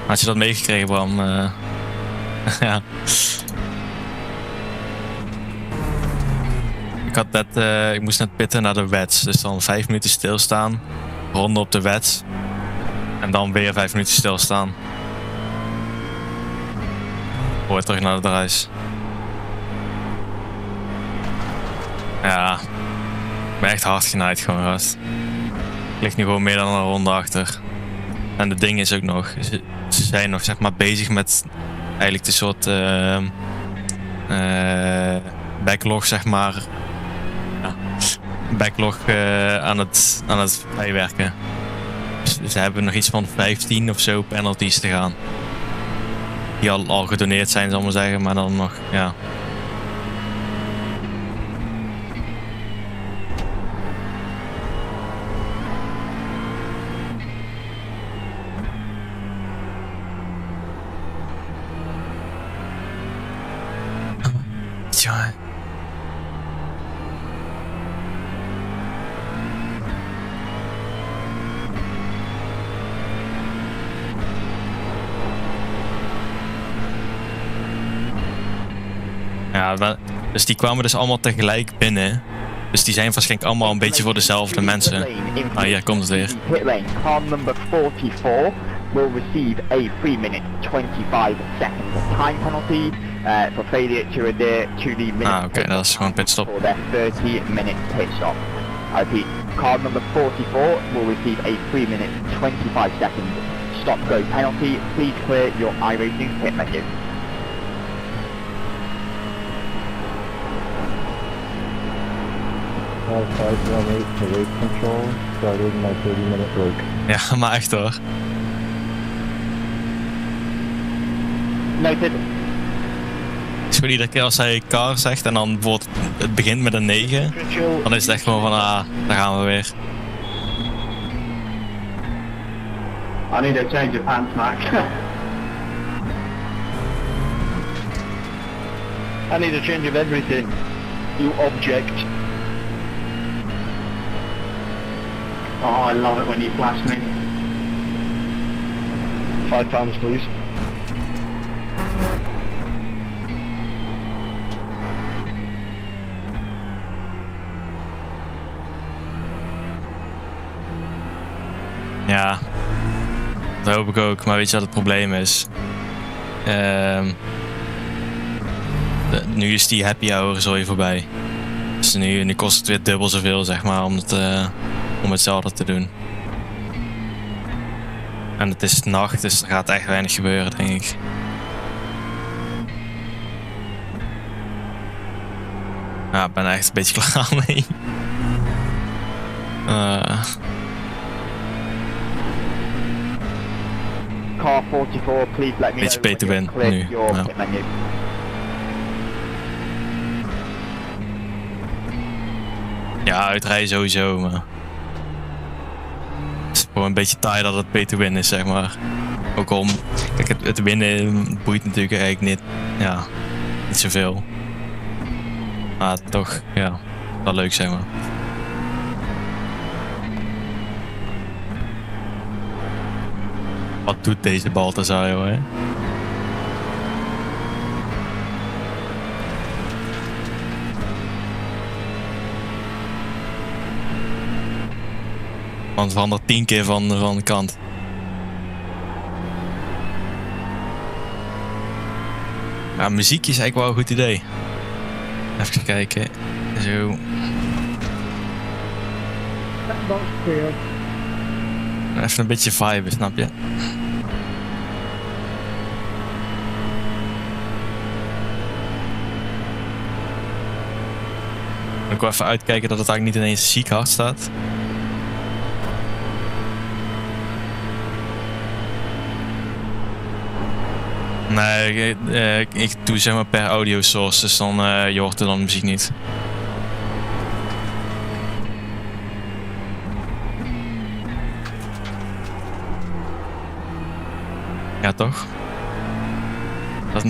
Had je dat meegekregen, Bram? Ja. Ik moest net pitten naar de wets. Dus dan 5 minuten stilstaan. Ronde op de wets. En dan weer 5 minuten stilstaan. Voor terug naar het huis. Ja. Ik ben echt hard genaaid gewoon, gast. Ik lig nu gewoon meer dan een ronde achter. En het ding is ook nog, ze zijn nog zeg maar bezig met eigenlijk de soort backlog zeg maar. Ja, backlog aan het bijwerken. Dus ze hebben nog iets van 15 of zo penalties te gaan. Die al gedoneerd zijn, zal ik maar zeggen, maar dan nog, ja. Tja. Ja, dus die kwamen dus allemaal tegelijk binnen. Dus die zijn waarschijnlijk allemaal een beetje voor dezelfde mensen. Ah, hier komt het weer. Car number 44 will receive a 3 minute 25 seconds time penalty for failure to adhere to the minute oké, dat is gewoon pitstop. for their 30-minute pit stop. I repeat, car number 44 will receive a 3 minute 25 seconds stop-go penalty. Please clear your iRacing pit menu. All 518 to race control, started my 30-minute break. Ja, maar echt hoor. Noted. Het is gewoon iedere keer als hij car zegt en dan bijvoorbeeld het begint met een 9, dan is het echt gewoon van daar gaan we weer. I need a change of pants, Max. I need a change of everything, you object. Oh, I love it when you flash me. £5, please. Ja, dat hoop ik ook. Maar weet je wat het probleem is? Nu is die happy hour zo voorbij. Dus nu kost het weer dubbel zoveel, zeg maar, om hetzelfde te doen. En het is nacht, dus er gaat echt weinig gebeuren, denk ik. Ja, ik ben er echt een beetje klaar mee. Car 44, please let me Beetje know beter when win you've nu. cleared your Ja. pit menu. Ja, uitrijden sowieso, maar... Het is gewoon een beetje taai dat het beter win is, zeg maar. Ook om... Kijk, het winnen boeit natuurlijk eigenlijk niet zoveel. Maar toch, ja, wel leuk, zeg maar. Wat doet deze Balthazar, joh, hè? Want we hadden 10 keer van de kant. Ja, muziek is eigenlijk wel een goed idee. Even kijken. Zo. Even een beetje vibe, snap je? Ik wil even uitkijken dat het eigenlijk niet ineens ziek hard staat. Nee, ik doe zeg maar per audio source, dus dan je hoort er dan muziek niet. Ja, toch?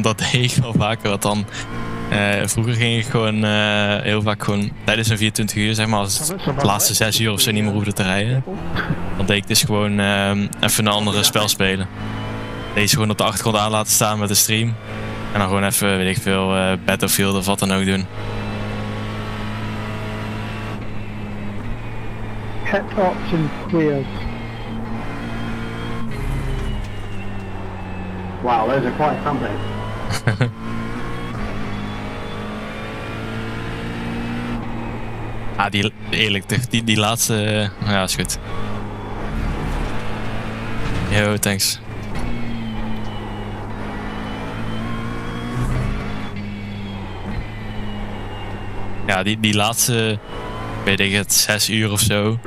Dat deed ik wel vaker, want dan... vroeger ging ik gewoon heel vaak gewoon tijdens een 24 uur, zeg maar, als het de laatste 6 uur of zo niet meer hoefde te rijden. Dan deed ik dus gewoon even een andere spel spelen. deze gewoon op de achtergrond aan laten staan met de stream. En dan gewoon even, weet ik veel, Battlefield of wat dan ook doen. Pet option cleared. Wow, those are quite something. Eerlijk, die laatste, ja, is goed. Yo, thanks. Ja, die laatste, weet ik het, 6 uur of zo,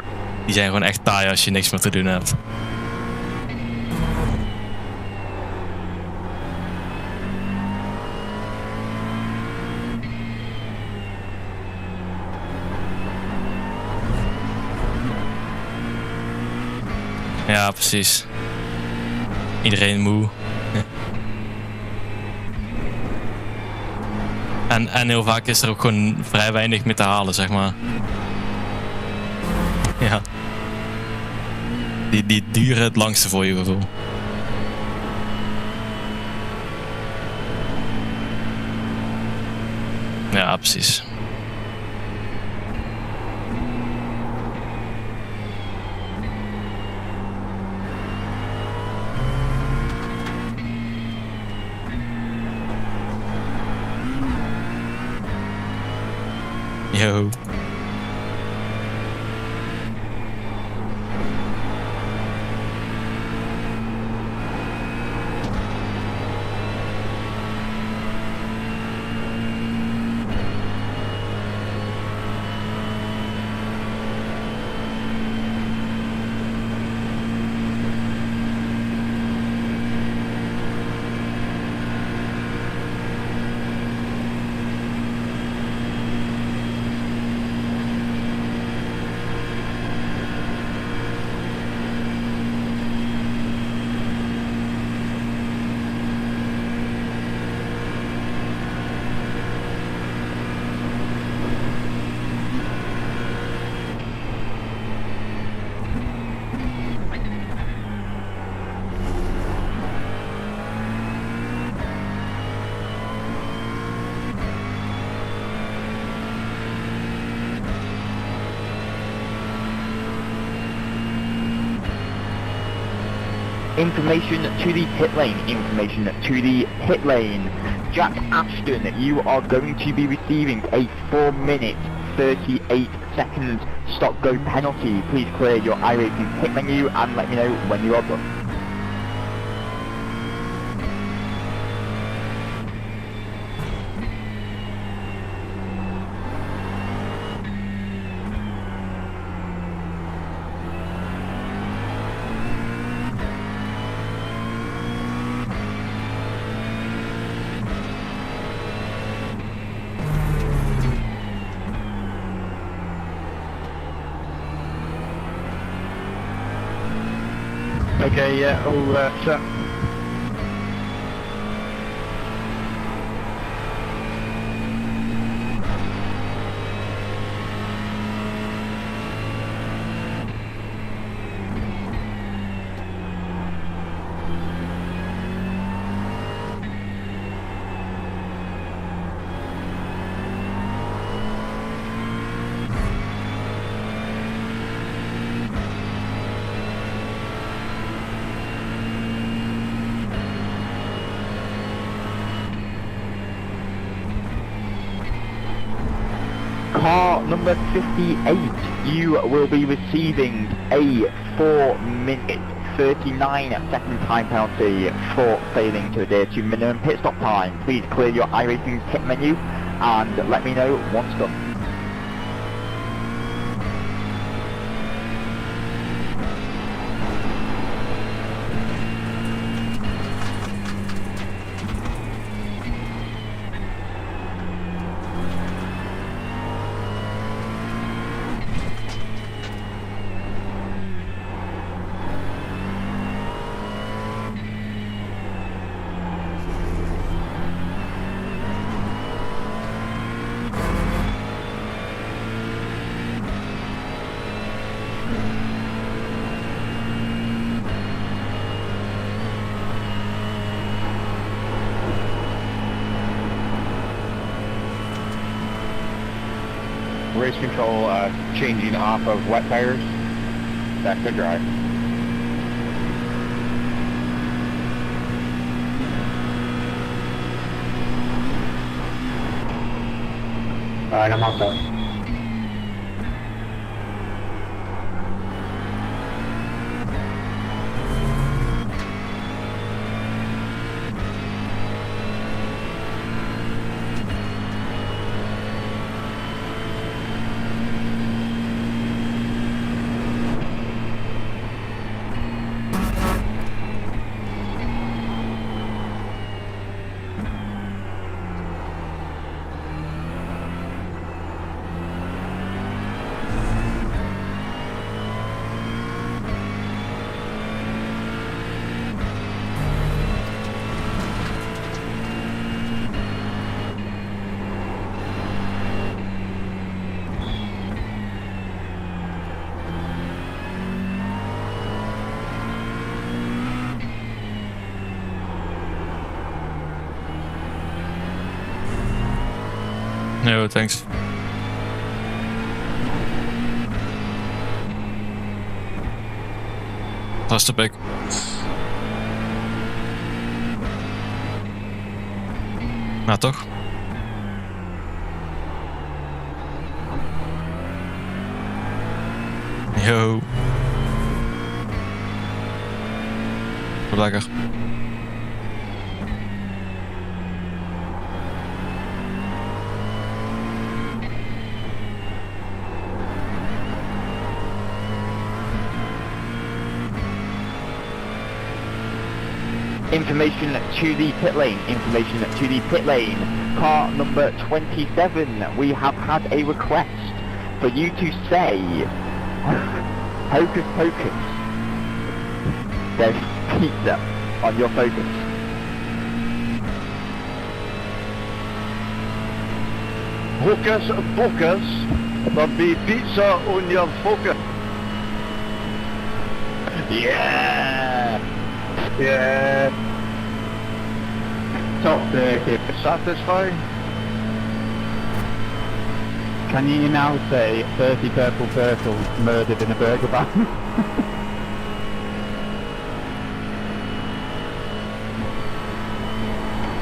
die zijn gewoon echt taai als je niks meer te doen hebt. Ja, precies. Iedereen moe. En heel vaak is er ook gewoon vrij weinig mee te halen, zeg maar. Ja. Die duren het langste voor je gevoel. Ja, precies. Yo. Information to the pit lane, information to the pit lane. Jack Ashton, you are going to be receiving a 4-minute 38 second stop-go penalty. Please clear your iRacing pit menu and let me know when you are done. Okay, yeah, all set. Car number 58, you will be receiving a 4-minute 39-second time penalty for failing to adhere to minimum pit stop time. Please clear your iRacing pit menu and let me know once done. Race control changing off of wet tires. Back to dry. Alright, I'm all set. No, thanks. Cluster pick. Nou toch? Yo. Wat lekker. Information to the pit lane, information to the pit lane. Car number 27, we have had a request for you to say, hocus pocus. There's pizza on your focus. Hocus pocus, there'll be pizza on your focus. Yeah! Yeah. Top circuit. Satisfying? Can you now say 30 purple turtles murdered in a burger van?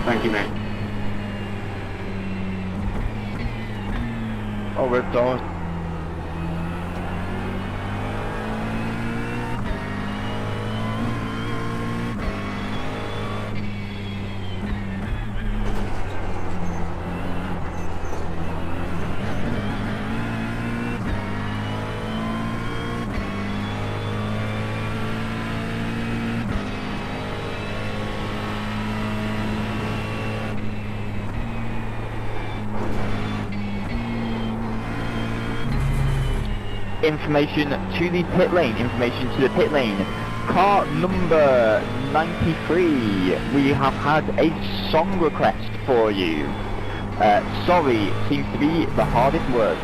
Thank you, mate. Oh, we're done. Information to the pit lane, information to the pit lane. Car number 93, we have had a song request for you. Sorry seems to be the hardest word.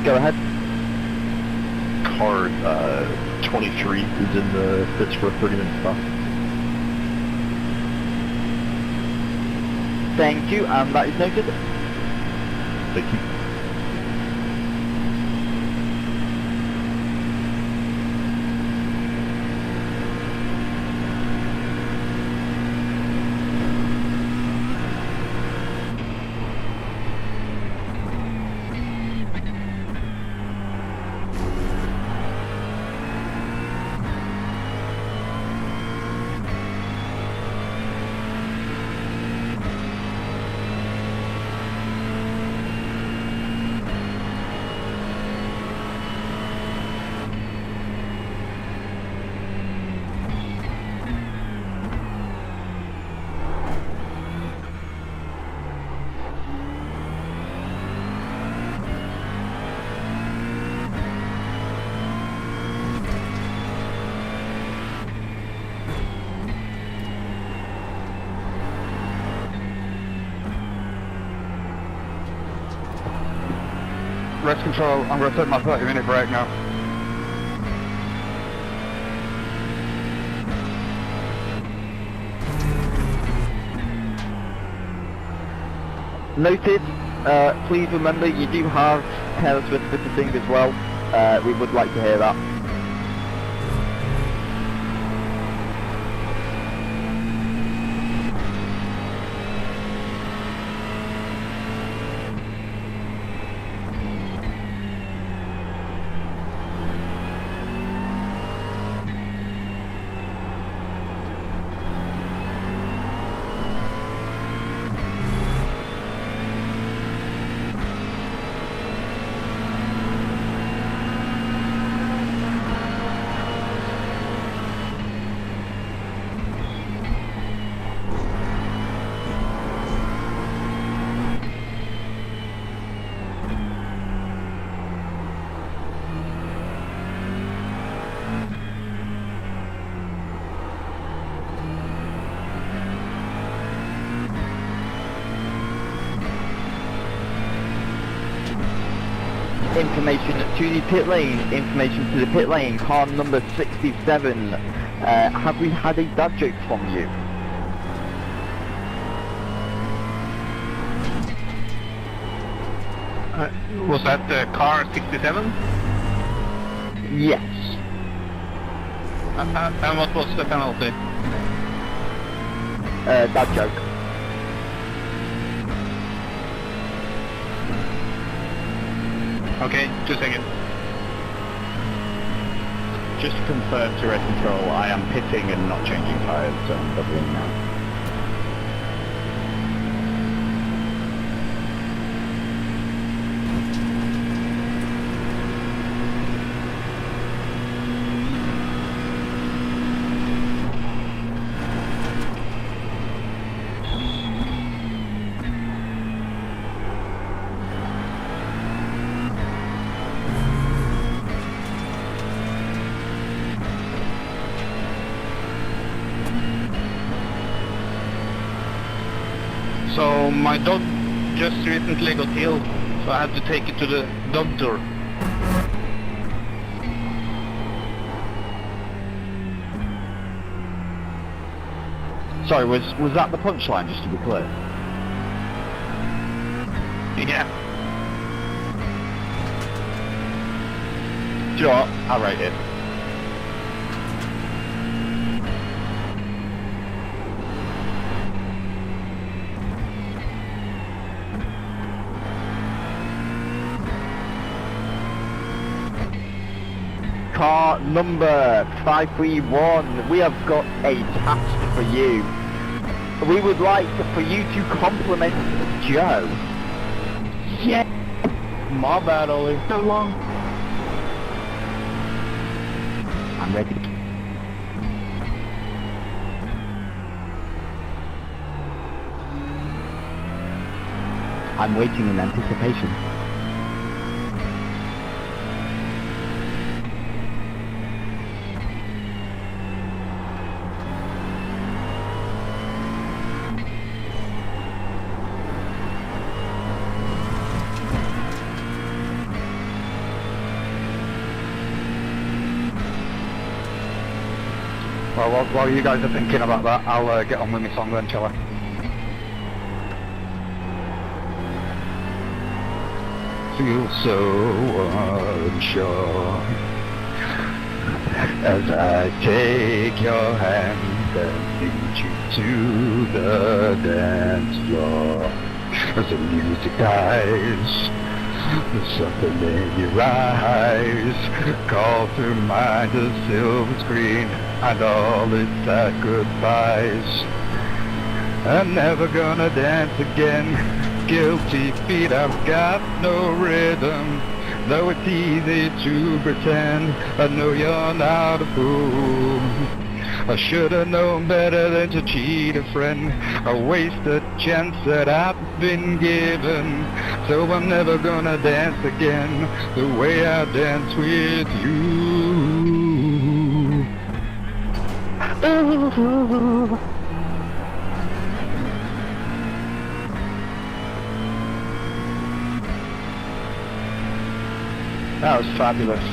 Go ahead. Car 23 is in the pits for a 30-minute stop. Thank you, and that is noted. Thank you. Rest control, I'm going to take my 30-minute break now. Noted. Please remember you do have careless witnessing as well. We would like to hear that. Information to the pit lane, information to the pit lane, car number 67. Have we had a dad joke from you? Was that car 67? Yes. And what was the penalty? Dad joke. Okay, 2 seconds. Just to confirm to Red Control, I am pitting and not changing tyres, so I'm doubling now. So my dog just recently got ill, so I had to take it to the doctor. Sorry, was that the punchline, just to be clear? Yeah. Do you know what? I'll rate it. Car number 531, we have got a task for you. We would like for you to compliment Joe. Yeah. My bad, Ollie. So long. I'm ready. I'm waiting in anticipation. Well, while you guys are thinking about that, I'll get on with my song then, shall I? Feel so unsure as I take your hand and lead you to the dance floor. As the music dies, there's something in your eyes, call to mind a silver screen and all its sad goodbyes. I'm never gonna dance again. Guilty feet, I've got no rhythm. Though it's easy to pretend, I know you're not a fool. I should have known better than to cheat a friend. I waste a chance that I've been given. So I'm never gonna dance again the way I dance with you. That was fabulous.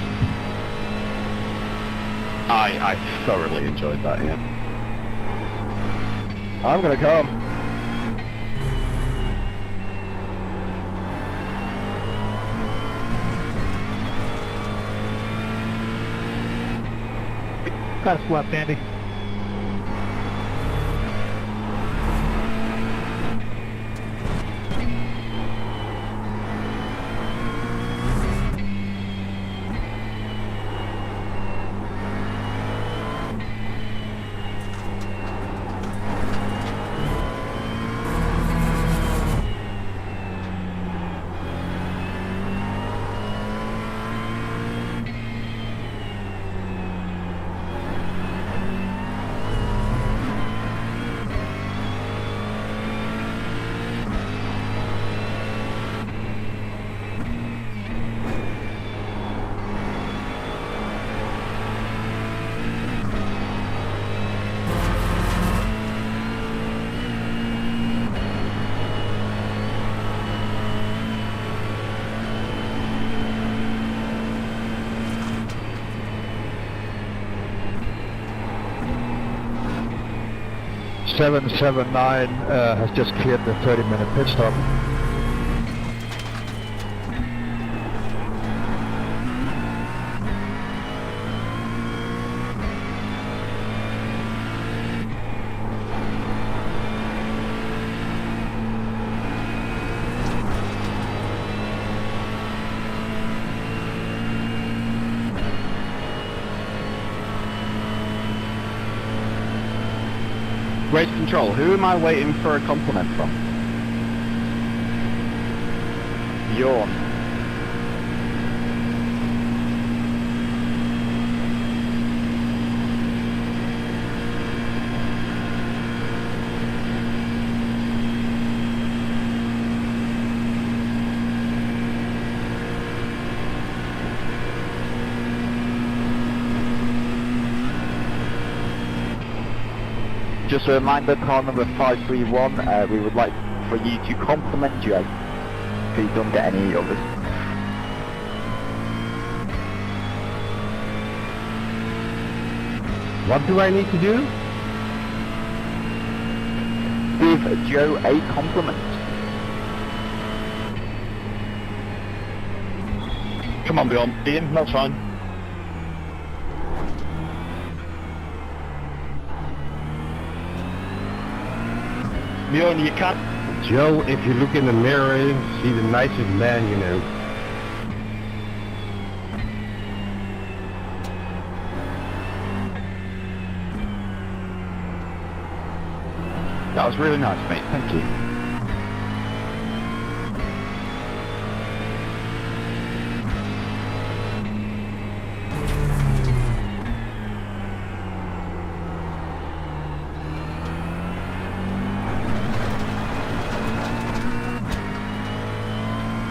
I thoroughly enjoyed that, yeah. I'm gonna come. That's left, Andy. .779 has just cleared the 30-minute pit stop. Race control, who am I waiting for a compliment from? Yawn. Just a reminder, car number 531, we would like for you to compliment Jay. Please don't get any others. What do I need to do? Give Joe a compliment. Come on, Ian, that's fine. Bjorn, you can't. Joe, if you look in the mirror, see the nicest man you know. That was really nice, mate. Thank you.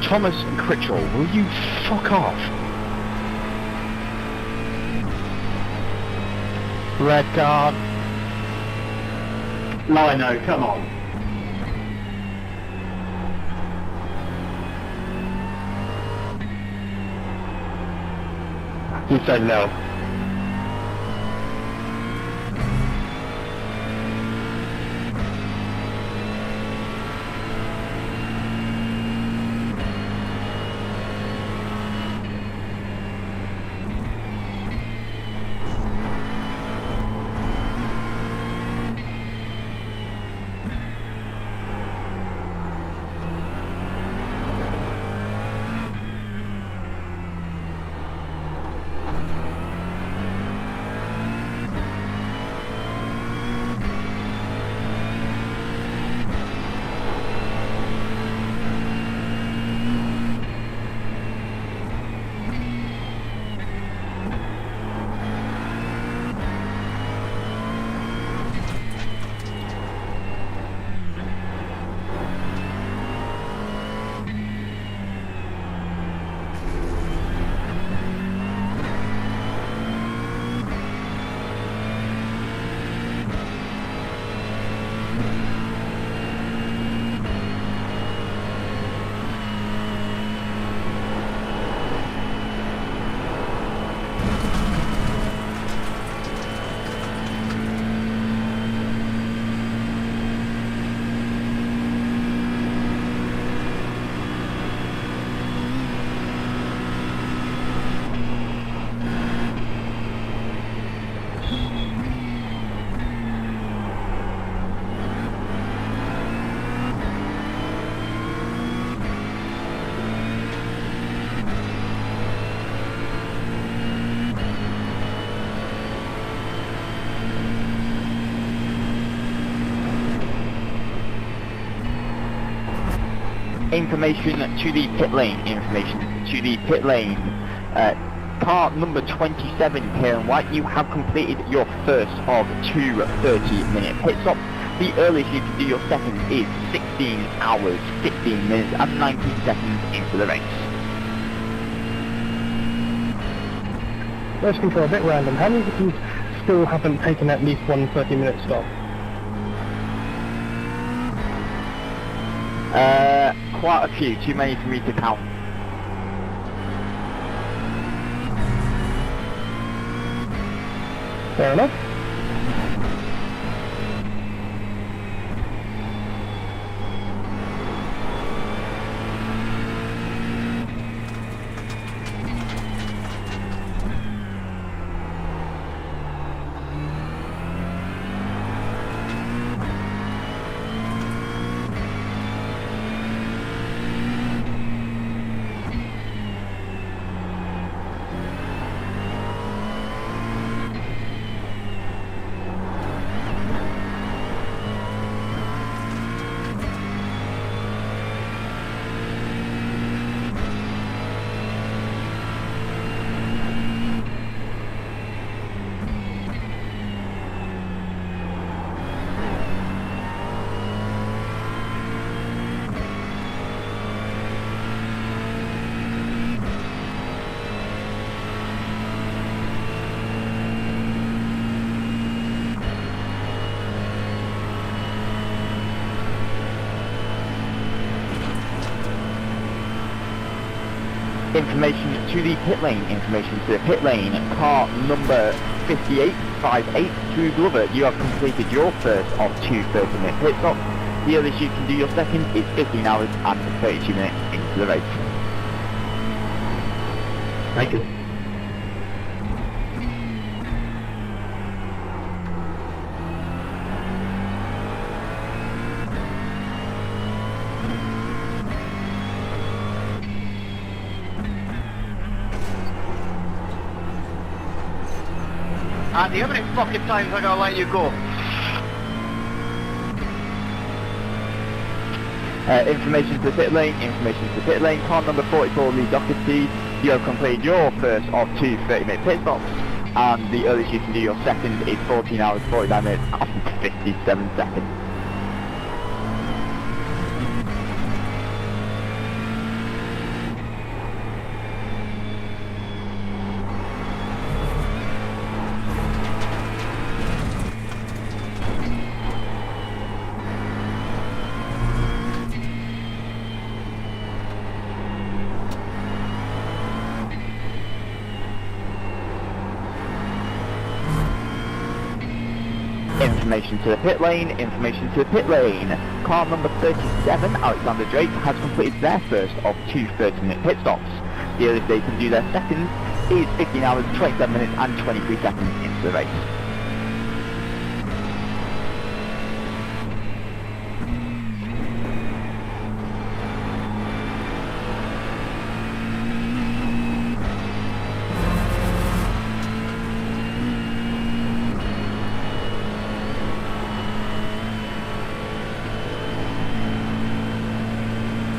Thomas and Critchell, will you fuck off? Red card. Lino, come on. You said no. Information to the pit lane. Information to the pit lane. Car number 27 here in white, you have completed your first of 2 30-minute pit stops. The earliest you can do your second is 16 hours, 15 minutes and 19 seconds into the race. Race control, a bit random. How many of you still haven't taken at least one 30-minute stop? Quite a few, too many for me to count. Fair enough. Information to the pit lane. Information to the pit lane. Car number 5858, Drew Glover, you have completed your first of 2 30-minute pit stops. The earliest you can do your second is 15 hours and 32 minutes into the race. Thank you. Andy, how many fucking times I gotta let you go? Information to the pit lane. Information to the pit lane. Car number 44, Lee Doherty, you have completed your first of 2 30-minute pit stops, and the earliest you can do your second is 14 hours, 49 minutes and 57 seconds. Information to the pit lane. Information to the pit lane. Car number 37, Alexander Drake, has completed their first of 2 30-minute pit stops. The earliest they can do their second is 15 hours, 27 minutes and 23 seconds into the race.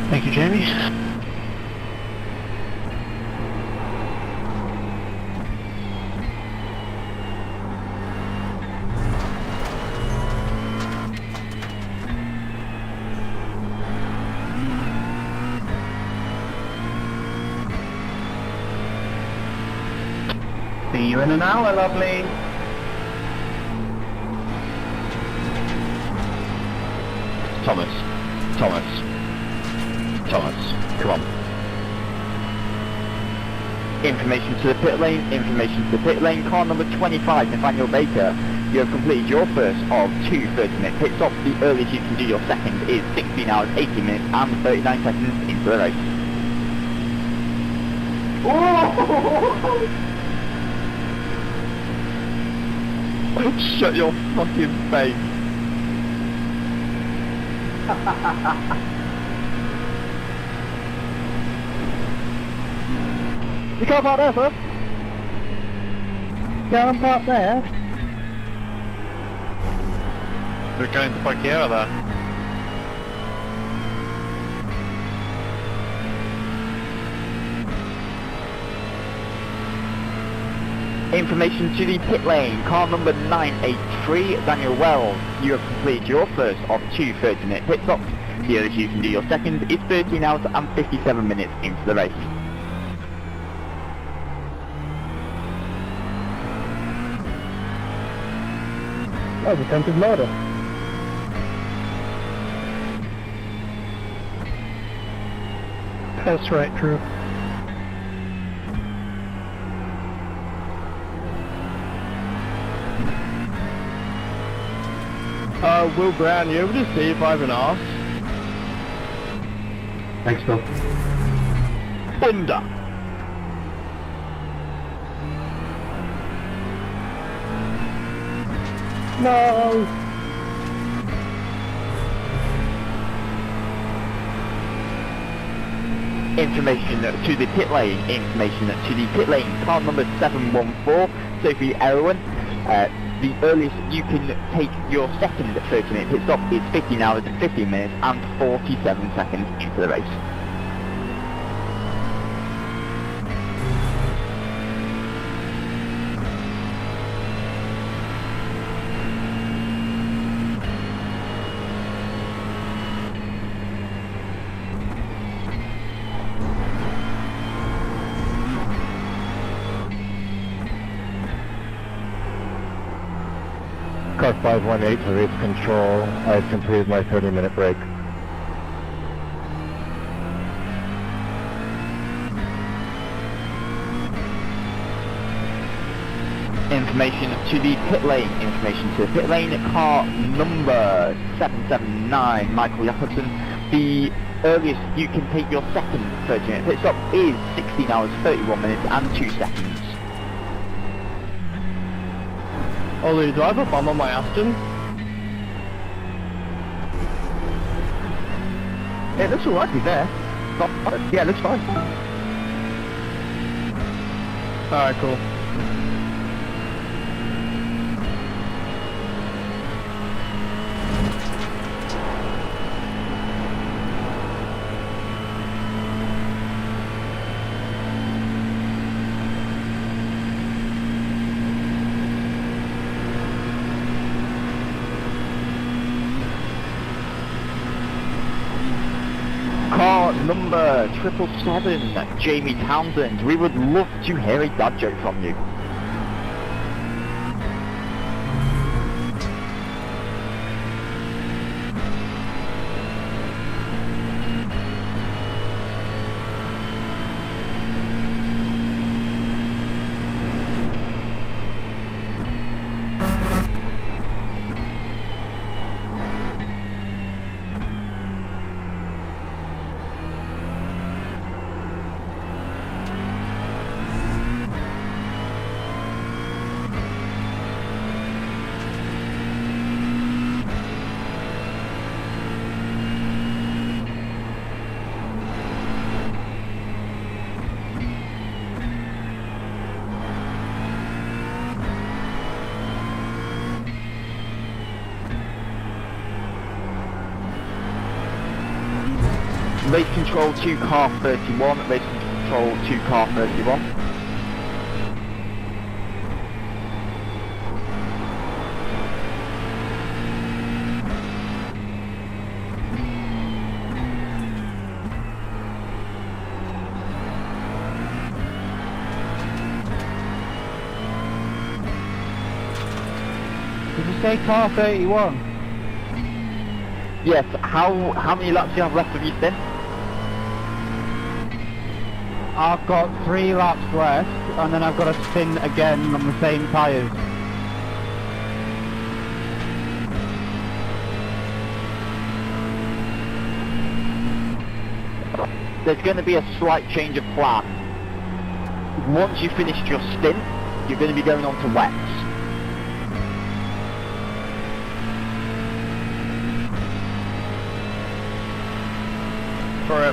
Thank you, Jamie. See you in an hour, lovely. Thomas, come on. Information to the pit lane. Information to the pit lane. Car number 25, Nathaniel Baker, you have completed your first of 2 30-minute pit stops. The earliest you can do your second is 16 hours, 18 minutes and 39 seconds into the race. Shut your fucking face. You can't park there, sir. Can't park there. Du kan inte parkera där. Information to the pit lane, car number 983, Daniel Wells. You have completed your first of 2 30-minute pit stops. The earliest you can do your second is 13 hours and 57 minutes into the race. That was attempted murder. That's right, Drew. Will Brown, you able to see if I have an arse? Thanks, Bill. Thunder! No! Information to the pit lane, car number 714, Sophie Erwin. The earliest you can take your second 30-minute pit stop is 15 hours, 15 minutes and 47 seconds into the race. Car 518 to race control. I've completed my 30-minute break. Information to the pit lane, car number 779, Michael Jakobsen. The earliest you can take your second 30-minute pit stop is 16 hours, 31 minutes and 2 seconds. Ollie, do I have a bomb on my Aston? It looks alright to be fair. Yeah, it looks fine. Alright, cool. Car number 777, Jamie Townsend. We would love to hear a dad joke from you. Race control to car 31, race control to car 31. Did you say car 31? Yes, how many laps do you have left of your stint? I've got 3 laps left, and then I've got to spin again on the same tyres. There's going to be a slight change of plan. Once you've finished your stint, you're going to be going on to wets.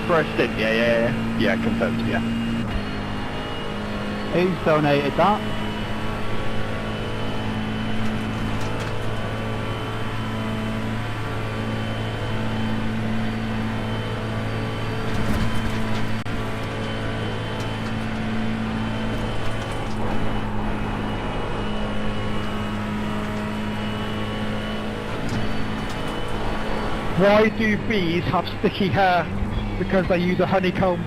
For a stint, yeah, confirmed, yeah. Who's donated that? Why do bees have sticky hair? Because they use a honeycomb.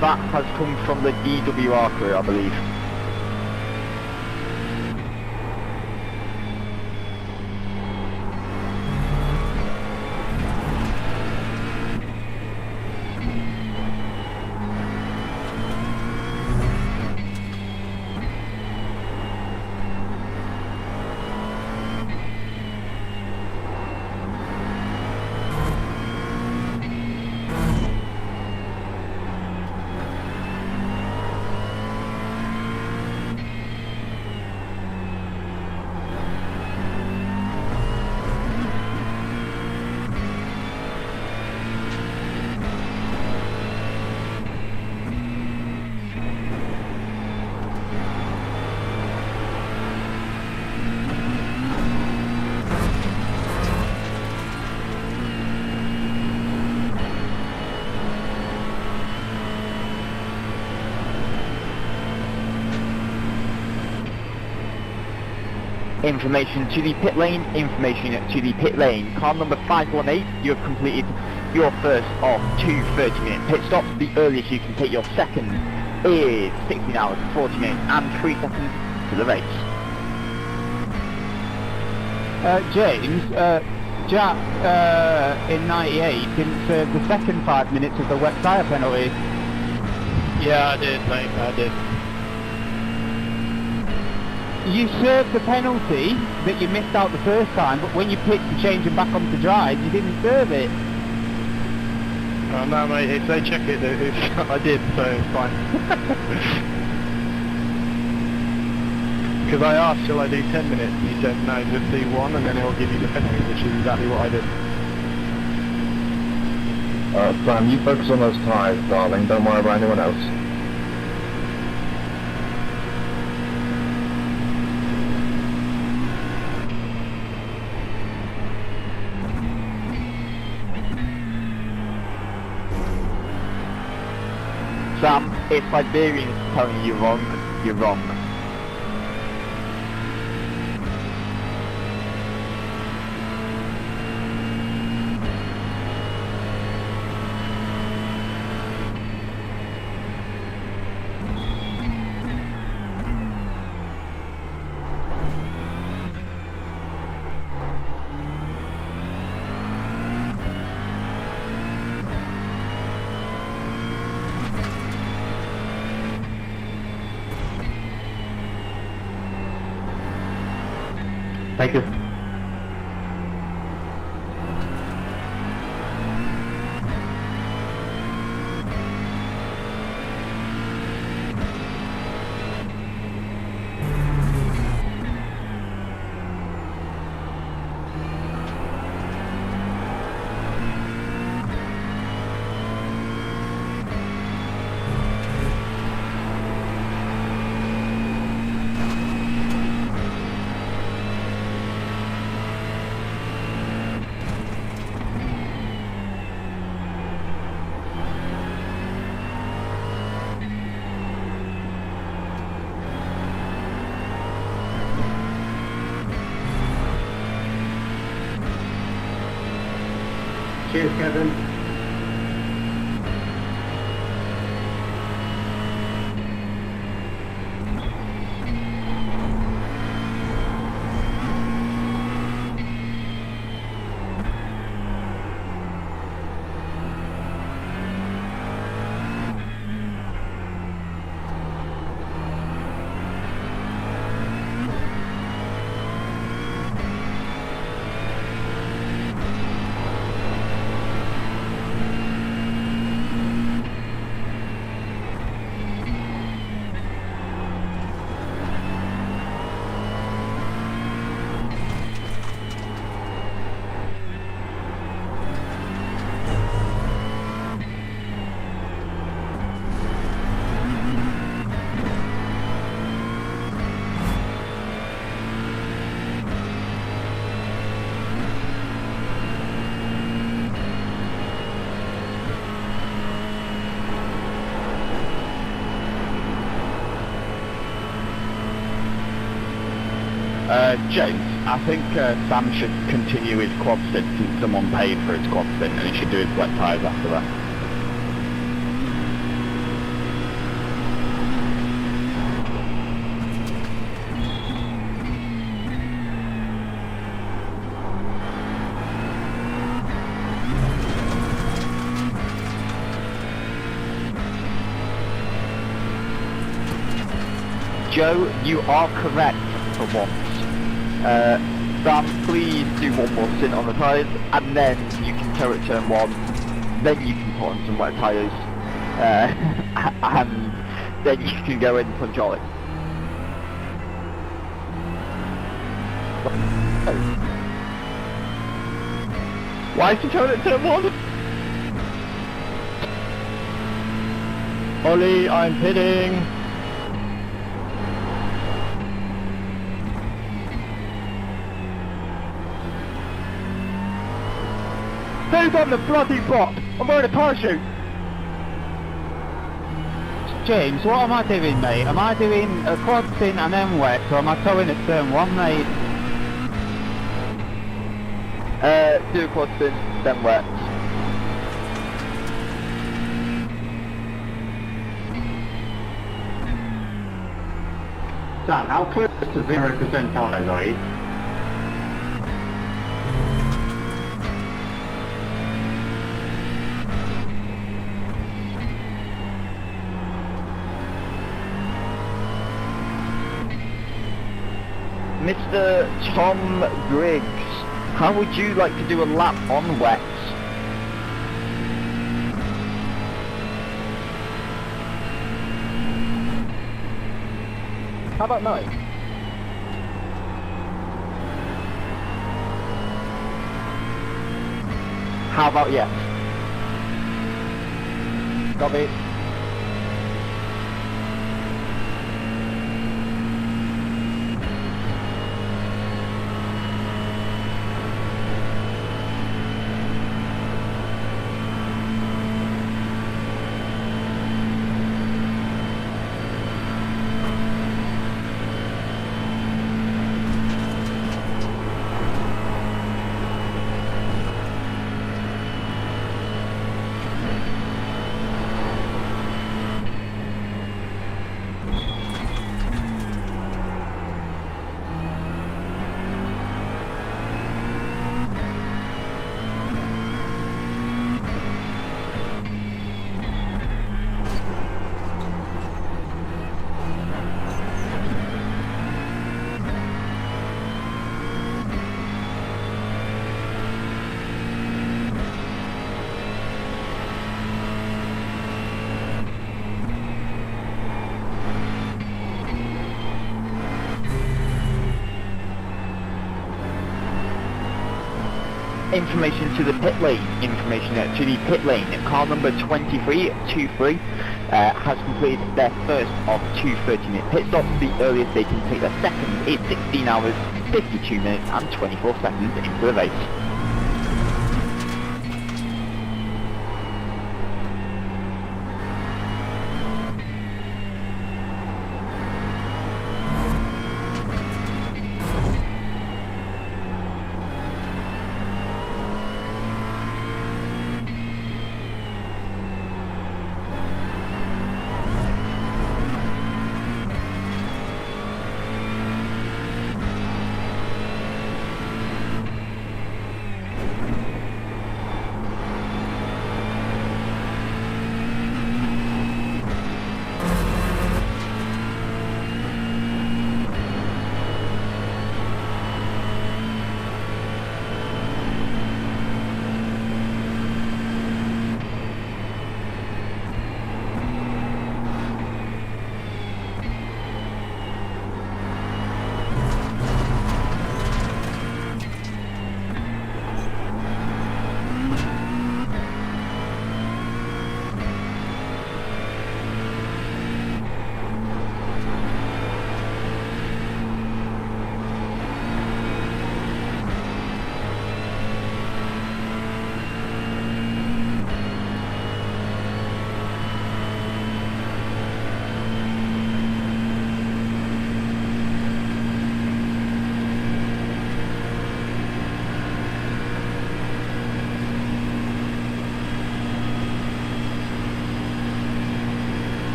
That has come from the DWR crew, I believe. Information to the pit lane, information to the pit lane. Car number 518, you have completed your first of 2 30-minute pit stops. The earliest you can take your second is 16 hours, 40 minutes and 3 seconds to the race. James, Jack in 98 didn't serve the second 5 minutes of the wet tyre penalty. Yeah, I did, mate, I did. You served the penalty that you missed out the first time, but when you picked to change him back onto drive, you didn't serve it. Oh no, mate, if they check it, I did, so it's fine. Because I asked, shall I do 10 minutes? And he said, no, just do 1 and then it'll give you the penalty, which is exactly what I did. Sam, you focus on those tyres, darling. Don't worry about anyone else. Sam, if Liberian's telling you wrong, you're wrong. Thank you. Cheers, Kevin. James, I think Sam should continue his quad stint since someone paid for his quad stint, and he should do his wet tyres after that. Joe, you are correct for once. Sam, please do one more stint on the tyres, and then you can tow at turn 1, then you can put on some wet tyres, and then you can go in and punch Ollie. Why is he towing at turn 1? Ollie, I'm pitting. Who's on the bloody bot? I'm wearing a parachute! James, what am I doing, mate? Am I doing a quad stint and then wet, or am I towing at turn 1, mate? Do a quad stint, then wet. Dan, how close to 0% tyres are you? Mr. Tom Griggs, how would you like to do a lap on wet? How about 9? How about yes? Copy. Information to the pit lane. Information to the pit lane. Car number 2323 has completed their first of 2 30-minute pit stops. The earliest they can take their second is 16 hours, 52 minutes and 24 seconds into the race.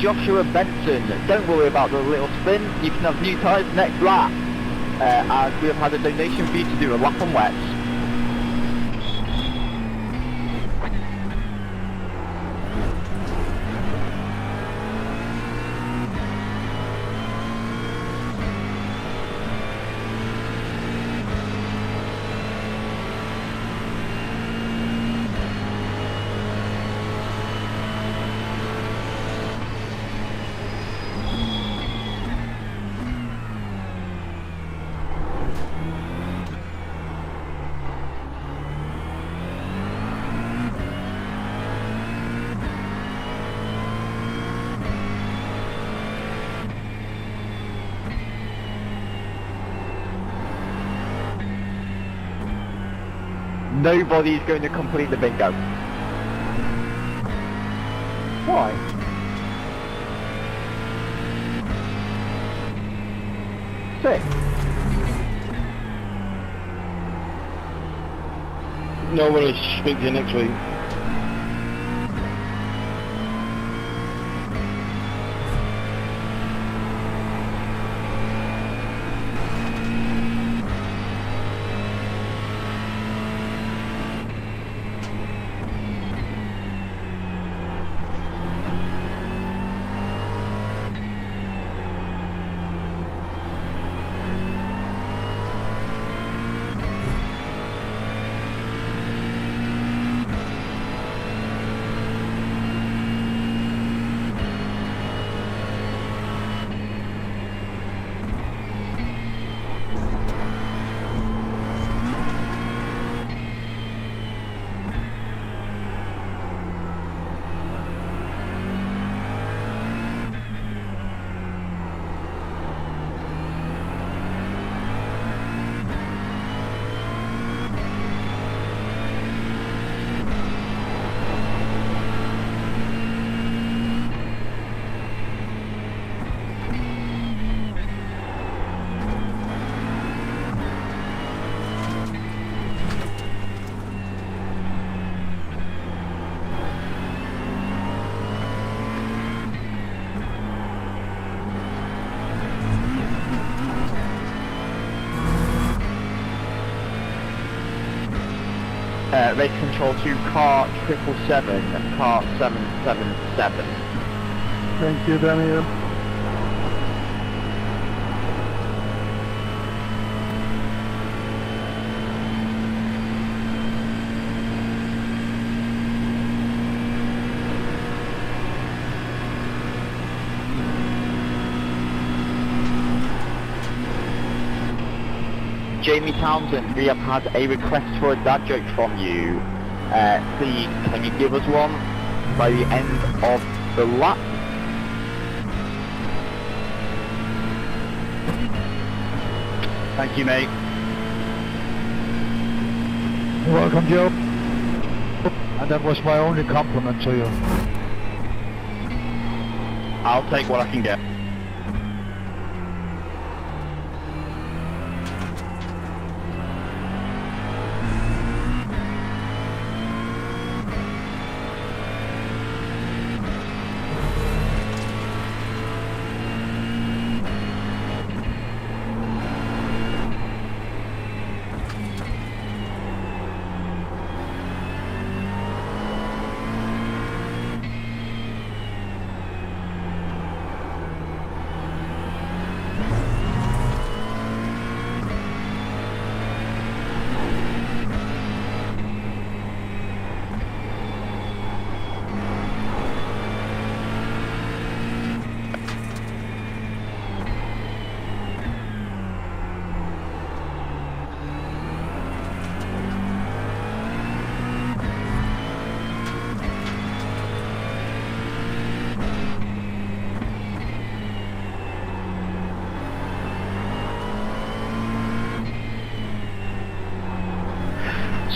Joshua Benson. Don't worry about the little spin. You can have new tyres next lap. As we have had a donation for you to do a lap on wets. Nobody's going to complete the bingo. Why? Sick. No one will speak to you next week. Race control to car 777, car 777. Thank you, Daniel. Jamie Townsend, we have had a request for a dad joke from you. Please, can you give us one by the end of the lap? Thank you, mate. You're welcome, Joe. And that was my only compliment to you. I'll take what I can get.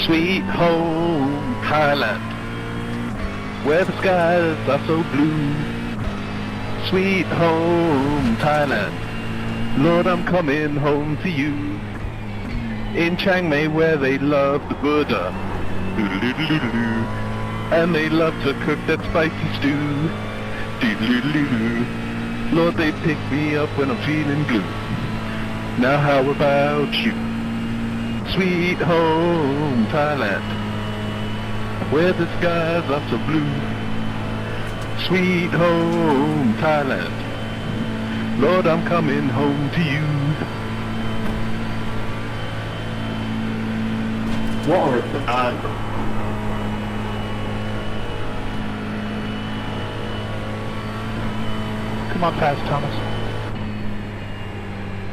Sweet home Thailand, where the skies are so blue. Sweet home Thailand, Lord, I'm coming home to you. In Chiang Mai where they love the Buddha, and they love to cook that spicy stew. Doo-doo-doo-doo. Lord, they pick me up when I'm feeling blue. Now how about you? Sweet home Thailand, where the skies are so blue. Sweet home Thailand, Lord, I'm coming home to you. What a Come on, pass, Thomas.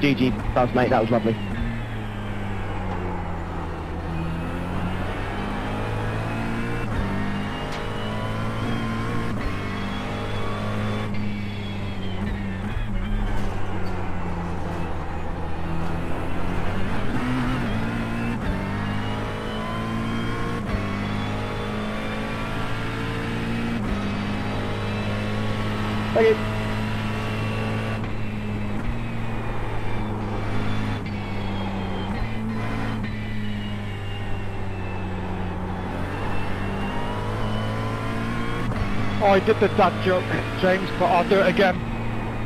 GG, thanks mate, that was lovely. Thank you. Oh, I did the dad joke, James, but I'll do it again.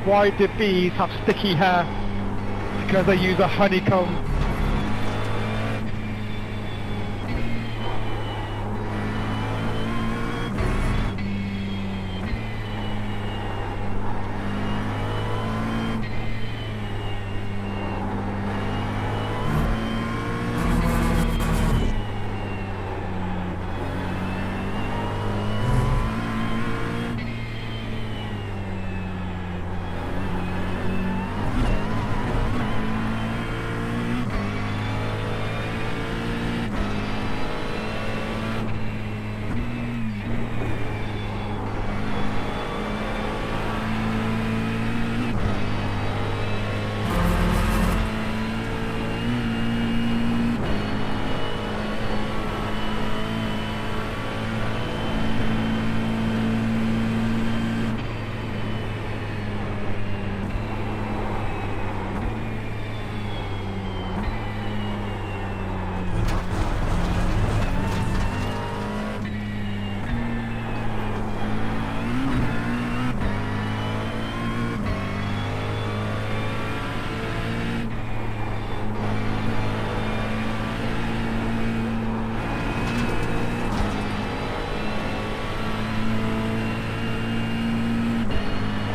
Why did bees have sticky hair? Because they use a honeycomb.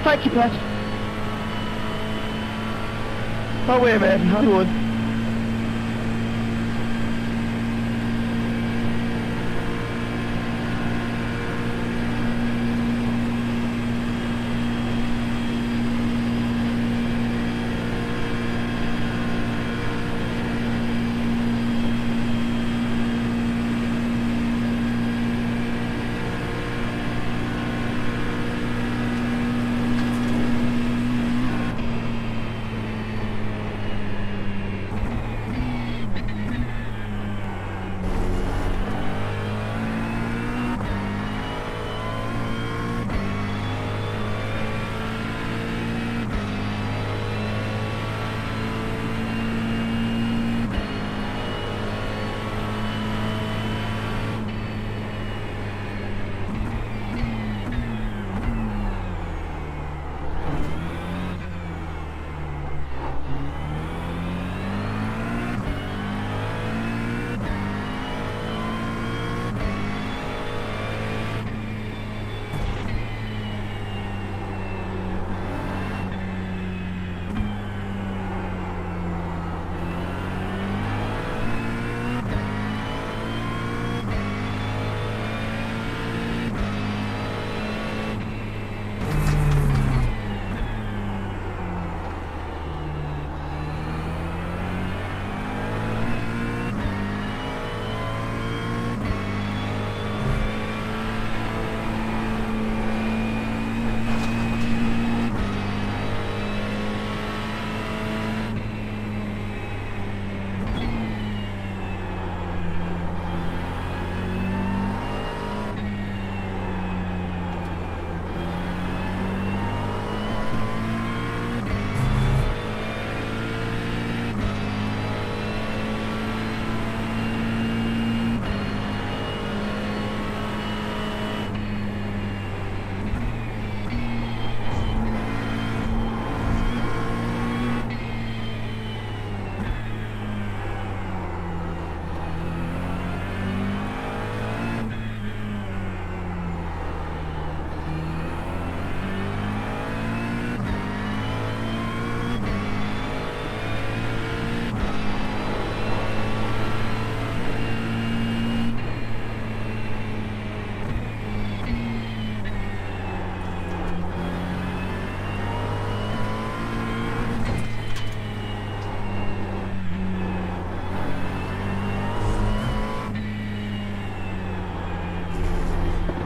Thank you, Pet. Oh, wait a minute, I won.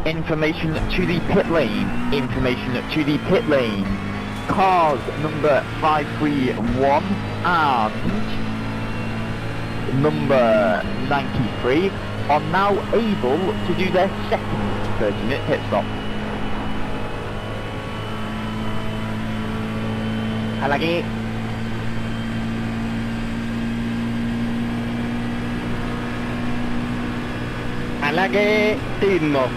Information to the pit lane. Information to the pit lane. Cars number 531 and number 93 are now able to do their second 30-minute pit stop. Halagi. Halagi. Timo.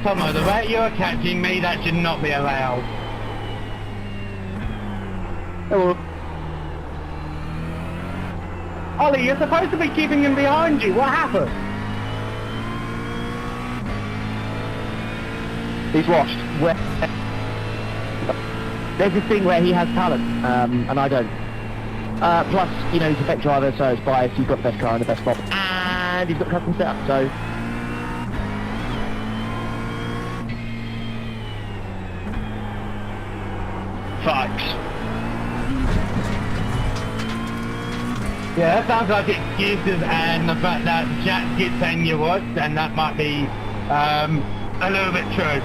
Tomo, the way you're catching me, that should not be allowed. Oh. Ollie, you're supposed to be keeping him behind you. What happened? He's washed. Where? There's this thing where he has talent, and I don't. Plus, you know, he's a tech driver, so it's biased. You've got the best car in the best spot, and he's got custom setup, so. Facts. Yeah, that sounds like excuses, and the fact that Jack keeps saying you was, and that might be a little bit true.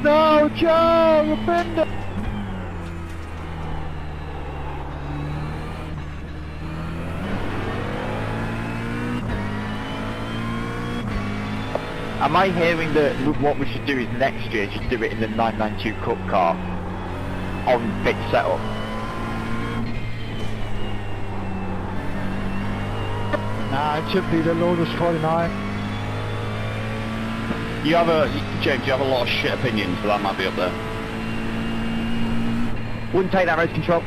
No, Joe, you're bending. Am I hearing that what we should do is next year just do it in the 992 Cup car on big setup? Nah, it should be the Lotus 49. You have James, you have a lot of shit opinions, but that might be up there. Wouldn't take that race control.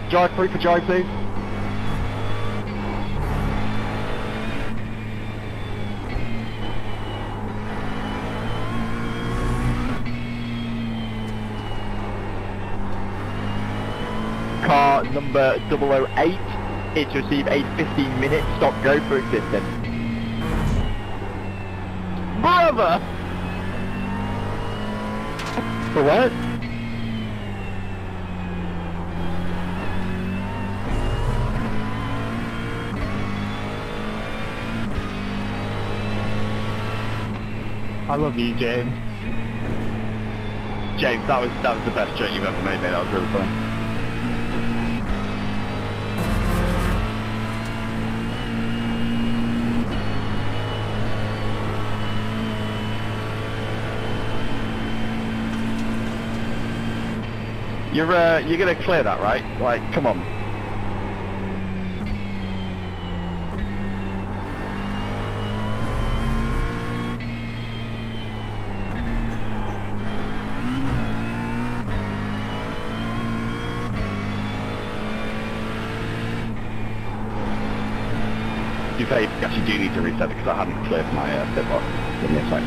Drive through for drive, please. Car number 008 is to receive a 15-minute stop-go for existence. Brother! For what? I love you, James. James, that was the best joke you've ever made, mate. That was really fun. You're gonna clear that, right? Like, come on. be fair, you actually do need to reset because I hadn't cleared my pit box. Give me a sec.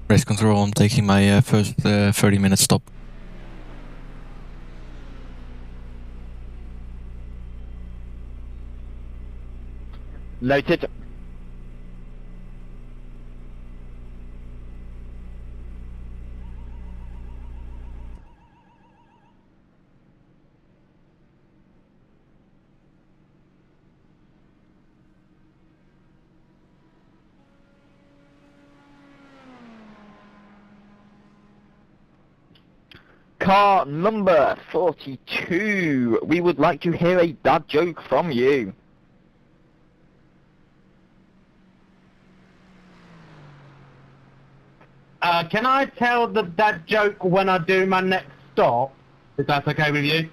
Race control, I'm taking my first 30-minute stop. Noted. Car number 42. We would like to hear a dad joke from you. Can I tell that joke when I do my next stop? If that's okay with you?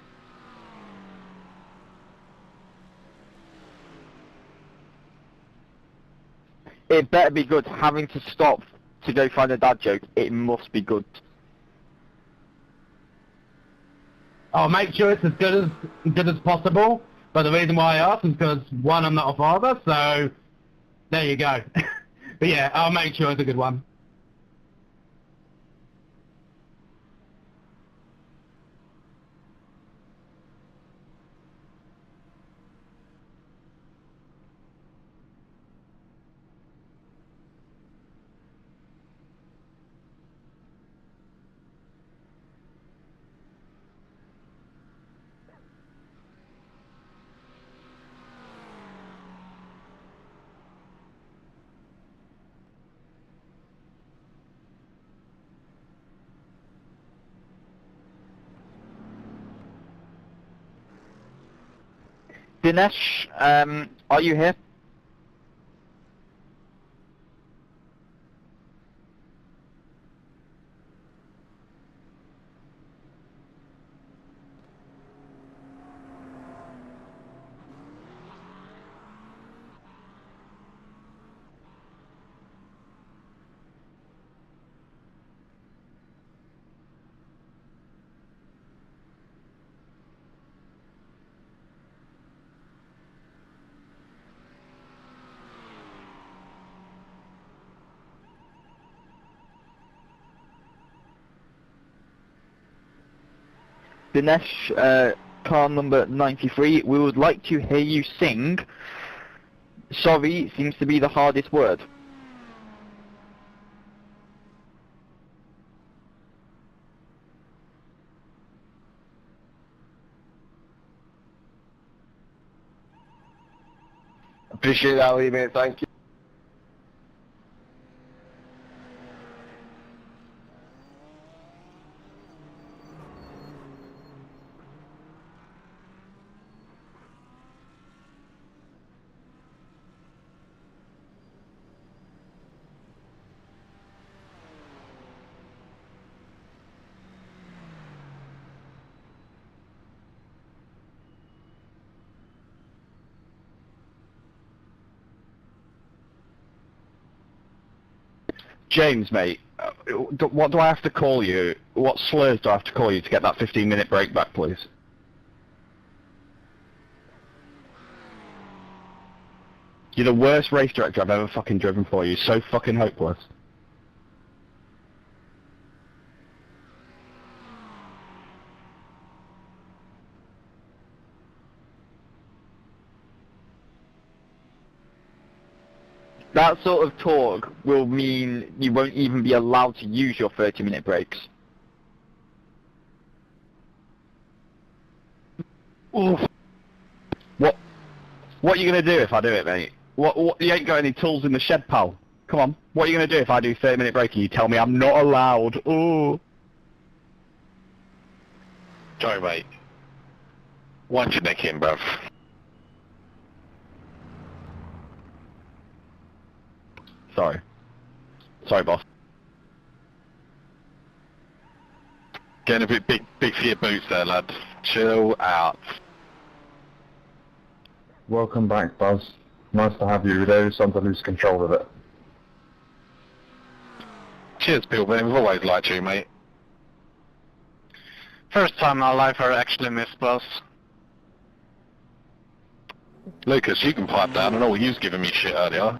It better be good. Having to stop to go find a dad joke, it must be good. I'll make sure it's as good as possible. But the reason why I ask is because, one, I'm not a father, so there you go. But yeah, I'll make sure it's a good one. Dinesh, are you here? Dinesh, car number 93, we would like to hear you sing. Sorry seems to be the hardest word. Appreciate that, Lee, man. Thank you. James, mate, what do I have to call you? What slurs do I have to call you to get that 15-minute break back, please? You're the worst race director I've ever fucking driven for. You're so fucking hopeless. That sort of talk will mean you won't even be allowed to use your 30-minute breaks. Oof. What are you gonna do if I do it, mate? What? You ain't got any tools in the shed, pal. Come on. What are you gonna do if I do 30-minute break and you tell me I'm not allowed? Ooh. Sorry, mate. Wind your neck in, bruv. Sorry. Sorry, boss. Getting a bit big for your boots there, lad. Chill out. Welcome back, Buzz. Nice to have you. There is time to lose control of it. Cheers, Pilbeam. We've always liked you, mate. First time in my life I actually missed Buzz. Lucas, you can pipe down. I know you was giving me shit earlier.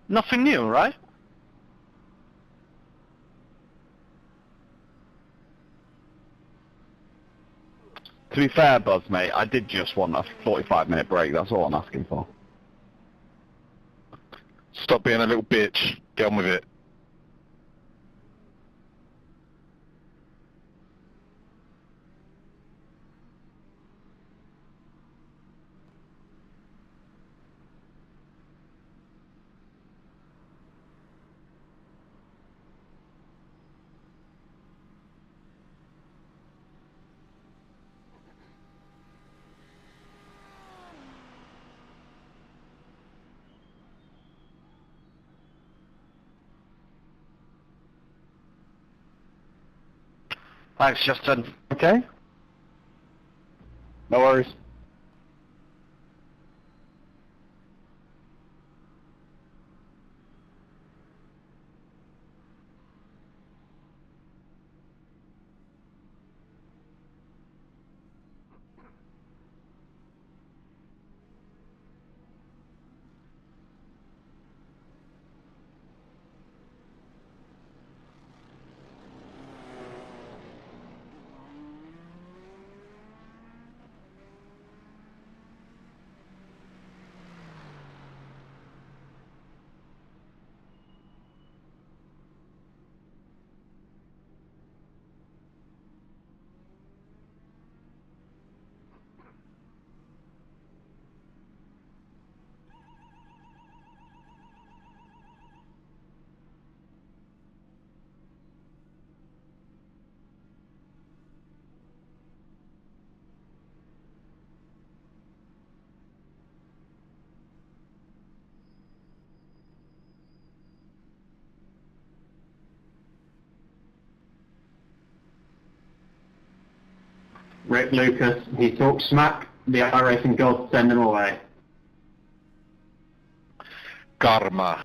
Nothing new, right? To be fair, Buzz, mate, I did just want a 45-minute break. That's all I'm asking for. Stop being a little bitch. Get on with it. Thanks, Justin. Okay? No worries. Rick Lucas, he talks smack, the iRacing gods send him away. Karma.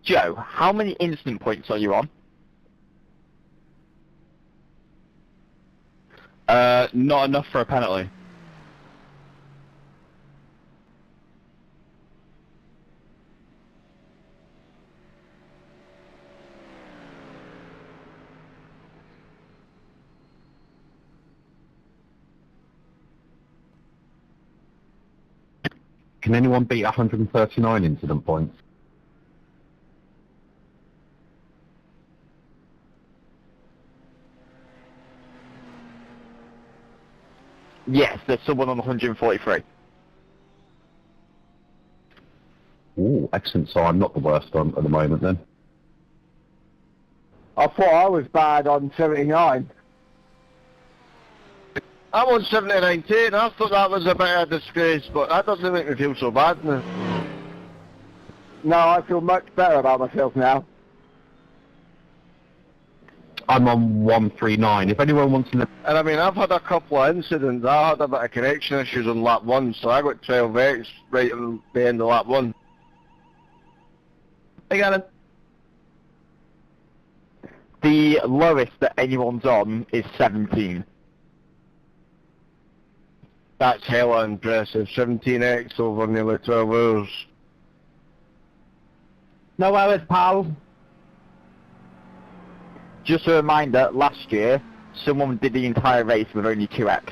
Joe, how many instant points are you on? Not enough for a penalty. Can anyone beat 139 incident points? Yes, there's someone on 143. Ooh, excellent. So I'm not the worst on at the moment then. I thought I was bad on 79. I'm on 17-19. I thought that was a bit of a disgrace, but that doesn't make me feel so bad now. No, I feel much better about myself now. I'm on 139. If anyone wants to know, And I mean, I've had a couple of incidents. I had a bit of connection issues on lap 1, so I got 12x right at the end of lap 1. I got it. The lowest that anyone's on is 17. That's hella impressive. 17x over nearly 12 hours. No worries, pal. Just a reminder, last year, someone did the entire race with only 2x.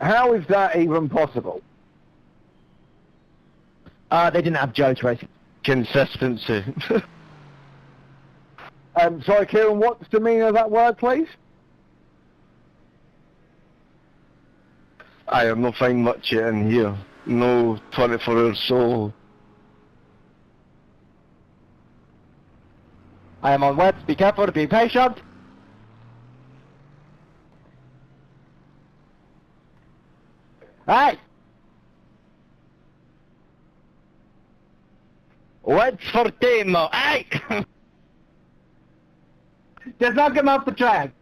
How is that even possible? They didn't have Joe to race. Consistency. Sorry, Kieran, what's the meaning of that word, please? I am not finding much yet in here. No 24 hours solo. I am on webs, be careful to be patient. Hey! What's for demo? Hey! Just knock him off the track.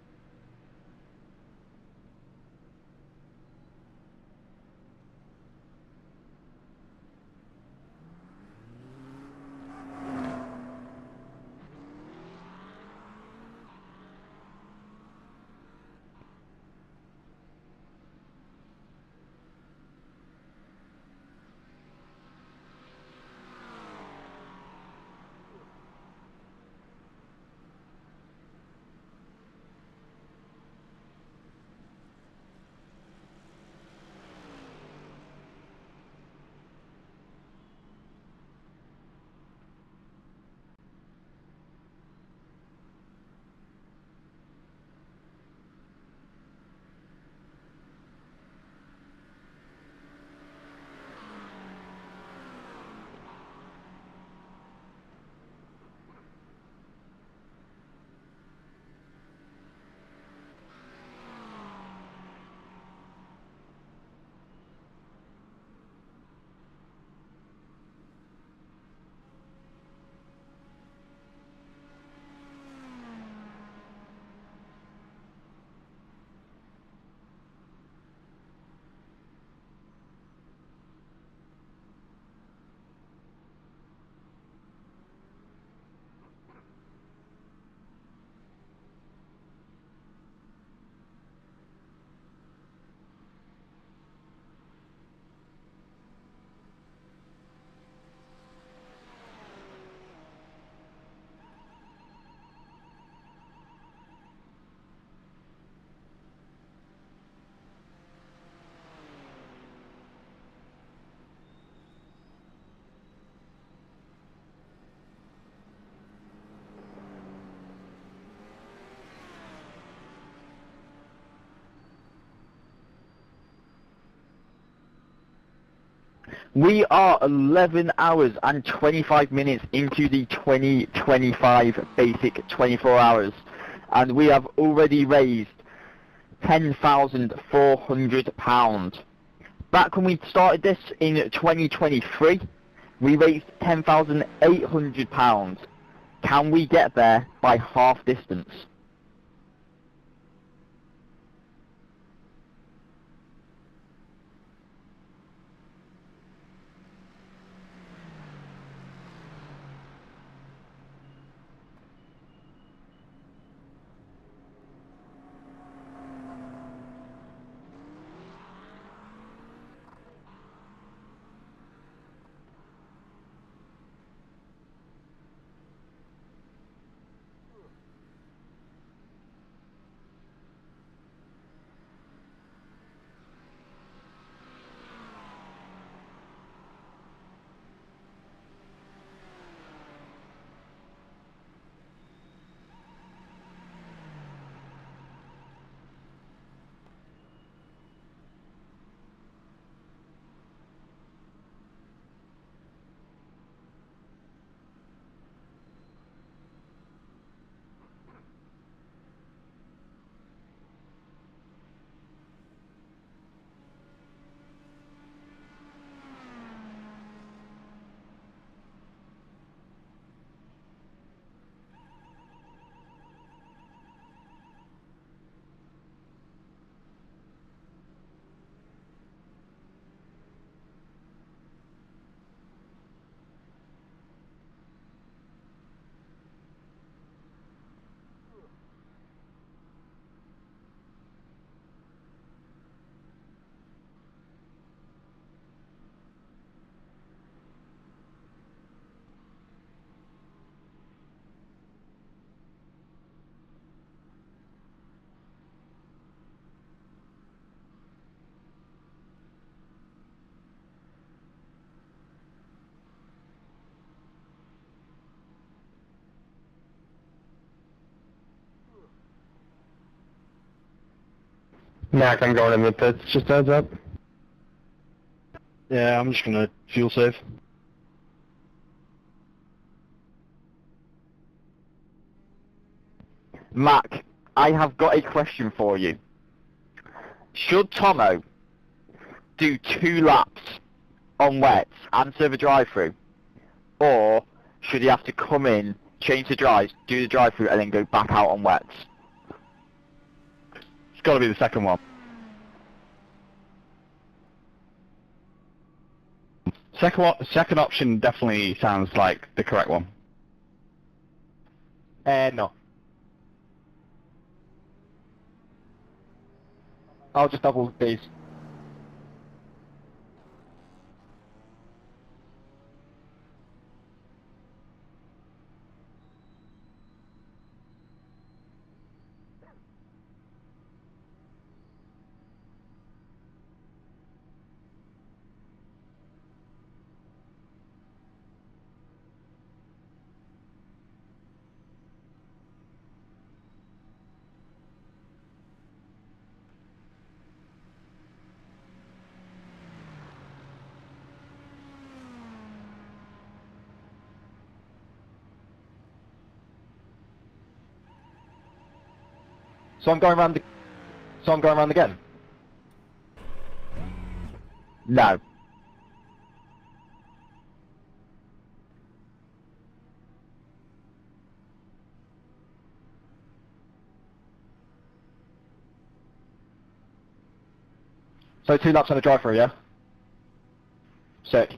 We are 11 hours and 25 minutes into the 2025 Basic 24 Hours, and we have already raised £10,400. Back when we started this in 2023, we raised £10,800. Can we get there by half distance? Mac, I'm going in the pits, just heads up. Yeah, I'm just gonna fuel save. Mac, I have got a question for you. Should Tomo do 2 laps on wets and serve a drive-through? Or should he have to come in, change the drives, do the drive-through, and then go back out on wets? It's got to be the second one. Second option definitely sounds like the correct one. No. I'll just double these. So I'm going round again? No. So 2 laps on a drive-through, yeah? Sick.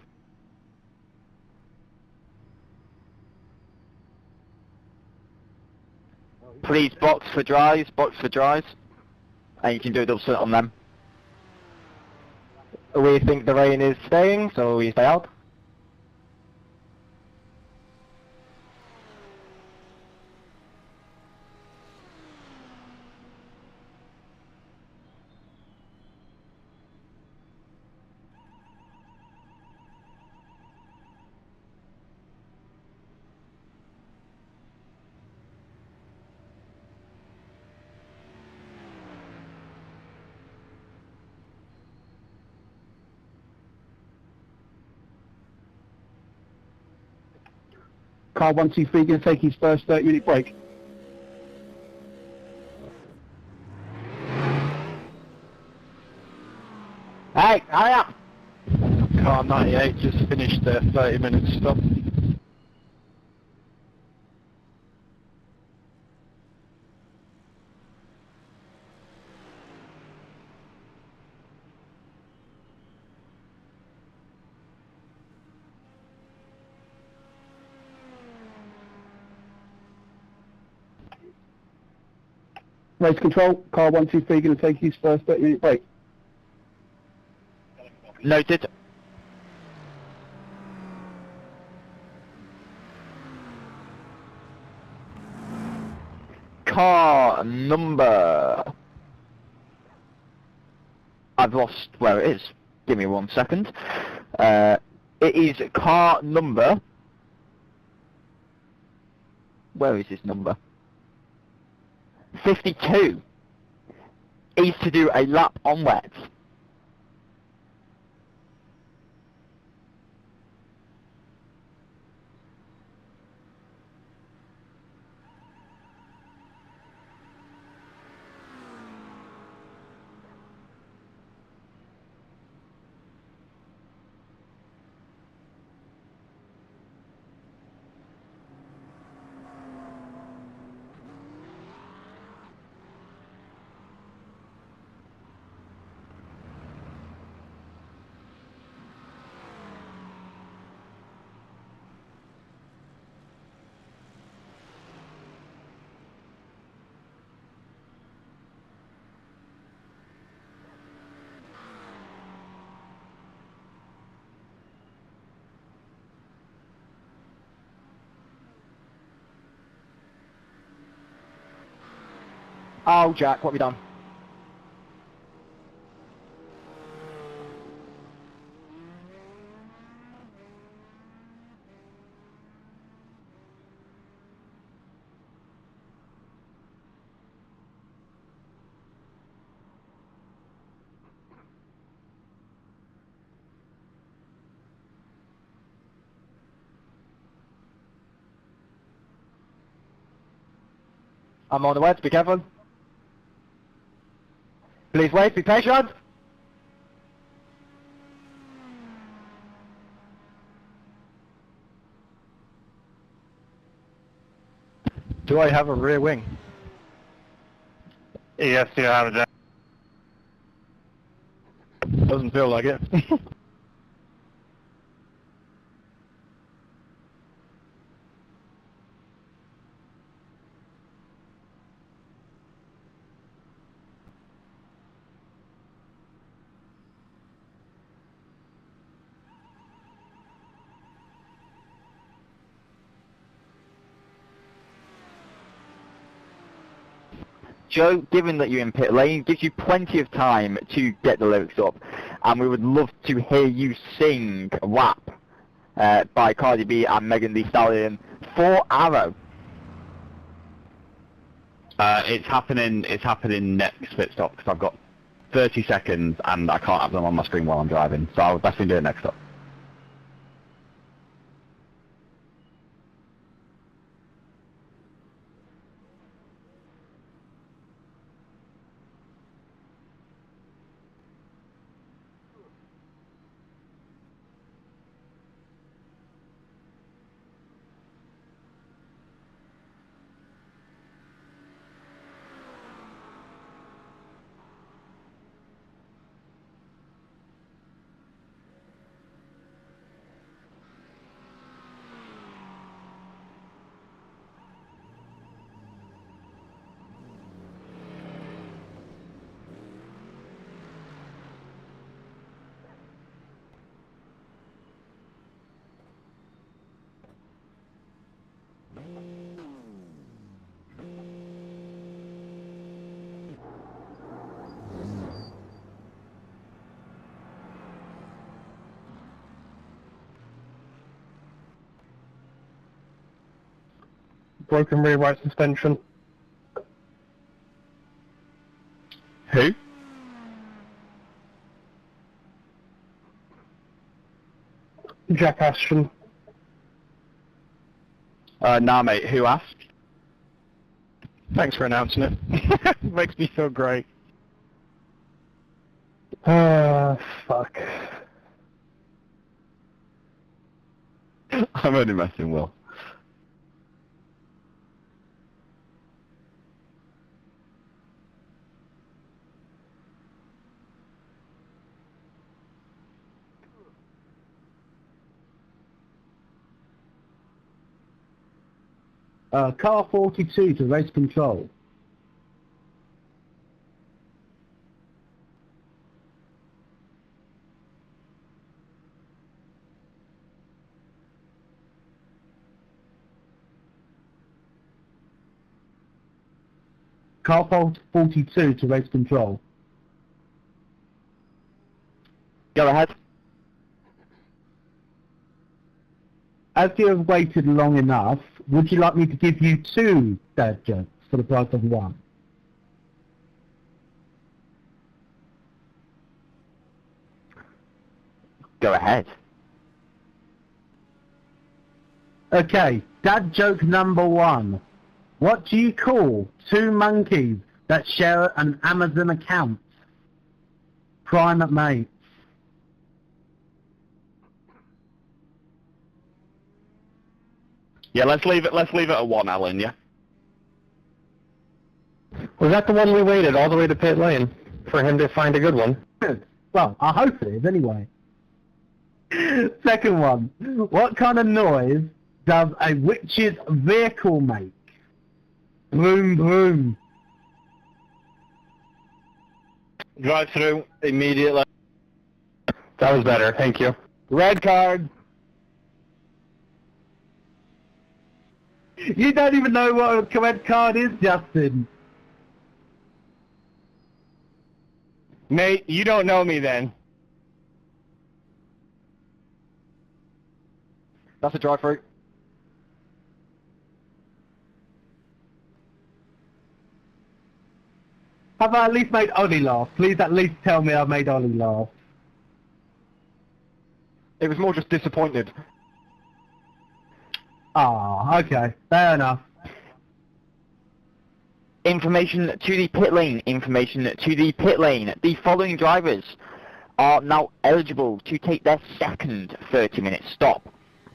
Please box for drives, and you can do a double split on them. We think the rain is staying, so we stay out. Car 123 going to take his first 30-minute break. Hey, hurry up! Car 98 just finished their 30-minute stop. Race control, car 123 going to take his first 30-minute break. Noted. Car number... I've lost where it is. Give me 1 second. It is car number... Where is his number? 52. Is to do a lap on wet. Oh, Jack, what have we done? I'm on the way, be careful. Please wait, be patient. Do I have a rear wing? Yes, you have it. Doesn't feel like it. Joe, given that you're in pit lane, gives you plenty of time to get the lyrics up, and we would love to hear you sing WAP by Cardi B and Megan Thee Stallion for Arrow. It's happening next pit stop, because I've got 30 seconds and I can't have them on my screen while I'm driving, so I'll definitely do it next stop. Broken rear right suspension. Who? Jack Ashton. Nah mate, who asked? Thanks for announcing it. Makes me feel great. Fuck. I'm only messing, Will. Car 42 to race control. Car 42 to race control. Go ahead. As you have waited long enough, would you like me to give you 2 dad jokes for the price of 1? Go ahead. Okay, dad joke number 1. What do you call 2 monkeys that share an Amazon account? Primate mates. Yeah, let's leave it at 1, Alan, yeah? Was that the one we waited all the way to pit lane for him to find a good one? Good. Well, I hope it is anyway. Second one. What kind of noise does a witch's vehicle make? Vroom vroom. Drive through immediately. That was better, thank you. Red card. You don't even know what a correct card is, Justin. Mate, you don't know me then. That's a drive-through. Have I at least made Ollie laugh? Please at least tell me I've made Ollie laugh. It was more just disappointed. Ah, okay. Fair enough. Information to the pit lane. Information to the pit lane. The following drivers are now eligible to take their second 30-minute stop.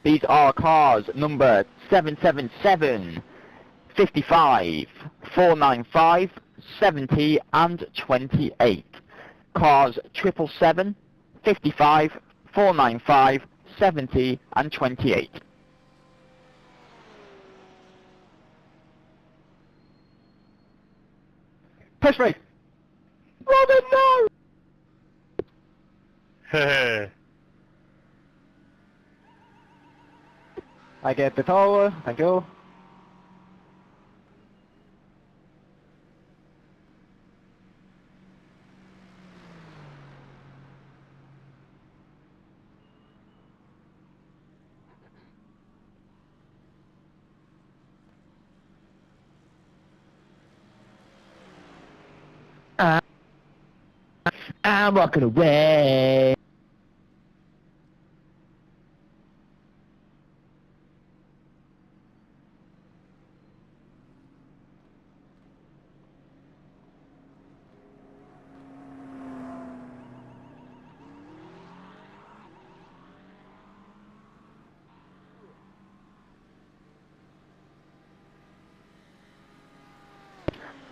These are cars number 777, 55, 495, 70 and 28. Cars 777, 55, 495, 70 and 28. Push me! Robin, no! I get the tower, thank you. I'm walking away.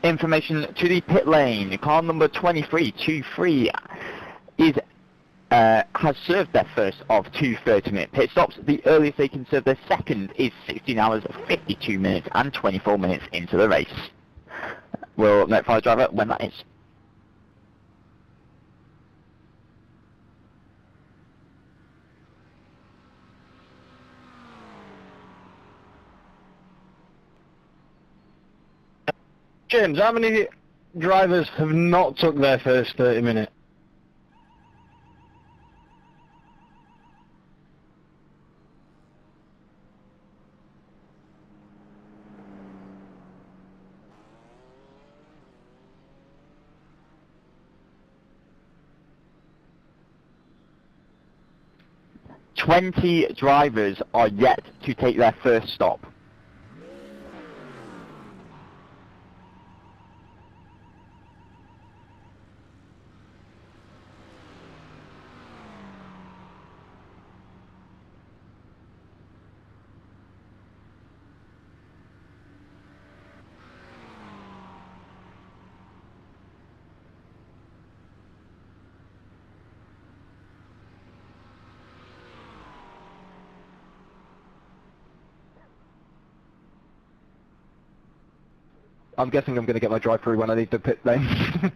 Information to the pit lane. Car number 2323 is has served their first of two 30-minute pit stops. The earliest they can serve their second is 16 hours, 52 minutes and 24 minutes into the race. We'll notify the driver when that is. James, how many drivers have not took their first 30 minutes? "20 drivers are yet to take their first stop. I'm guessing I'm going to get my drive-through when I leave the pit lane.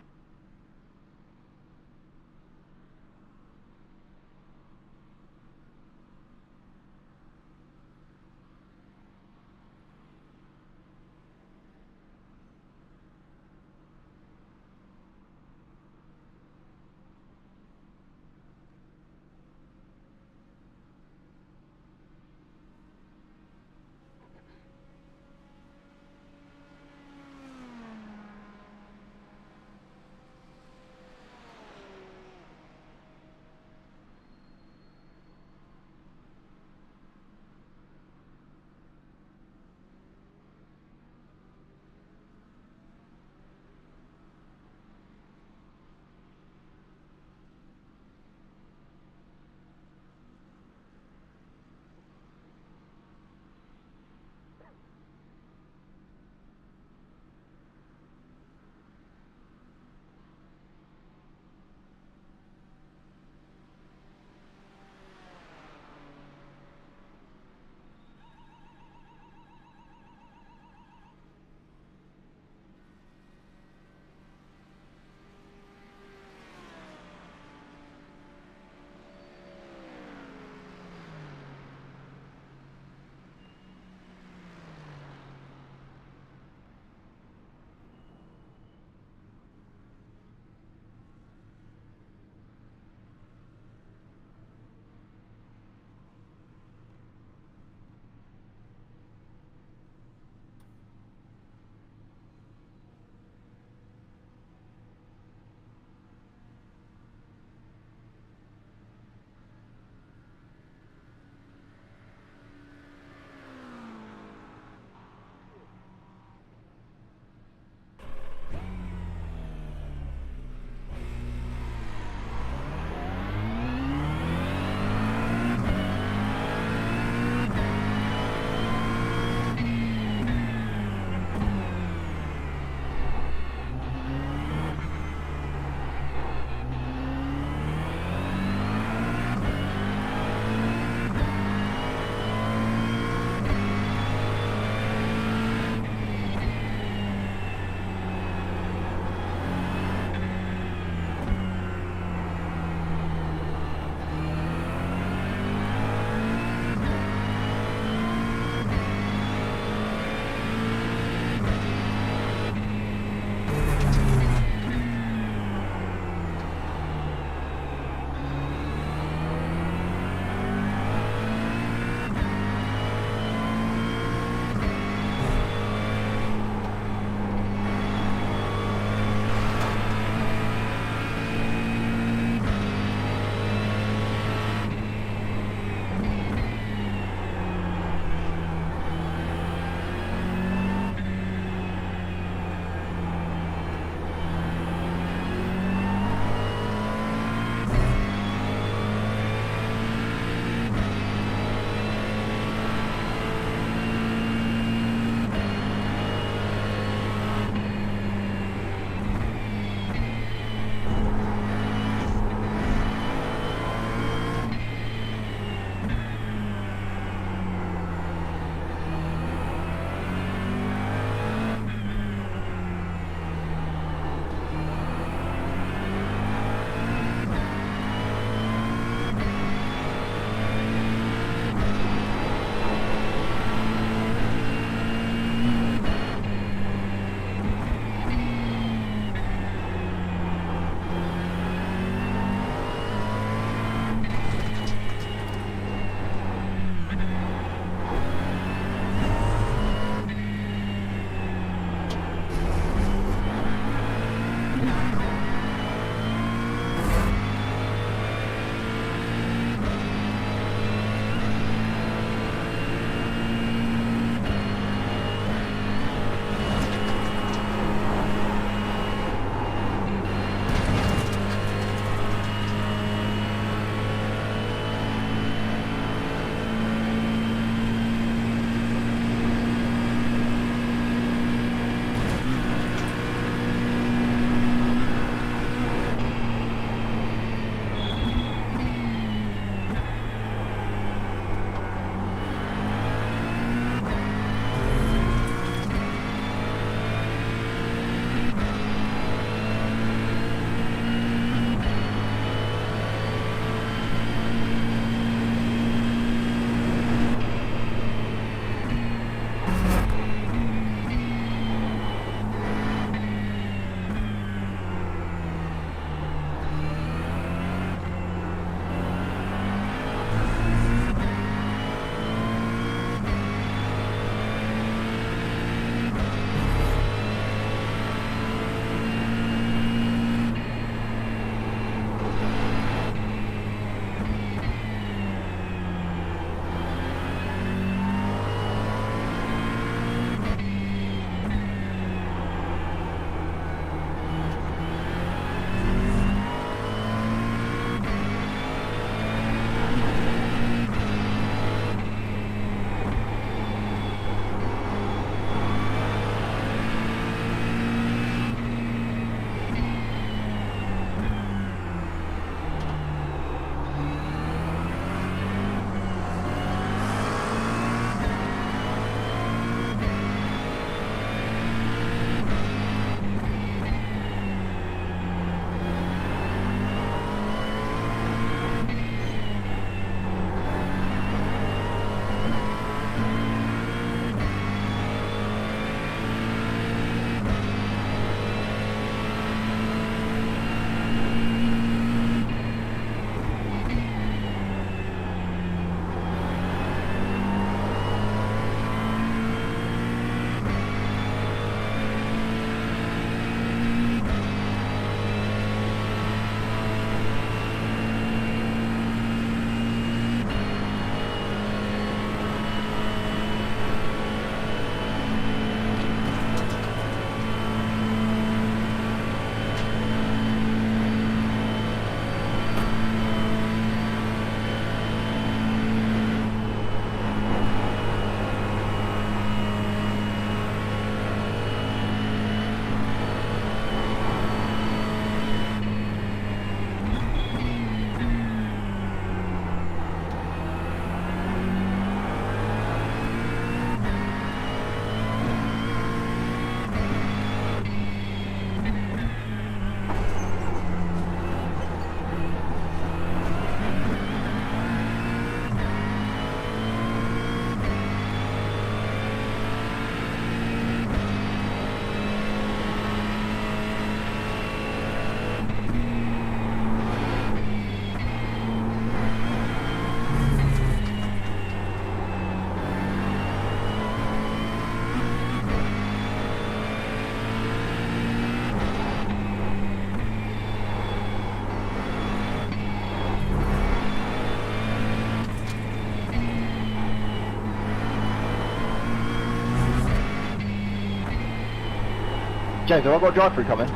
James, have I got a drive-through coming?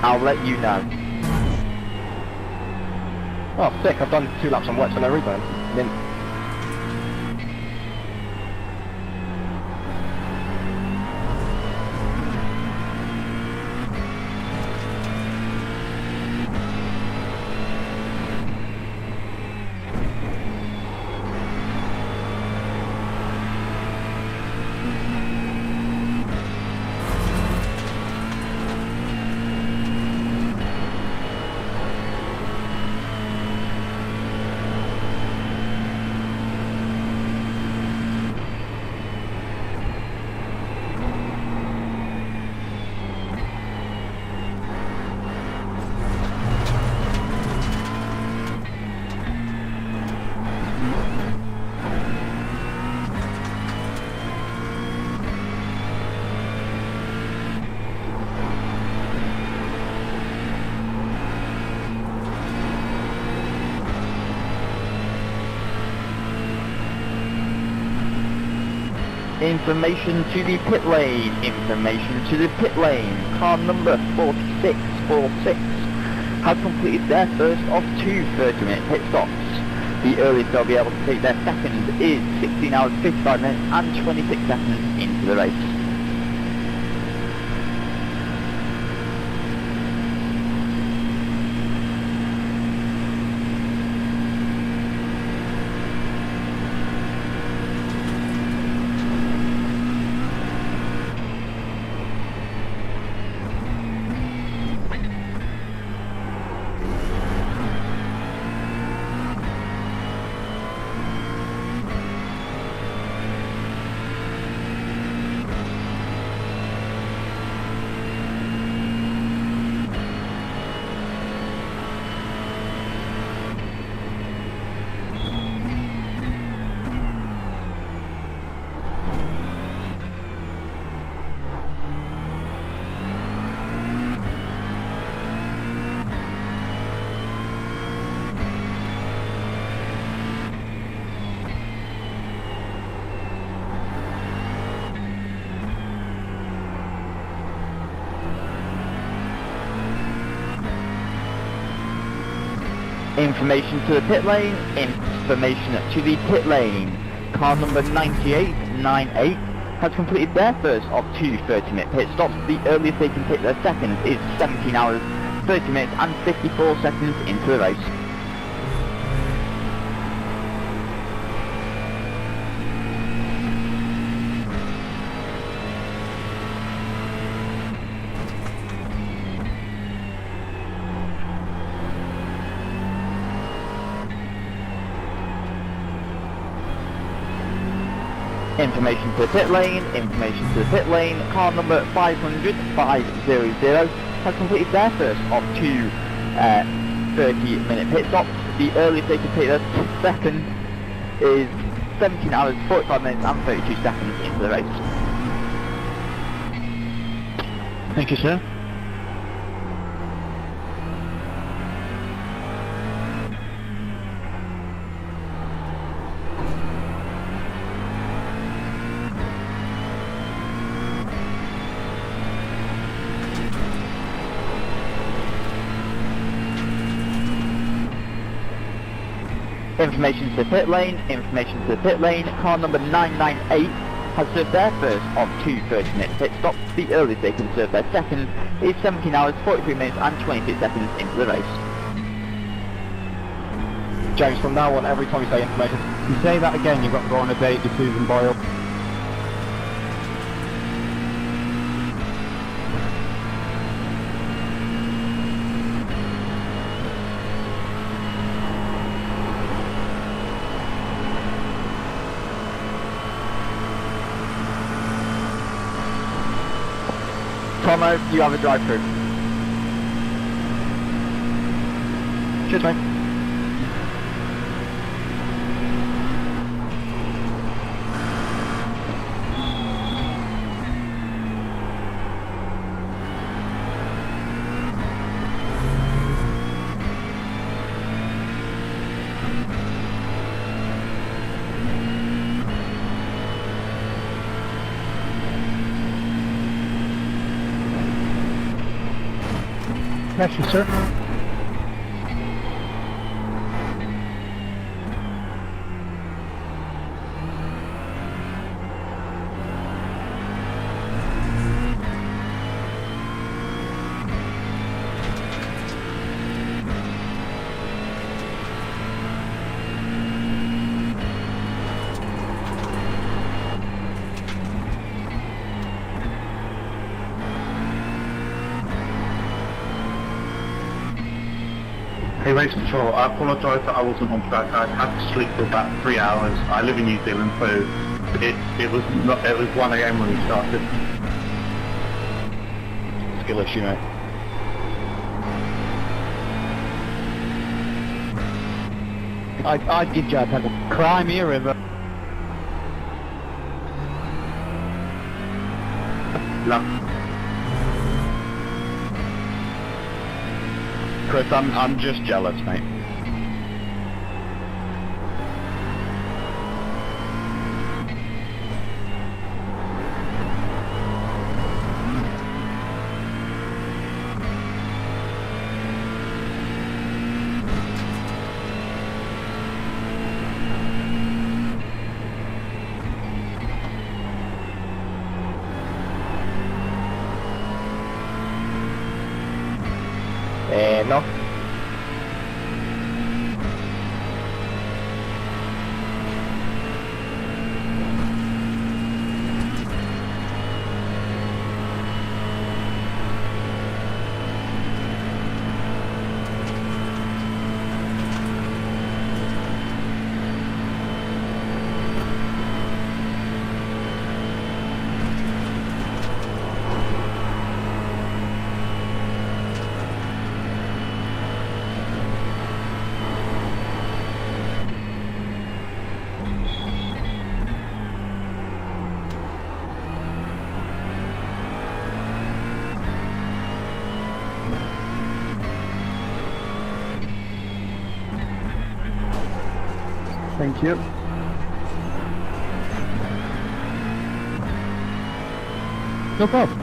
I'll let you know. Oh, sick, I've done 2 laps on wet for no reason. Mint. Information to the pit lane, information to the pit lane. Car number 4646 has completed their first of 2 30-minute pit stops. The earliest they'll be able to take their second is 16 hours 55 minutes and 26 seconds into the race. Information to the pit lane, information to the pit lane. Car number 9898 has completed their first of 2 30-minute pit stops. The earliest they can take their second is 17 hours, 30 minutes and 54 seconds into the race. Information to the pit lane, information to the pit lane. Car number 500 has completed their first of 2 30-minute pit stops. The earliest they can take their second is 17 hours, 45 minutes and 32 seconds into the race. Thank you, sir. Information to the pit lane, information to the pit lane. Car number 998 has served their first of 2 30-minute pit stops. The earliest they can serve their second is 17 hours, 43 minutes and 26 seconds into the race. James, from now on, every time you say information, you say that again, you've got to go on a date with Susan Boyle. Tomo, you have a drive-through. Cheers, mate. catch you, sir. Hey, Race Control, I apologise that I wasn't on track. I had to sleep for about 3 hours. I live in New Zealand, so it was 1 AM when we started. Skill issue, mate. I'd give Jad a Crimea River. Chris, I'm just jealous, mate. No. Thank you. No problem.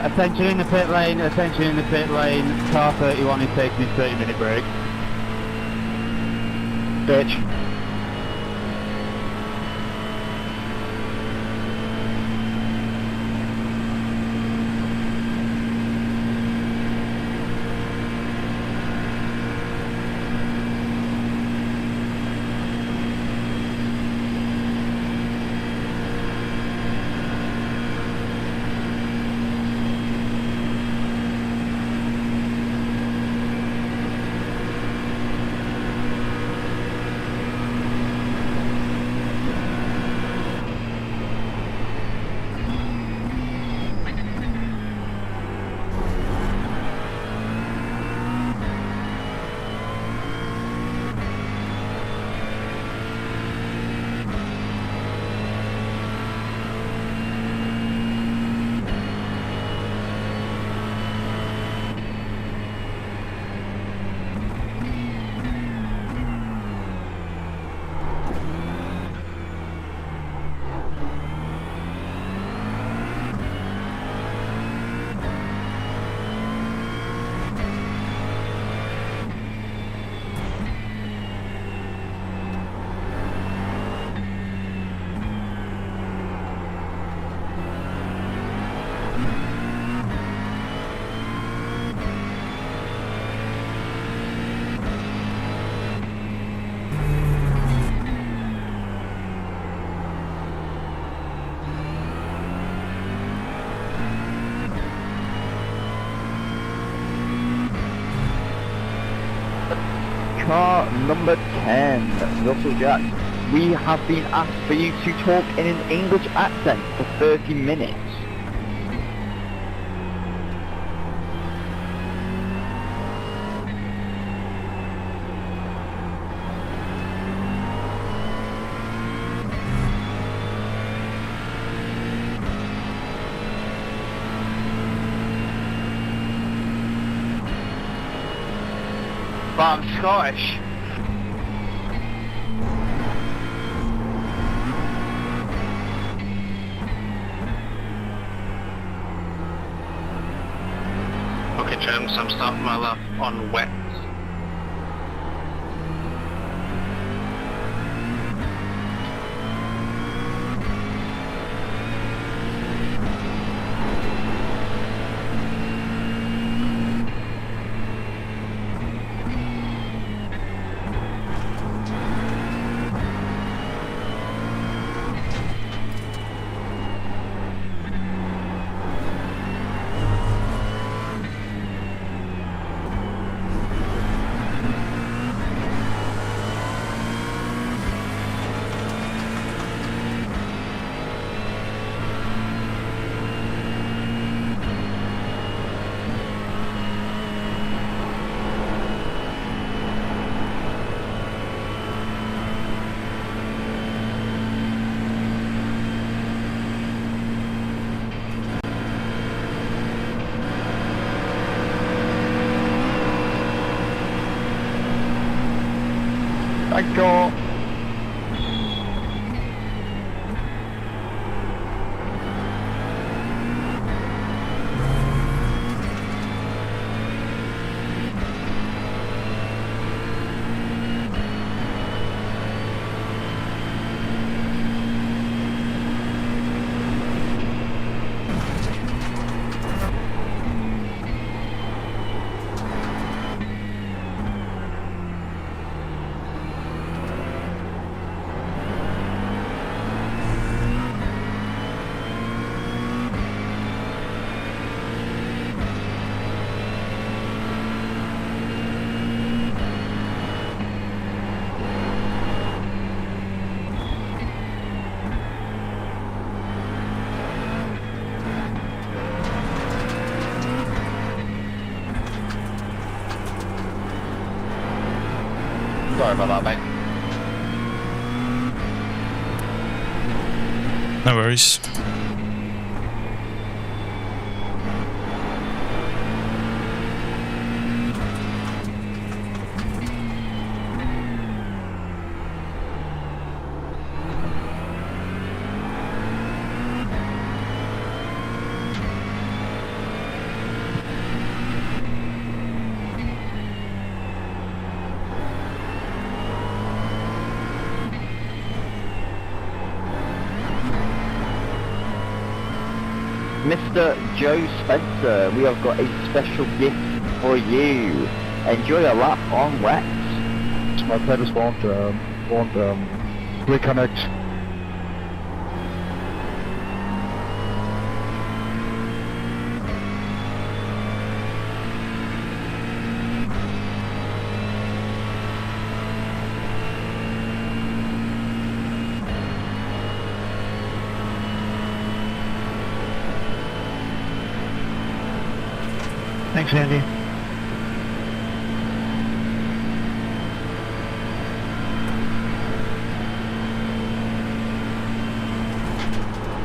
Attention in the pit lane, attention in the pit lane. Car 31 is taking his 30-minute break. Bitch. car number 10, Russell Jack. We have been asked for you to talk in an English accent for 30 minutes. But I'm Scottish. Okay, James, I'm starting my lap on wet. Thank you. Sorry about that, mate. No worries. Mr. Joe Spencer, we have got a special gift for you. Enjoy a lap on wet. My pedals won't reconnect. Thanks, Andy.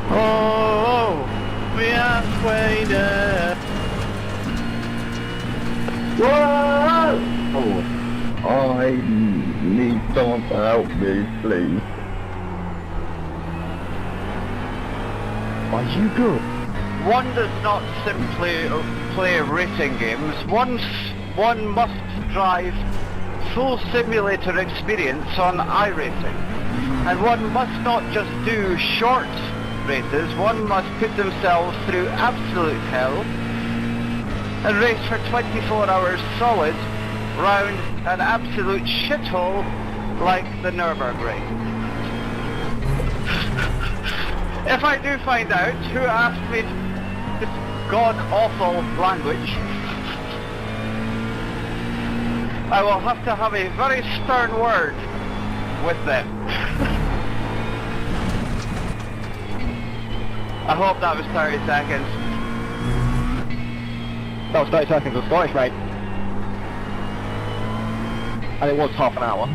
Oh, we are waiting. Whoa! Oh, I need someone to help me, please. Are you good? One does not simply play racing games. One must drive full simulator experience on iRacing. And one must not just do short races, one must put themselves through absolute hell and race for 24 hours solid round an absolute shithole like the Nurburgring. If I do find out who asked me this god-awful language, I will have to have a very stern word with them. I hope that was 30 seconds. That was 30 seconds of Scottish, mate. And it was half an hour.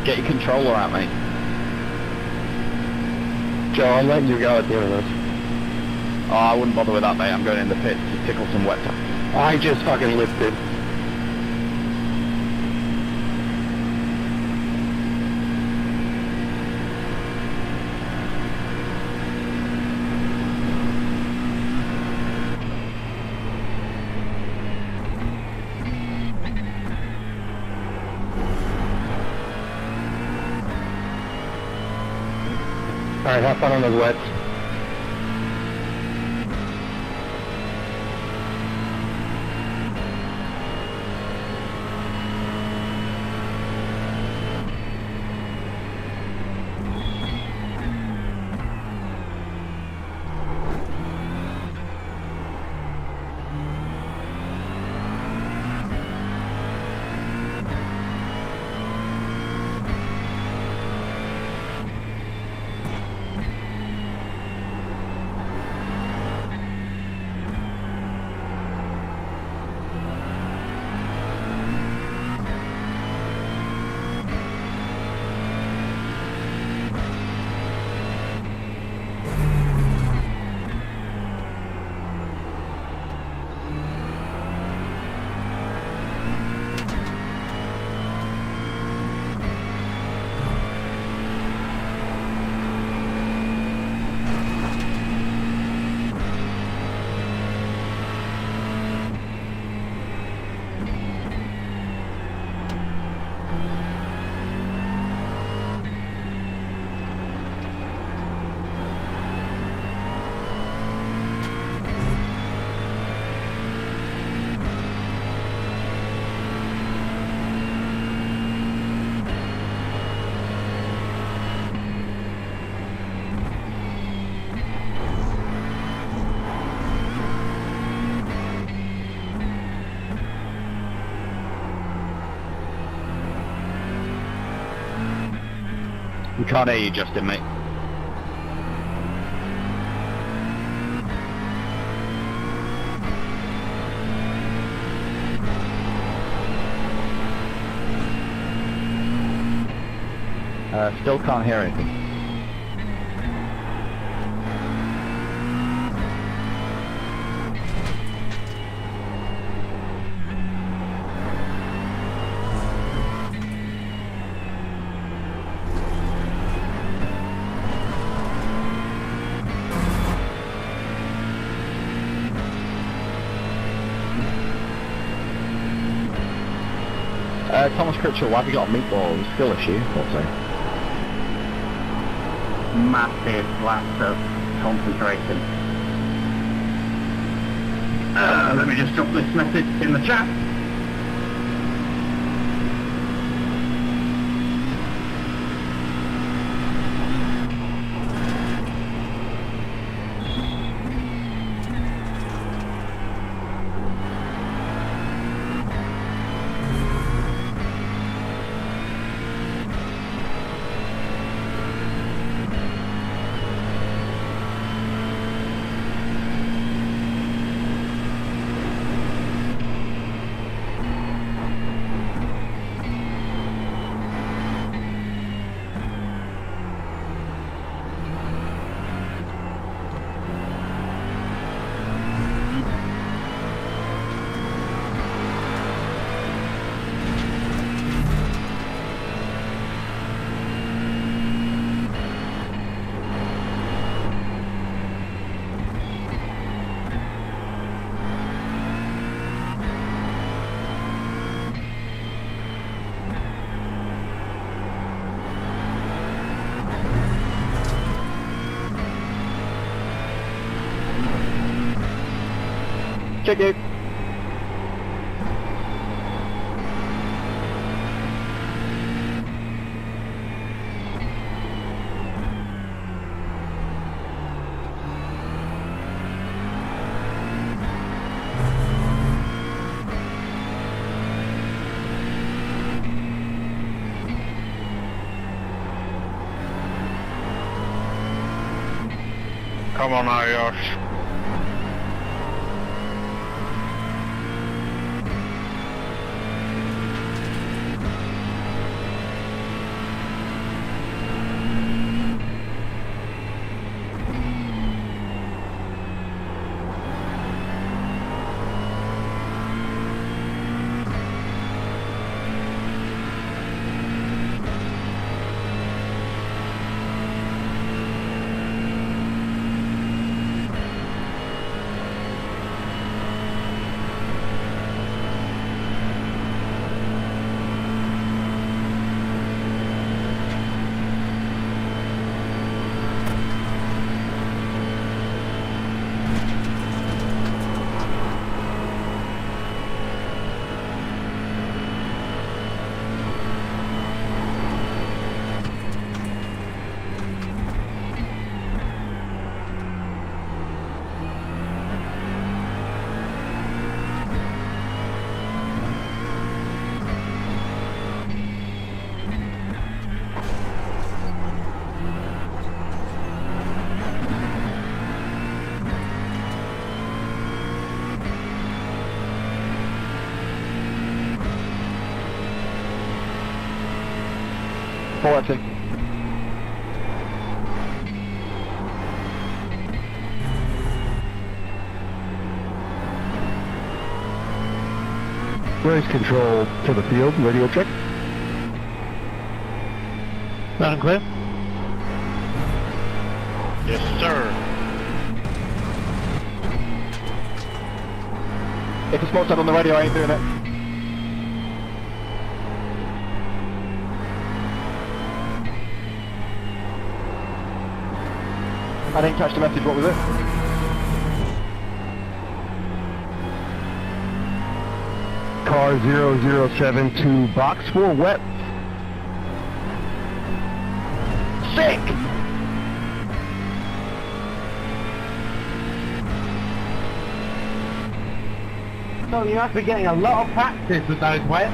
Get your controller out, mate. Joe, I'm letting you go at the end of this. Oh, I wouldn't bother with that, mate. I'm going in the pit to tickle some wet tap. I just fucking lifted. Alright, have fun on those wets. We can't hear you, Justin, mate. Still can't hear anything. Thomas Critchell, why have you got a meatball skill issue? What's that? Massive lapse of concentration. Let me just drop this message in the chat. Check you. Come on, Irish. Forward to. Race control for the field, radio check. Loud and clear. Yes, sir. If it's smoke set on the radio, I ain't doing it. I didn't catch the message, what was it? Car 0072, box 4 wet. Sick! So you must be getting a lot of practice with those wets.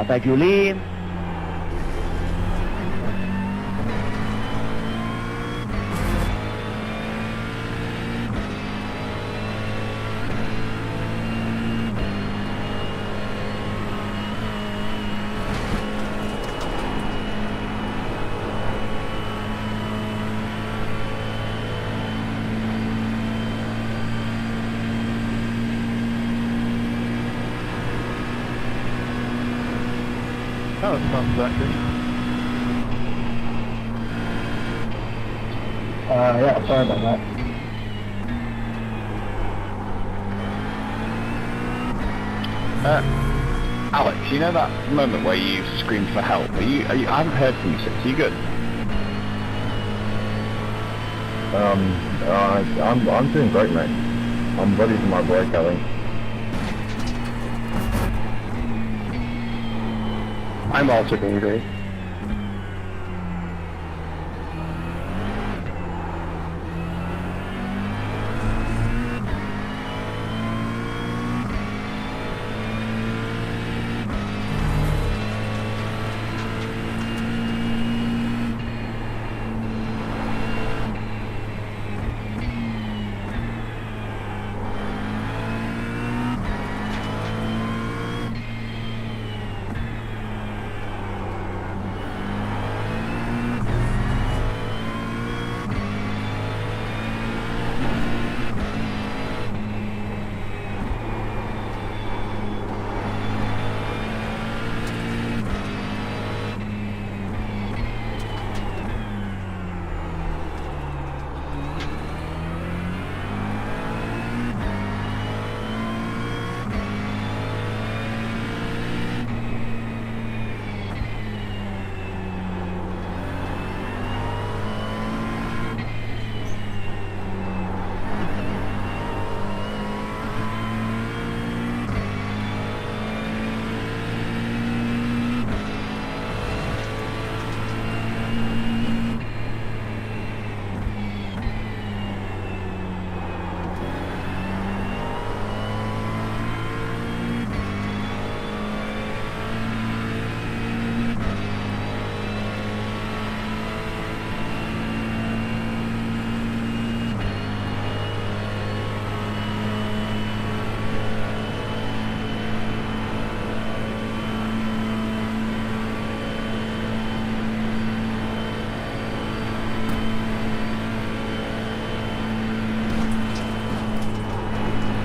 Thank you, Liam. That was fun, Zachary. Yeah, sorry about that. Alex, you know that moment where you screamed for help? I haven't heard from you since. Are you good? I'm doing great, mate. I'm ready for my break, I think. I'm also doing great.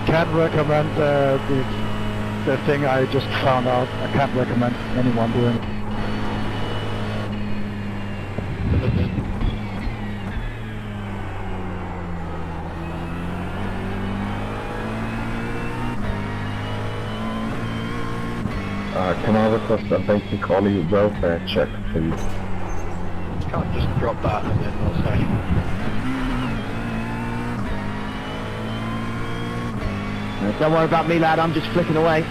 Can't recommend the thing I just found out. I can't recommend anyone doing it. Can I request a basic Ollie welfare check, please? Can't just drop that and then we'll say. Don't worry about me, lad, I'm just flicking away.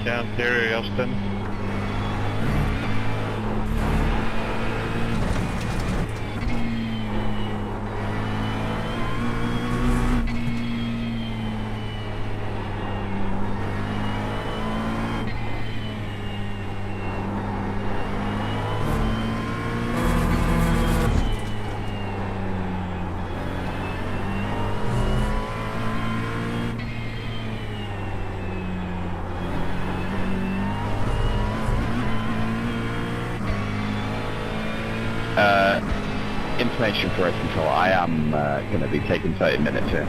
Can't hear you, Austin. Information for race control. I am going to be taking 30 minutes here.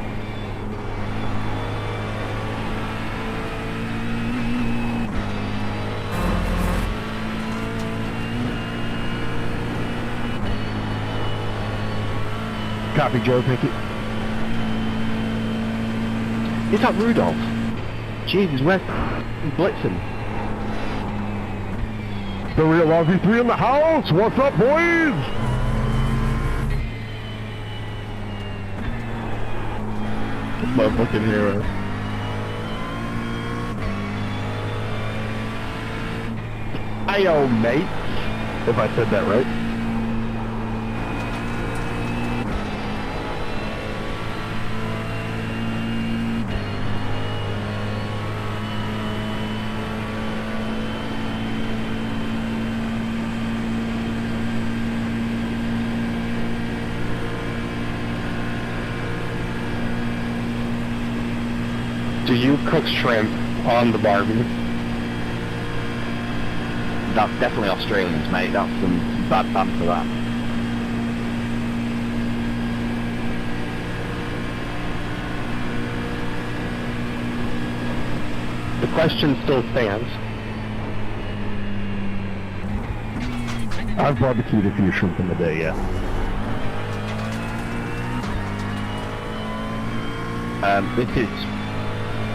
Copy, Joe Pickett. Is that Rudolph? Jesus, where's Blitzen? The real RV3 in the house! What's up, boys? Motherfucking hero. Ohio, mate. If I said that right. Do you cook shrimp on the barbie? That's definitely Australians, mate. That's some bad ban for that. The question still stands. I've barbecued a few shrimp in the day, yeah.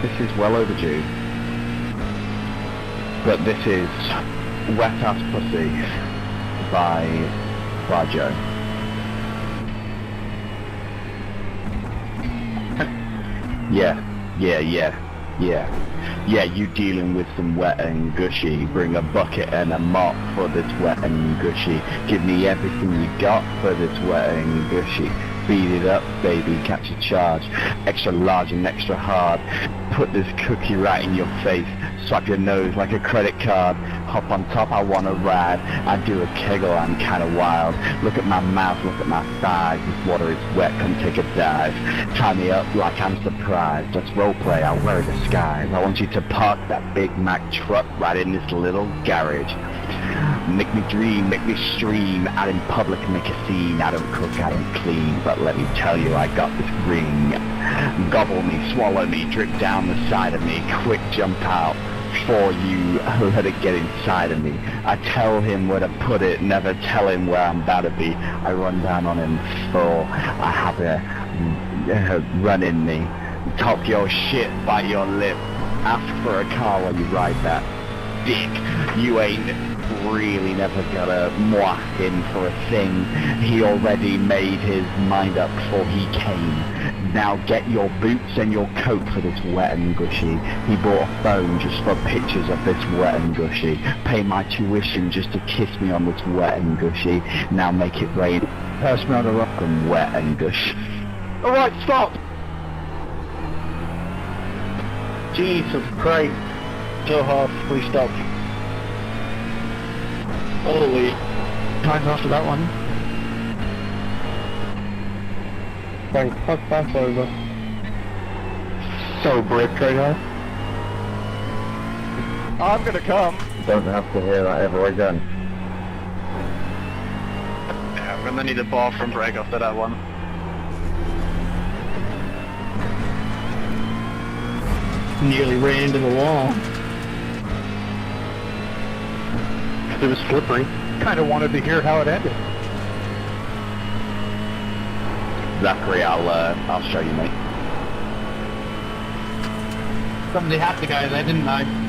This is well overdue. But this is Wet Ass Pussy by Joe. Yeah, you dealing with some wet and gushy. Bring a bucket and a mop for this wet and gushy. Give me everything you got for this wet and gushy. Beat it up, baby, catch a charge. Extra large and extra hard. Put this cookie right in your face. Swipe your nose like a credit card. Hop on top, I wanna ride. I do a kegel, I'm kinda wild. Look at my mouth, look at my thighs. This water is wet, come take a dive. Tie me up like I'm surprised. Let's roleplay, I'll wear a disguise. I want you to park that Big Mac truck right in this little garage. Make me dream, make me stream. Out in public, make a scene. I don't cook, I don't clean. But let me tell you, I got this ring. Gobble me, swallow me, drip down the side of me. Quick jump out. For you, let it get inside of me. I tell him where to put it, never tell him where I'm about to be. I run down on him full. I have a run in me. Talk your shit, bite your lip. Ask for a car while you ride that dick. You ain't really never got a moi in for a thing. He already made his mind up before he came. Now get your boots and your coat for this wet and gushy. He bought a phone just for pictures of this wet and gushy. Pay my tuition just to kiss me on this wet and gushy. Now make it rain. Pass me on the rock and wet and gush. Alright, stop! Jesus Christ. So hard, please stop. Holy. Time's after that one. Thank fuck that's over. So brick right now. I'm gonna come. Don't have to hear that ever again. Yeah, I'm gonna need a bathroom break after that one. Nearly ran into the wall. It was slippery. Kind of wanted to hear how it ended. Zachary, I'll show you, mate. Somebody had to go there, didn't they?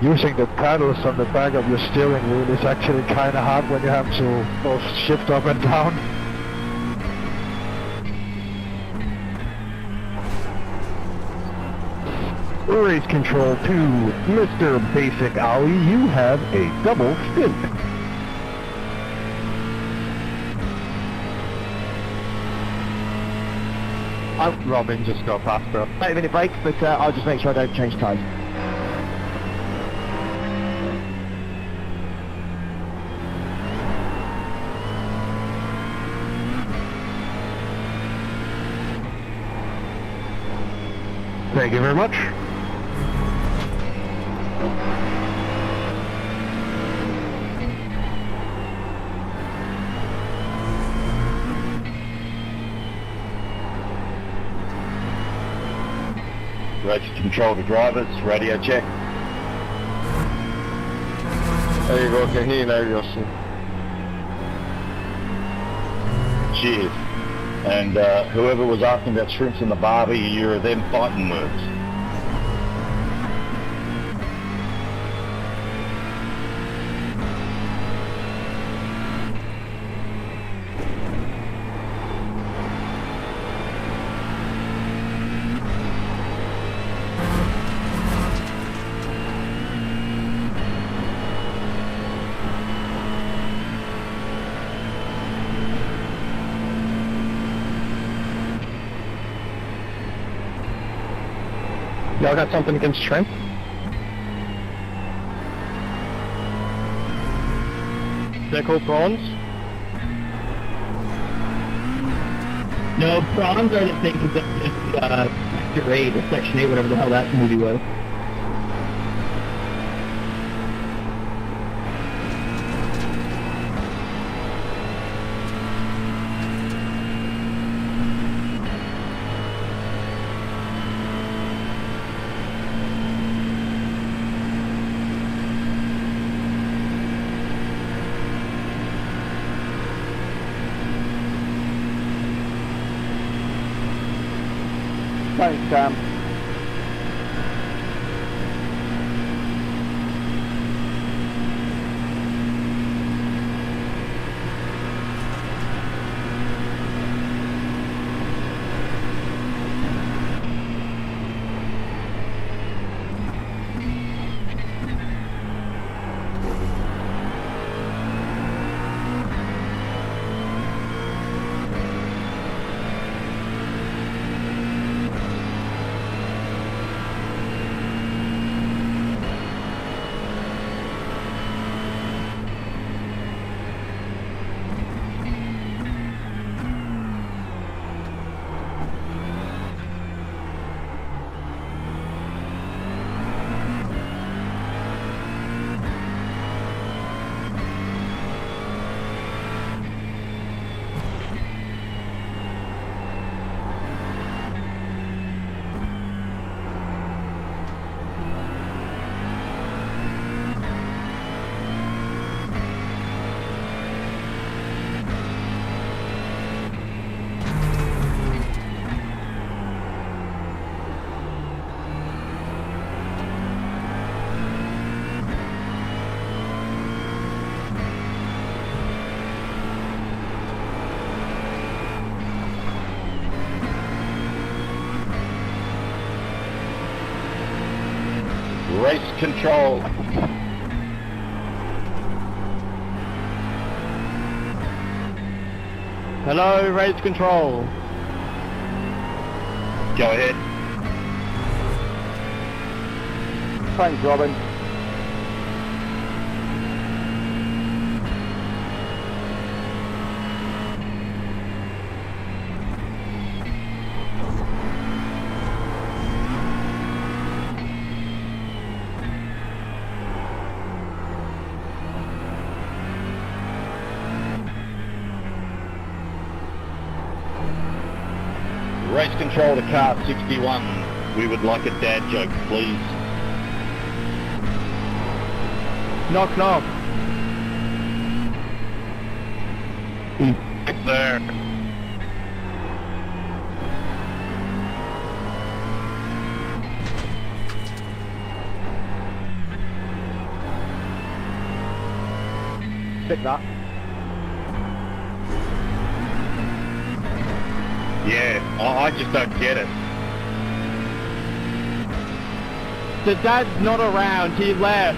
using the paddles on the back of your steering wheel is actually kind of hard when you have to both shift up and down. Race control to Mr. Basic Ollie, you have a double stint. Robin just got past, bro. 30-minute break, but I'll just make sure I don't change time. Thank you very much. Race control to drivers, radio check. There you go, can hear you now, Justin. Cheers. And whoever was asking about shrimps in the barbie, you're them fighting words. Y'all got something against shrimp? They're called prawns? No, prawns are the things that just Sector 8 or Section 8, whatever the hell that movie was. Thanks, Sam. Race control. Hello, race control. Go ahead. Thanks, Robin. Race control to car 61. We would like a dad joke, please. Knock, knock. There. stick that. Yeah, I just don't get it. The dad's not around, he left.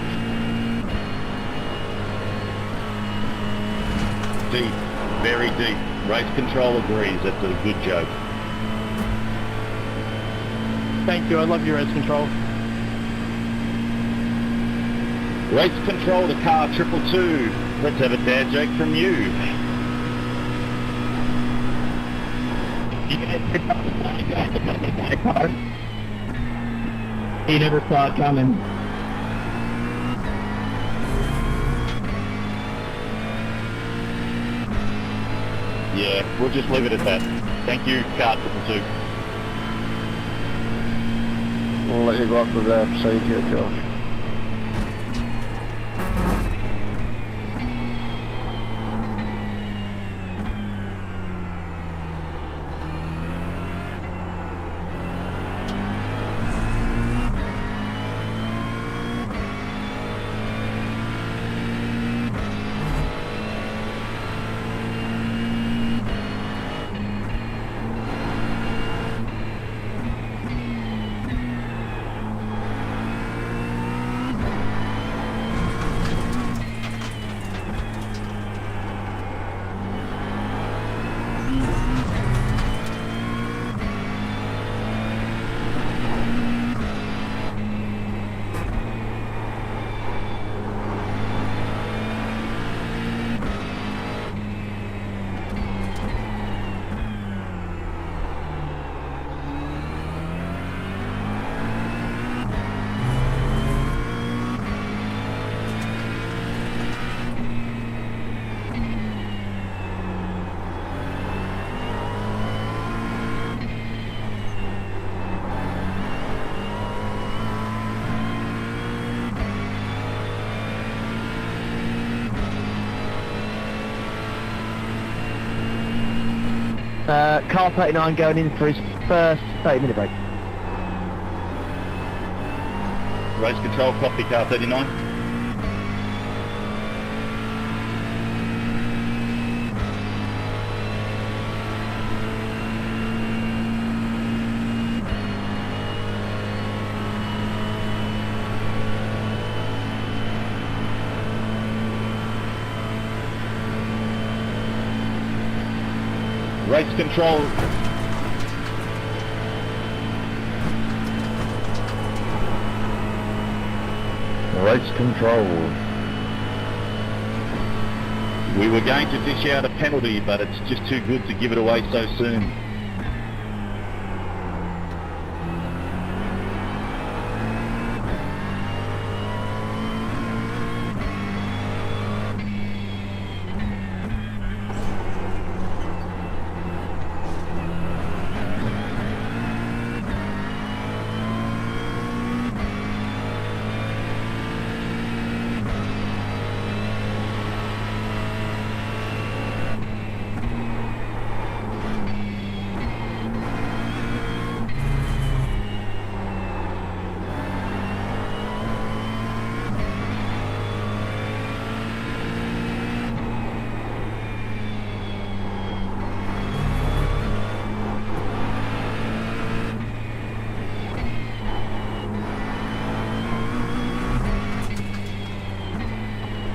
Deep, very deep. Race control agrees, that's a good joke. Thank you, I love your race control. Race control to car 222. Let's have a dad joke from you. He never saw it coming. Yeah, we'll just leave it at that. Thank you, car 222. I'll let you go up with the procedure, Josh. Car 39 going in for his first 30-minute break. Race control, copy car 39. Race control. Race control. We were going to dish out a penalty, but it's just too good to give it away so soon.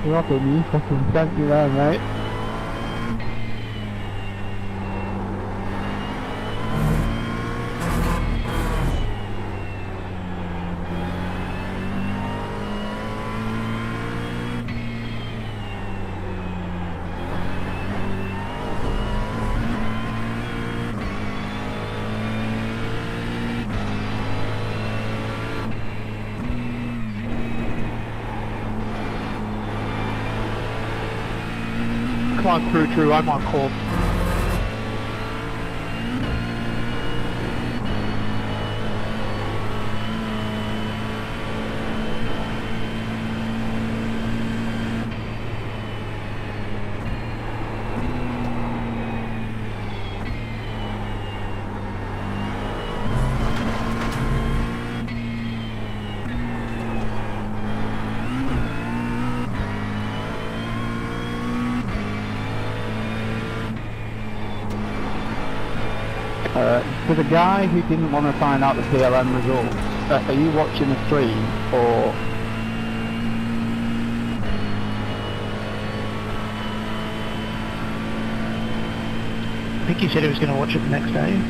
Not for me, fucking thank you very mate. Come on, crew true, I'm on call. for the guy who didn't want to find out the PLM results, are you watching the stream or? I think he said he was going to watch it the next day.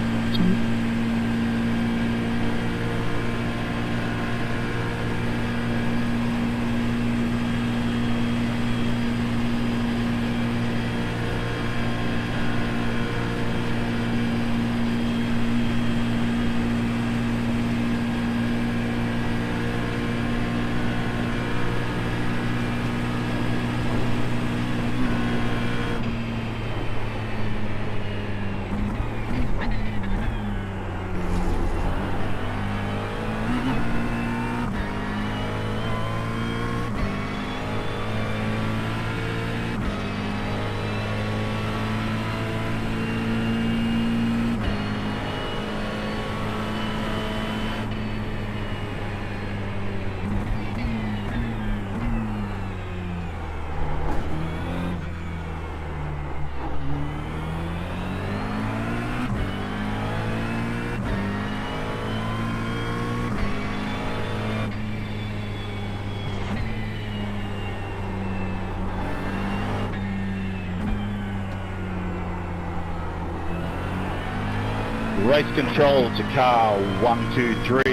Race control to car 123.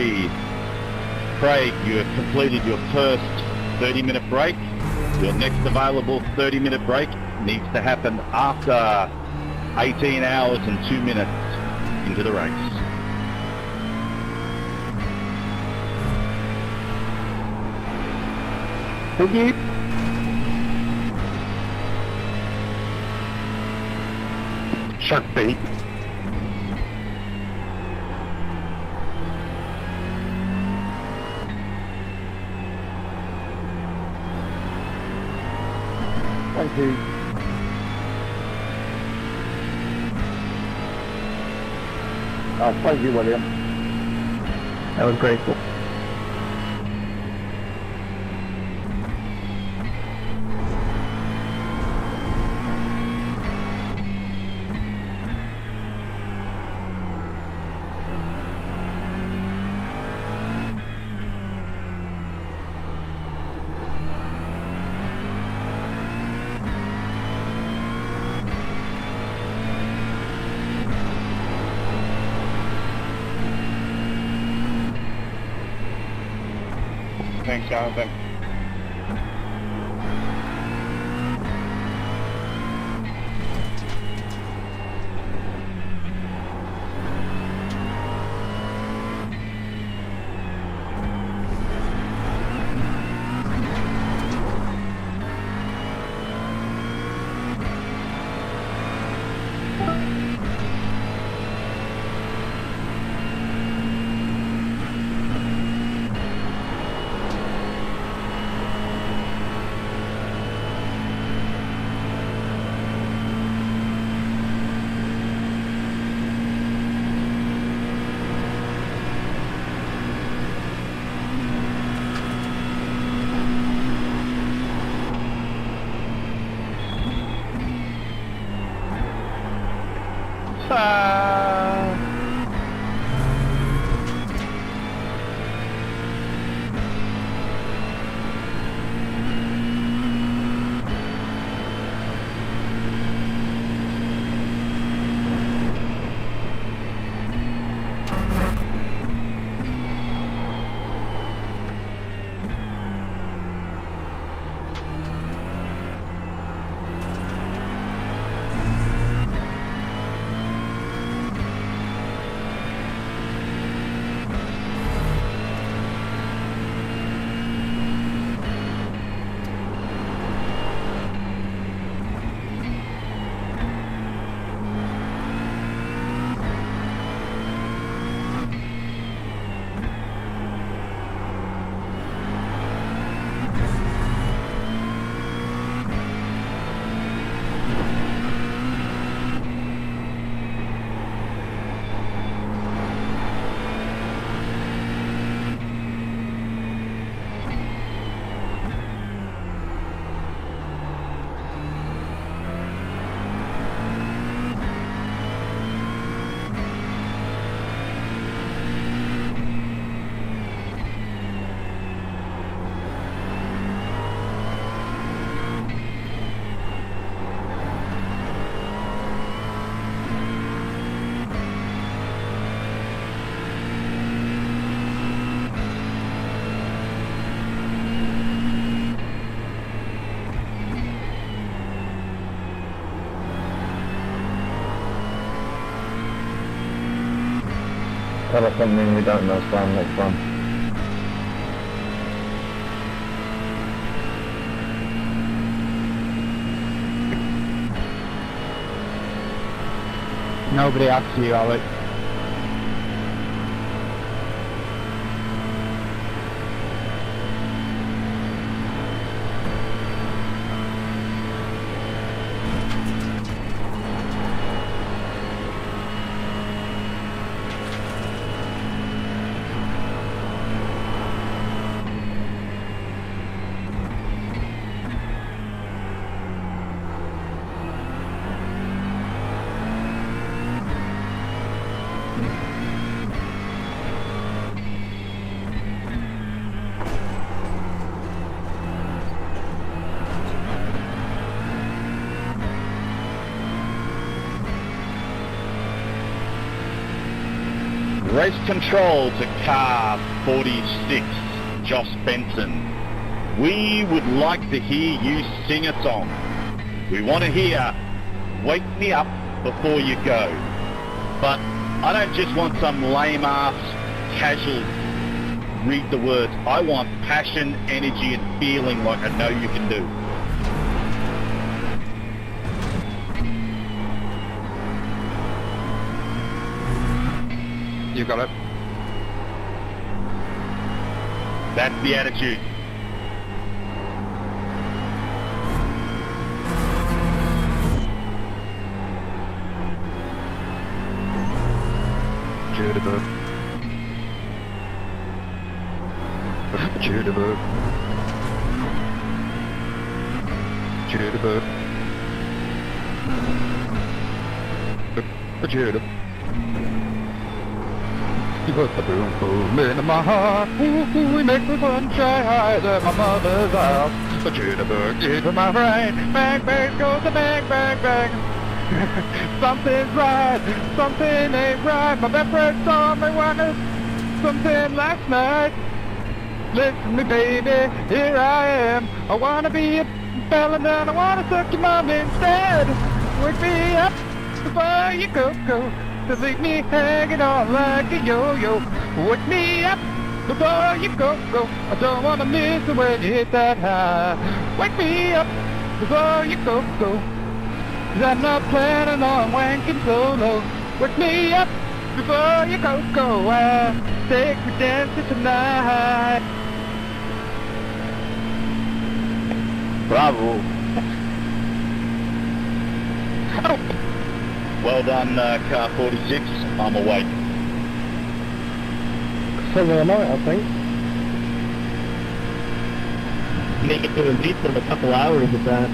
Craig, you have completed your first 30-minute break. Your next available 30-minute break needs to happen after 18 hours and 2 minutes into the race. Thank you. Shark bait. Thank you. Thank you, William. That was great. Thanks, Jonathan. tell us something we don't understand next time. Nobody asks you, Alex. Race control to car 46, Josh Benson. We would like to hear you sing a song. We want to hear Wake Me Up Before You Go. But I don't just want some lame-ass casual read the words. I want passion, energy and feeling like I know you can do. You got it. That's the attitude. Jitterbug. Jitterbug. Jitterbug. Jitterbug. You put the boom boom into my heart. Ooh, we make the sunshine higher than my mother's house. A jitterbug into my brain. Bang bang goes the bang bang bang. Something's right, something ain't right. My best friend saw me wanted something last night. Listen to me, baby, here I am. I wanna be a fella and I wanna suck your mom instead. Wake me up before you go. To leave me hanging on like a yo-yo. Wake me up before you go. I don't wanna miss it when you hit that high. Wake me up before you go. 'Cause I'm not planning on wanking solo. Wake me up before you go. Take me dancing tonight. Bravo. Well done, car 46. I'm awake. So am I think. Make it to a beat in a couple hours of that.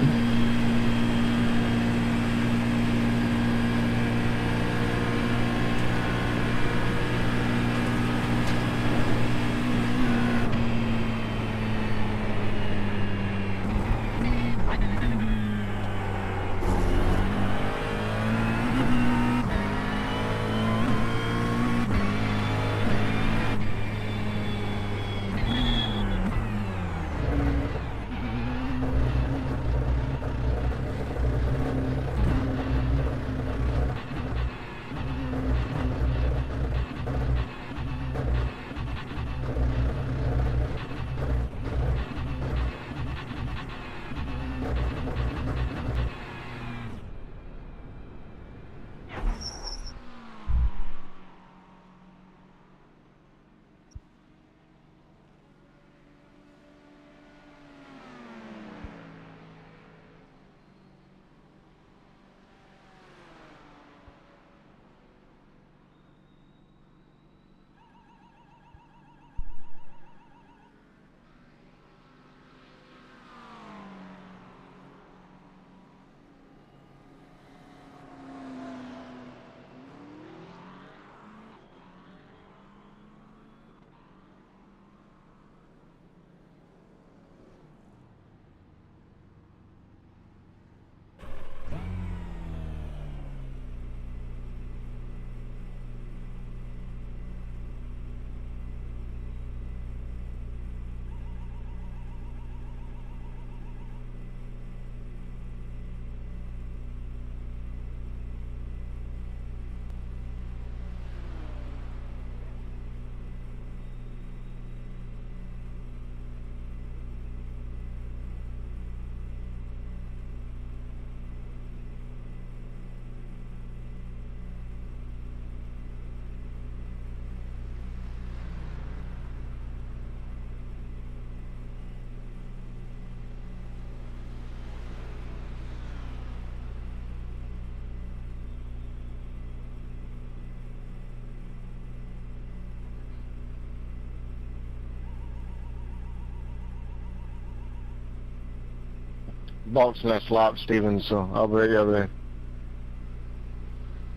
box next lap, Stephen, so I'll be right over there.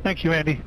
Thank you, Andy.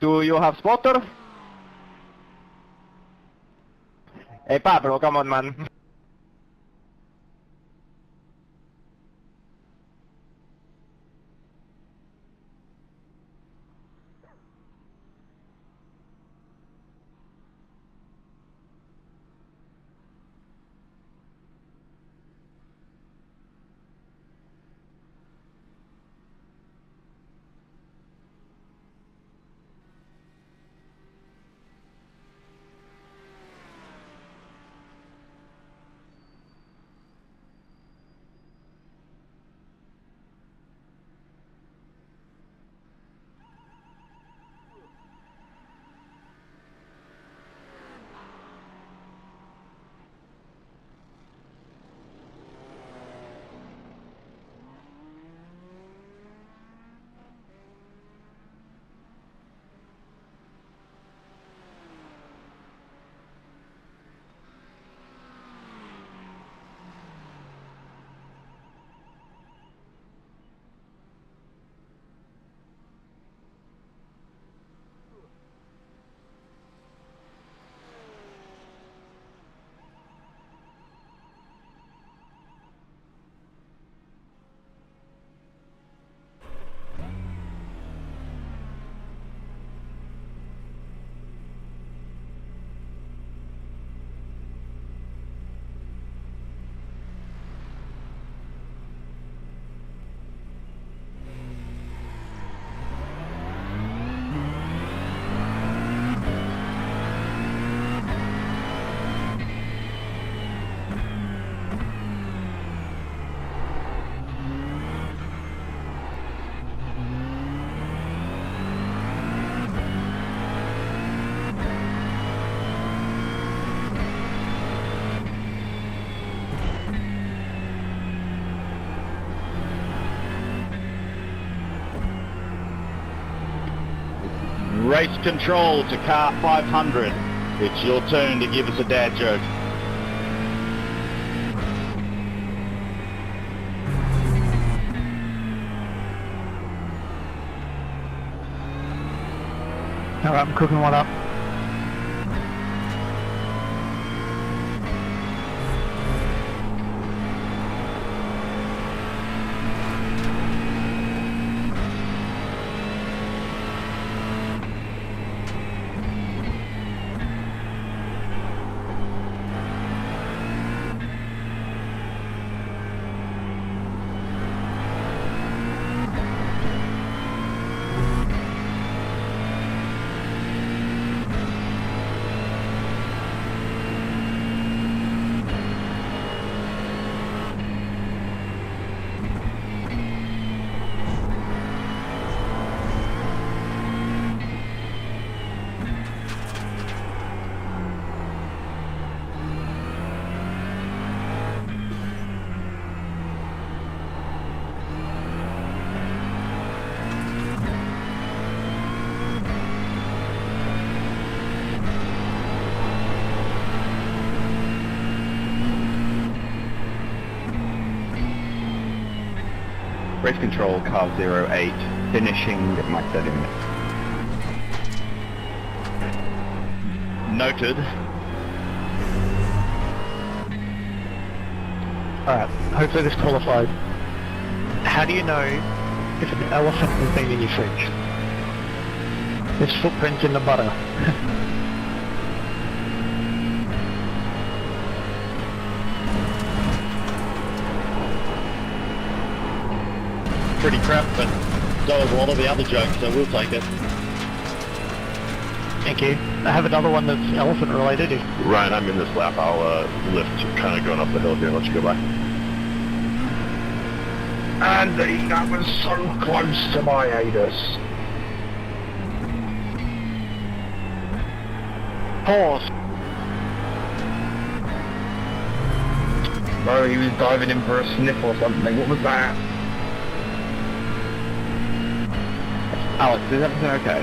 Do you have spotter? Hey Pablo, come on man. Race control to car 500. It's your turn to give us a dad joke. Alright, I'm cooking one up. Race control, car 08, finishing my 30 minutes. Noted. Alright, hopefully this qualified. How do you know if an elephant has been in your fridge? This footprint in the butter. Pretty crap, but so is a lot of the other jokes, so we'll take it. Thank you. I have another one that's elephant related. Ryan, I'm in this lap. I'll lift, kind of going up the hill here. Let you go by. Andy, that was so close to my anus. Pause. Bro, he was diving in for a sniff or something. What was that? Alex, is everything okay?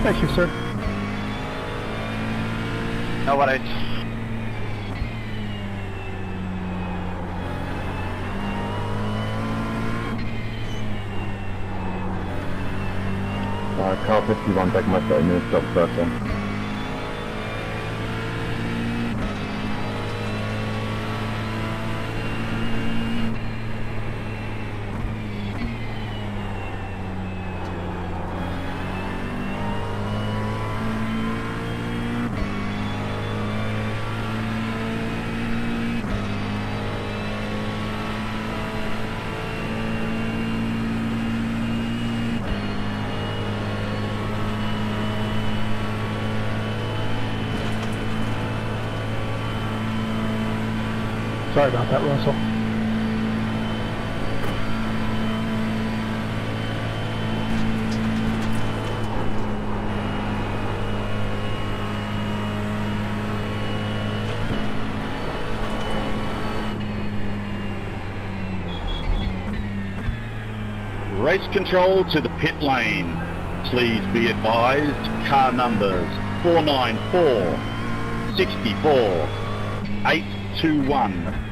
Thank you, sir. No worries. Car 51, take my 30 minutes job first then. Sorry about that, Russell. Race control to the pit lane. Please be advised, car numbers 494, 64, 821,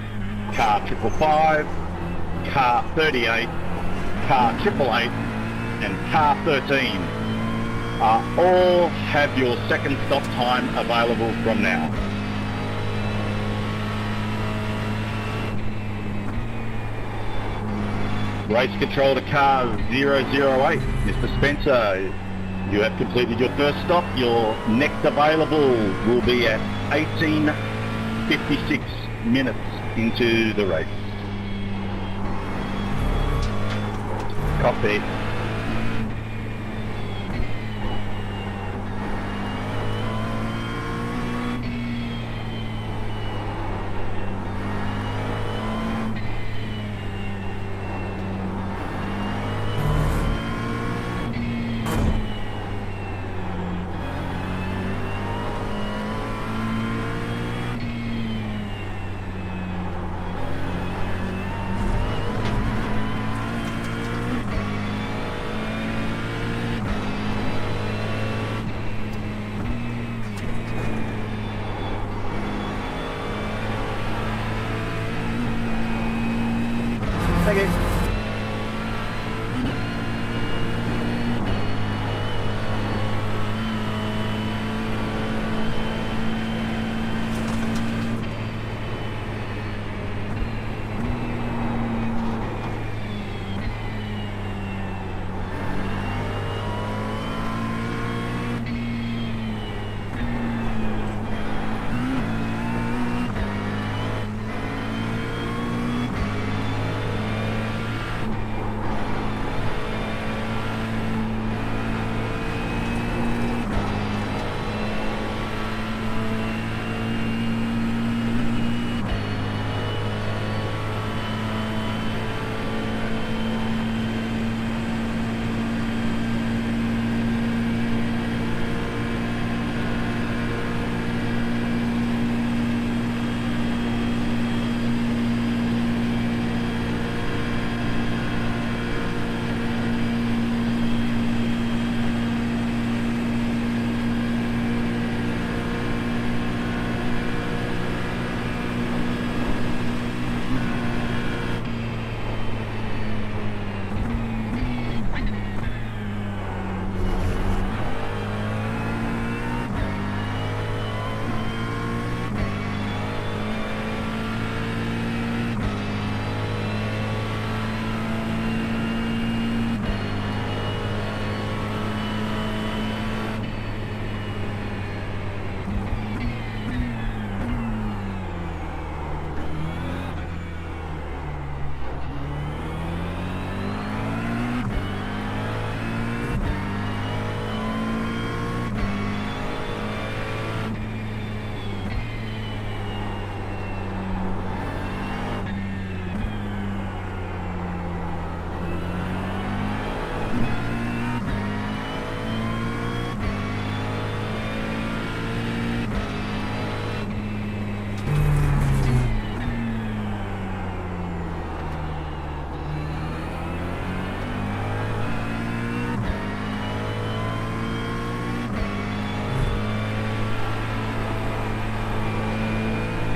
car 555, car 38, car 888, and car 13 all have your second stop time available from now. Race control to car 008. Mr. Spencer, you have completed your first stop. Your next available will be at 18:56 minutes into the race. Copy.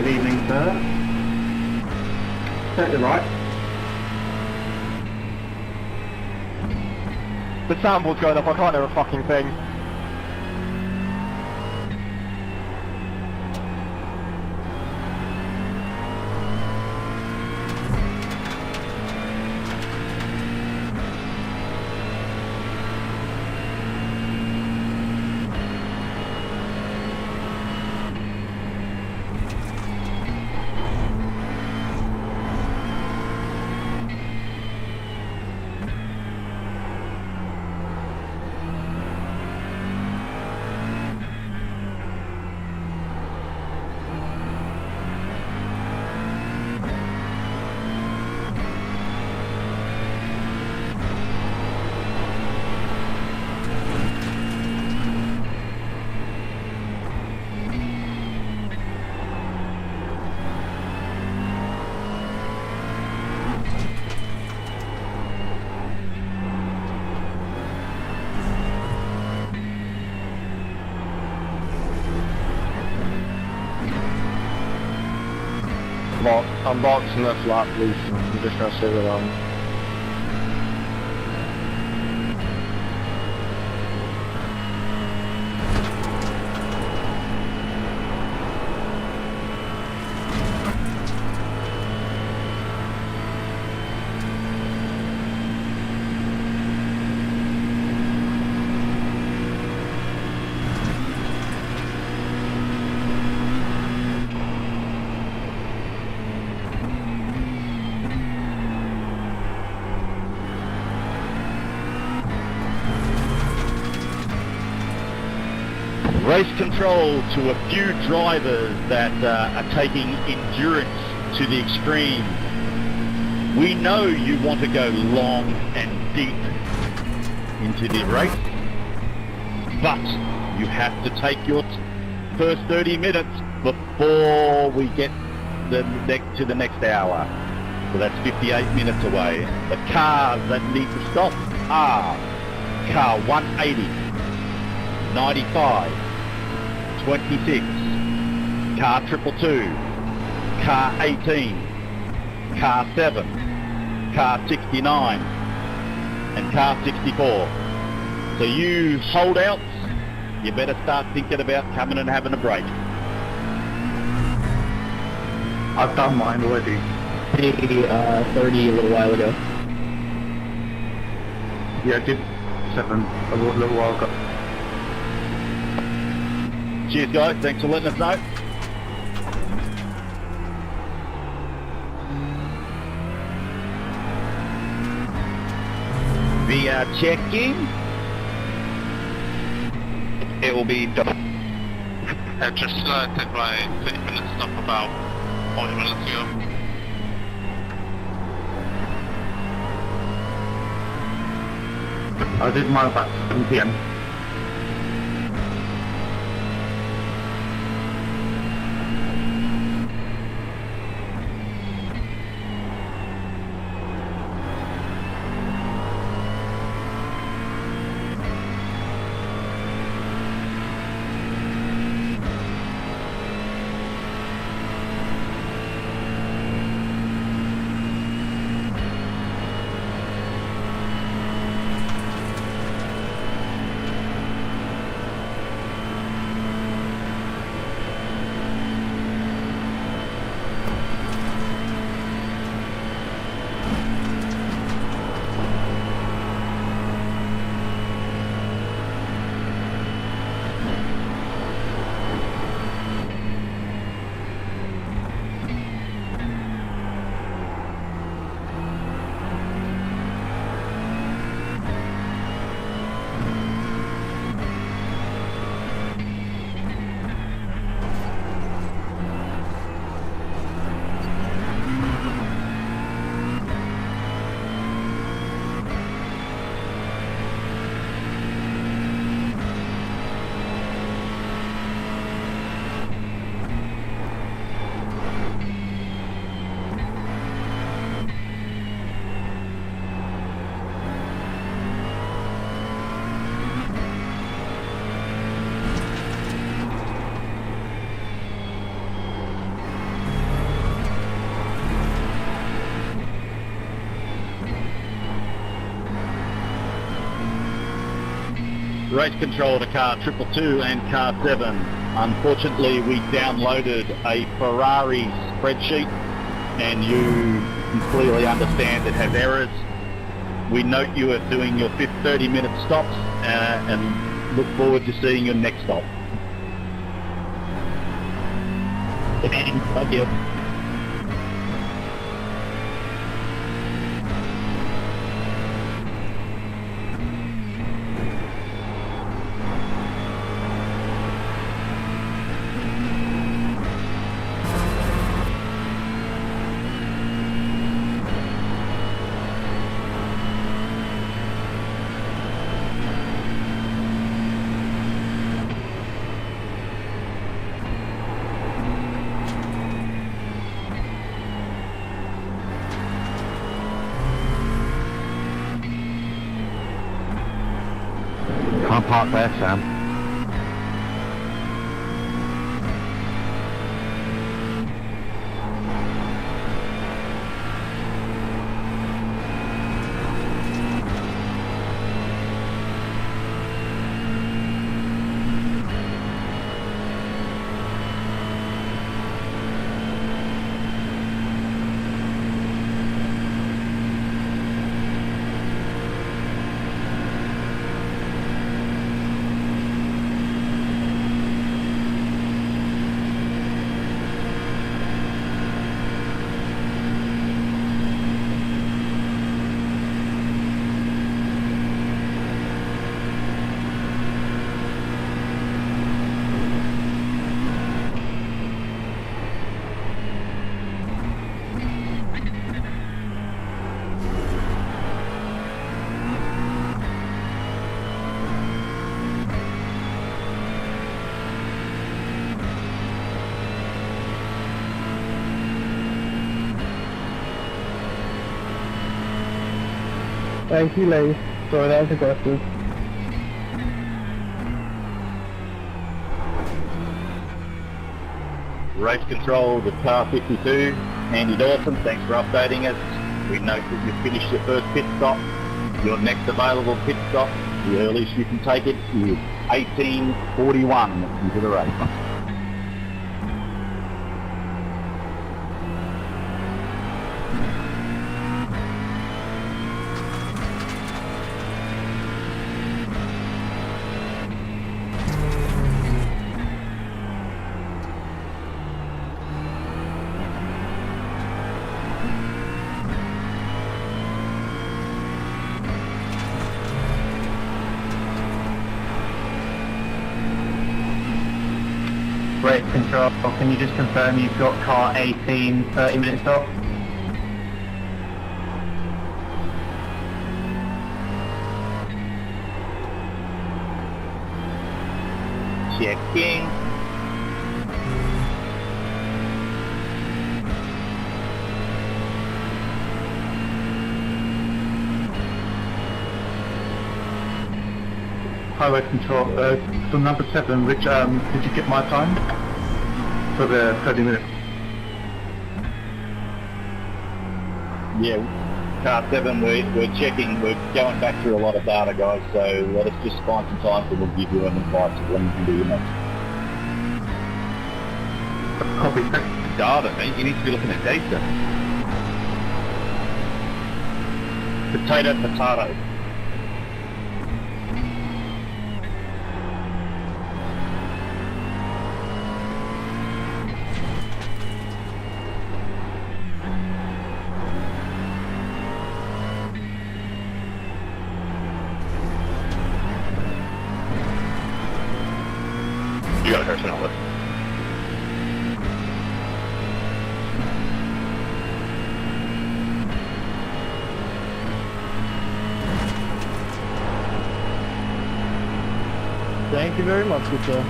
Good evening, sir. Take the right. The soundboard's going up, I can't hear a fucking thing. I'm boxing this lap loose, and I'm just gonna sit around. Race control to a few drivers that are taking endurance to the extreme. We know you want to go long and deep into the race, but you have to take your first 30 minutes before we get to the next hour. So that's 58 minutes away. The cars that need to stop are car 180, 95, 26, car 222, car 18, car 7, car 69, and car 64. So you holdouts, you better start thinking about coming and having a break. I've done mine already. 30 a little while ago. Yeah, I did 7 a little while ago. Cheers guys, thanks for letting us know. We are checking. It will be done. I just did my 30 minute stop about 40 minutes ago. I did mine about 7 PM. Race control to car 222 and car 7. Unfortunately, we downloaded a Ferrari spreadsheet, and you can clearly understand it has errors. We note you are doing your 30-minute stops and look forward to seeing your next stop. Thank you. Can't park there, Sam. Thank you, Lee. Sorry, that was aggressive. Race control to car 52. Andy Dawson, thanks for updating us. We note that you've finished your first pit stop. Your next available pit stop, the earliest you can take it, is 18:41 into the race. Race control, can you just confirm you've got car 18 30-minute stop? Checking. Highway control, for number 7, which, did you get my time? For the 30 minutes. Yeah, car 7, we're checking, we're going back through a lot of data, guys, so let us just find some time so we'll give you an advice of when you can do your next. Copy. Data, mate. You need to be looking at data. Potato. You got a personnel list. Thank you very much, good sir.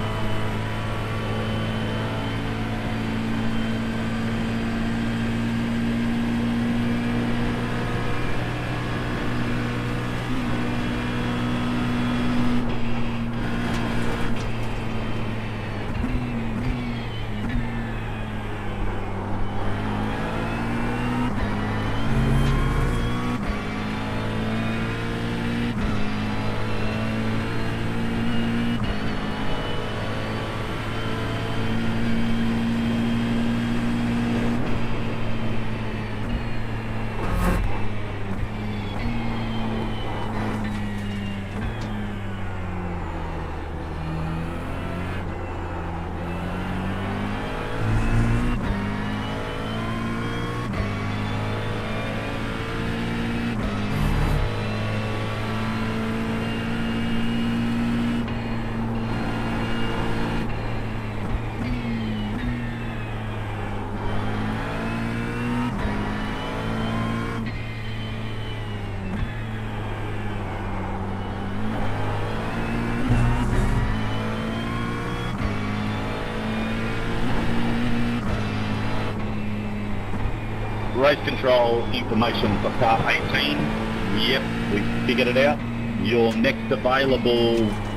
Race control information for car 18. Yep, we figured it out. Your next available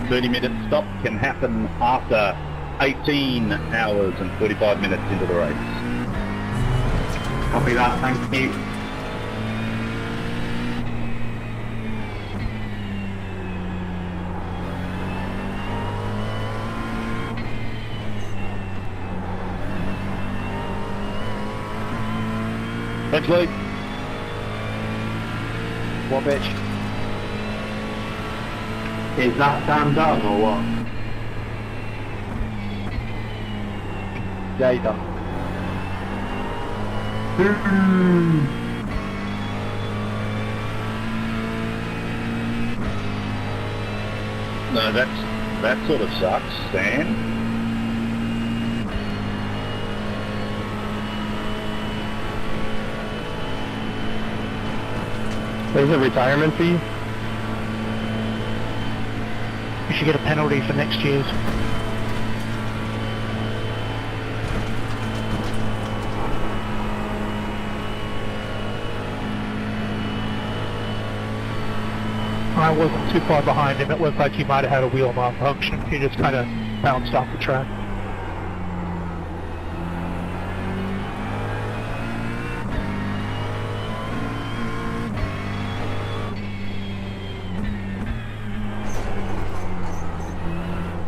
30-minute stop can happen after 18 hours and 45 minutes into the race. Copy that, thank you. Thanks, Lee. What bitch? Is that Dan done or what? Yeah, you done. No, that sort of sucks, Stan. There's a retirement fee. You should get a penalty for next year's. I wasn't too far behind him. It looked like he might have had a wheel malfunction. He just kind of bounced off the track.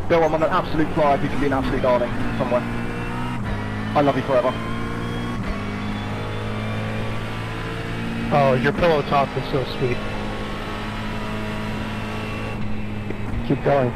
Bill, I'm on an absolute fly if you can be an absolute darling somewhere. I love you forever. Oh, your pillow talk was so sweet. Keep going.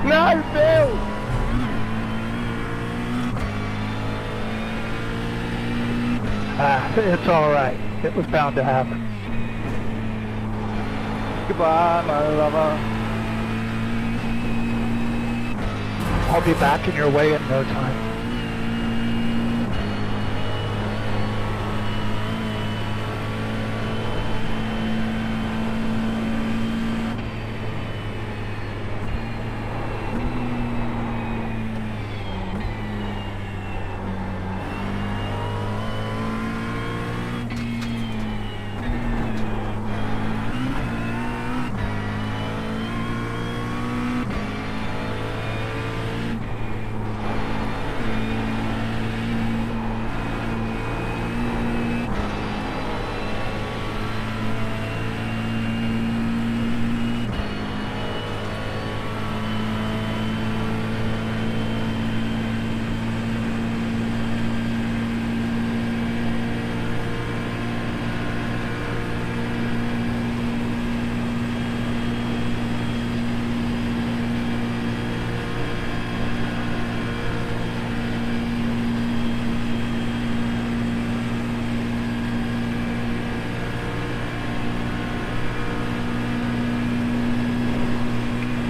No, Bill! It's alright. It was bound to happen. Goodbye, my lover. I'll be back in your way in no time.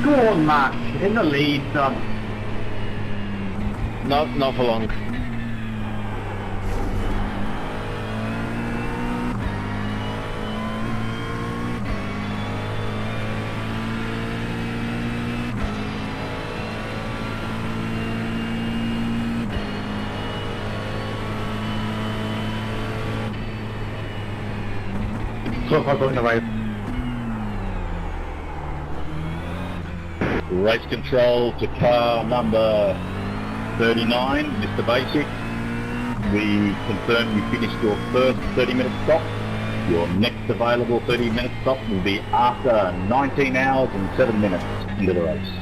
Go on, Matt. In the lead, son. No, not for long. So far, going away. Race control to car number 39, Mr. Basic. We confirm you finished your first 30-minute stop. Your next available 30-minute stop will be after 19 hours and 7 minutes into the race.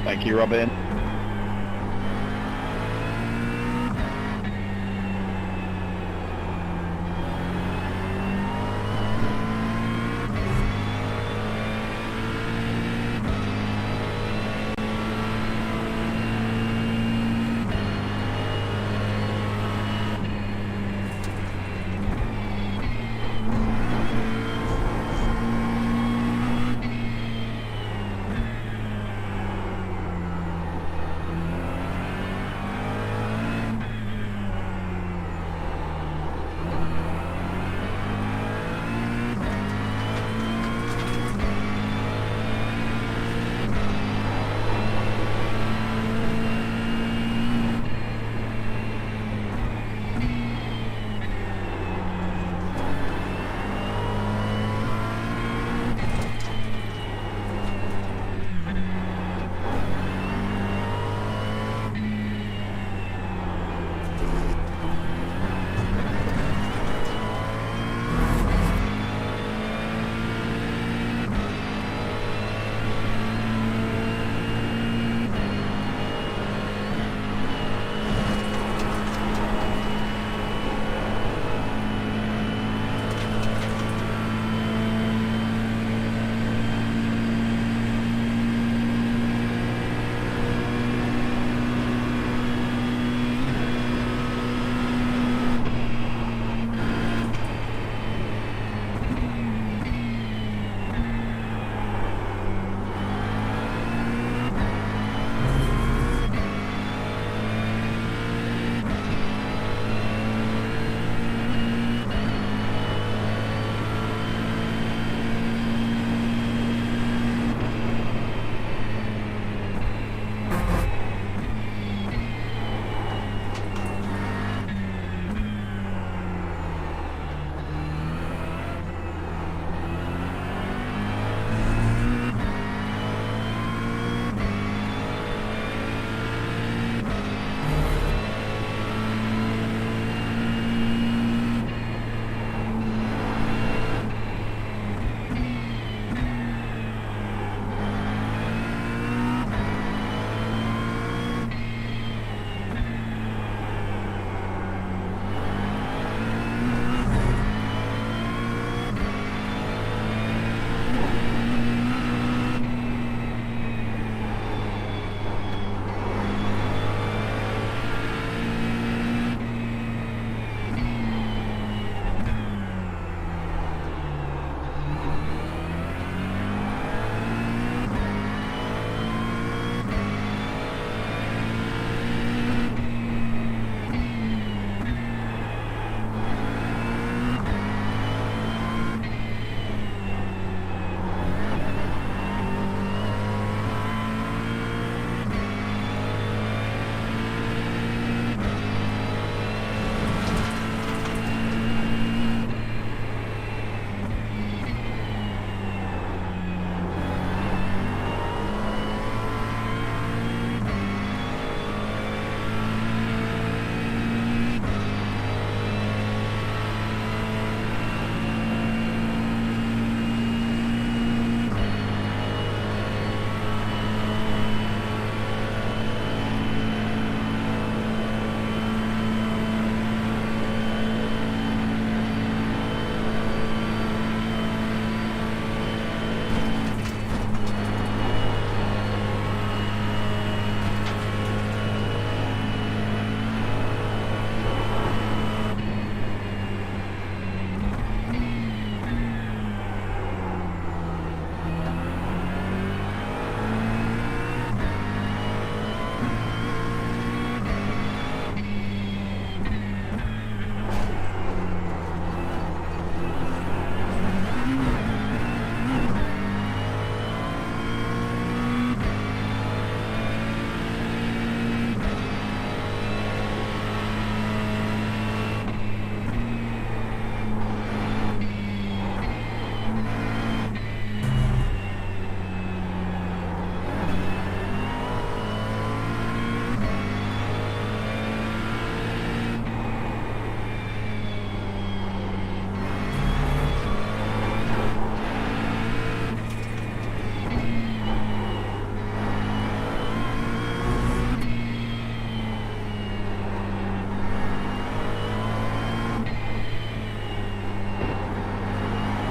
Thank you, Robin.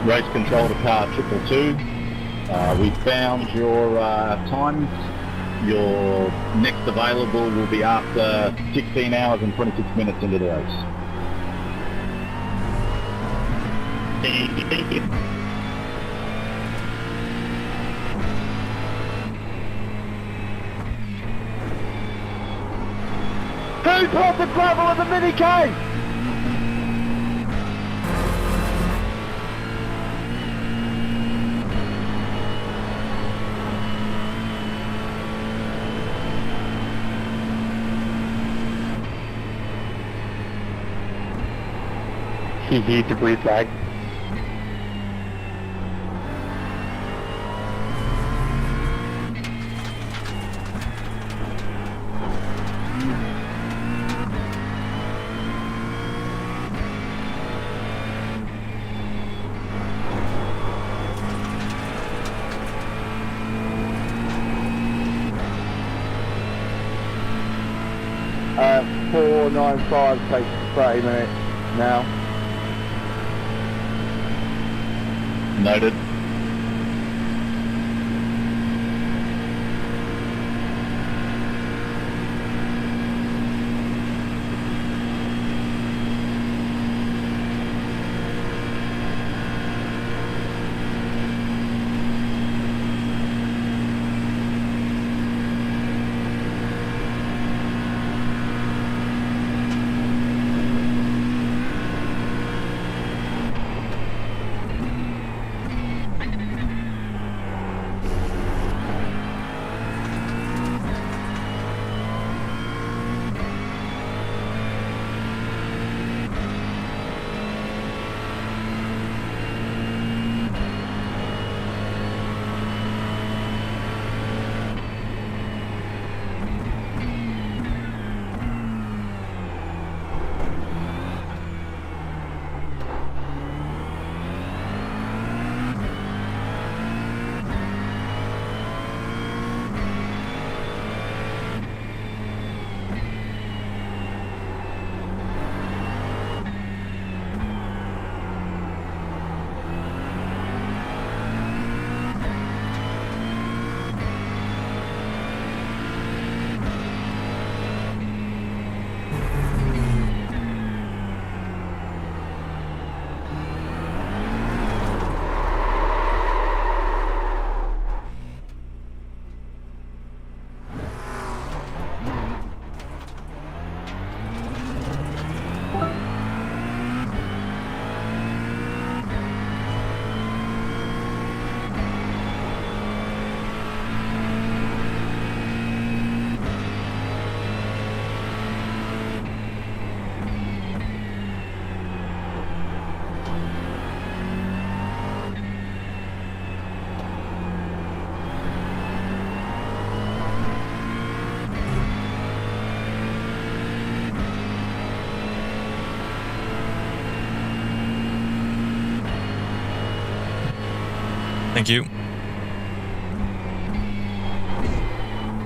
Race control to car 222. We found your times. Your next available will be after 16 hours and 26 minutes into the race. Thank you. Who's off the gravel of the mini-K? Hee debris flag. Uh, 495 takes 30 minutes now. Noted. Thank you.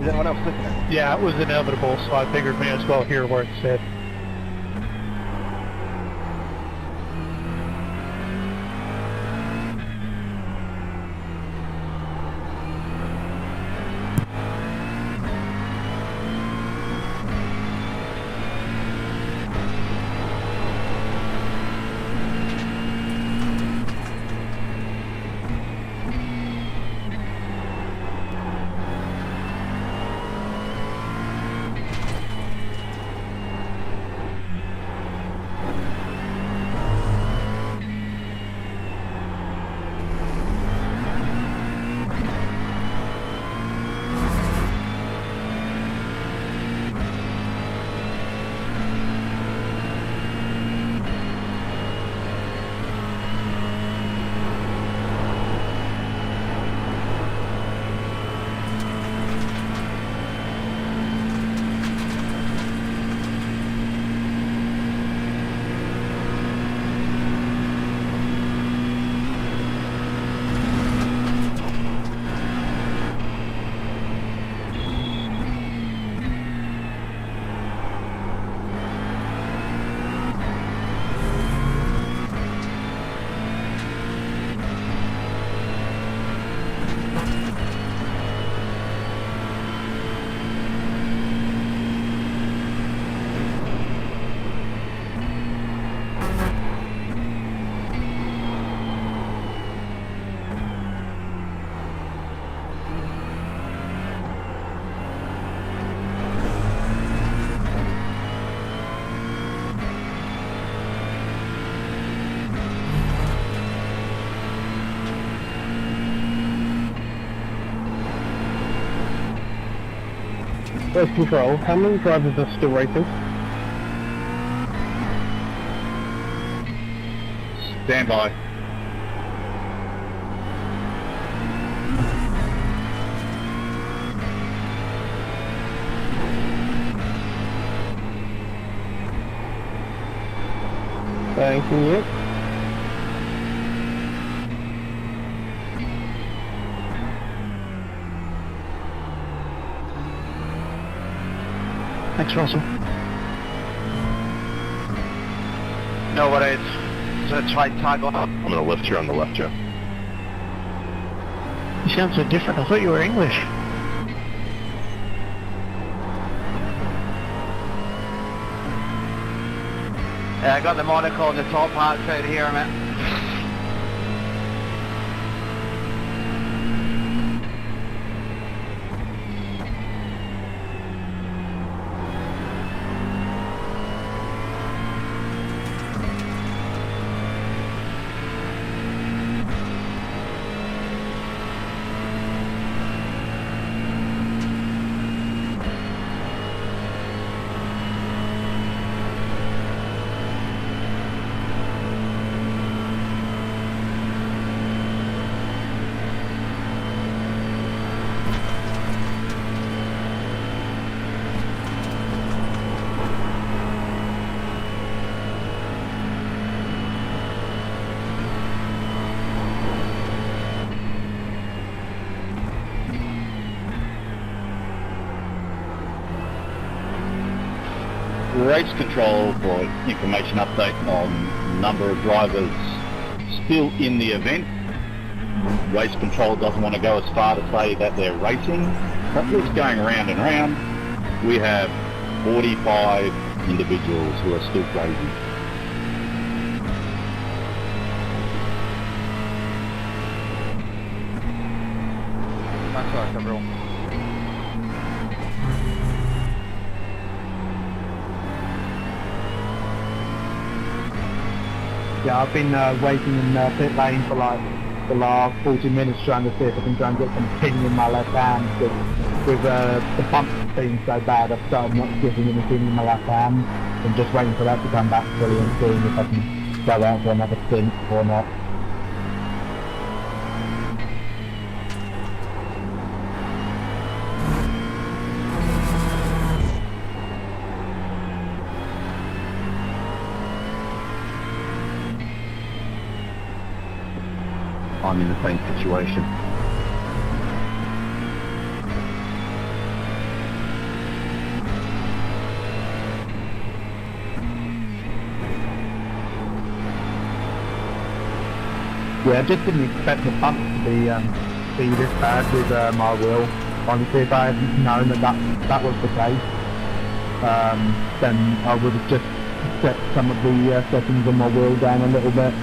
Is anyone else listening? Yeah, it was inevitable, so I figured may as well hear where it said. Race control, how many drivers are still racing? Stand by. Thank you. Thanks, Russell. No worries. So try tag on. I'm gonna lift you on the left, Joe. You sound so different. I thought you were English. Yeah, I got the monocle on the top hat out here, mate. Race control for information update on number of drivers still in the event. Race control doesn't want to go as far to say that they're racing, but it's going round and round. We have 45 individuals who are still racing. That's right, everyone. Yeah, I've been waiting in pit lane for like the last 40 minutes trying to see if I can try and get some ping in my left hand. With the bump being so bad, I've started not giving anything in my left hand and just waiting for that to come back fully and seeing if I can go out for another stint or not. I'm in the same situation. Yeah, I just didn't expect the bump to be this bad with my wheel. Honestly, if I hadn't known that was the case, then I would have just set some of the settings on my wheel down a little bit.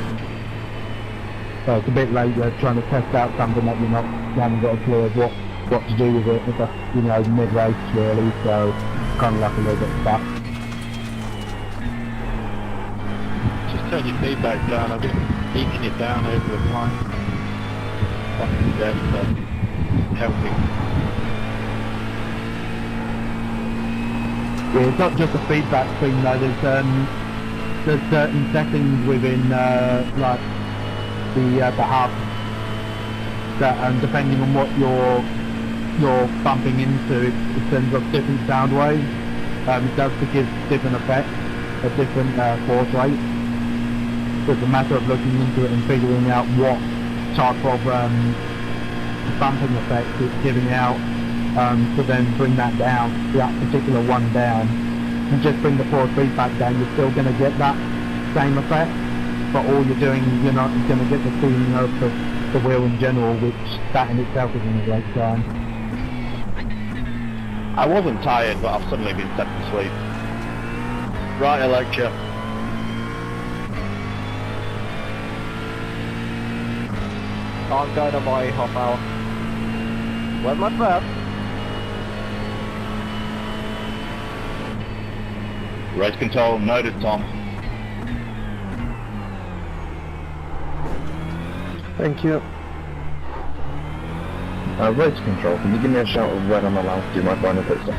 So it's a bit late trying to test out something that you haven't got a clue of what to do with it. It's mid-race really, so kind of like a little bit stuck. Just turn your feedback down. I've been eating it down over the time. That's helping. Yeah, it's not just a feedback thing though. There's certain settings within like the hub that depending on what you're bumping into, it sends off different sound waves. It does give different effects at different force rates. So it's a matter of looking into it and figuring out what type of bumping effect it's giving out to then bring that down, that particular one down. And just bring the force feedback down, you're still going to get that same effect. But all you're doing, you're not going to get the feeling of the wheel in general, which that in itself isn't a great sign. I wasn't tired, but I've suddenly been set to sleep. Right, Alexa. I'm going on my half hour. Where's my breath? Race control noted, Tom. Thank you. Race control, can you give me a shout of when I'm allowed to do my final pit stop?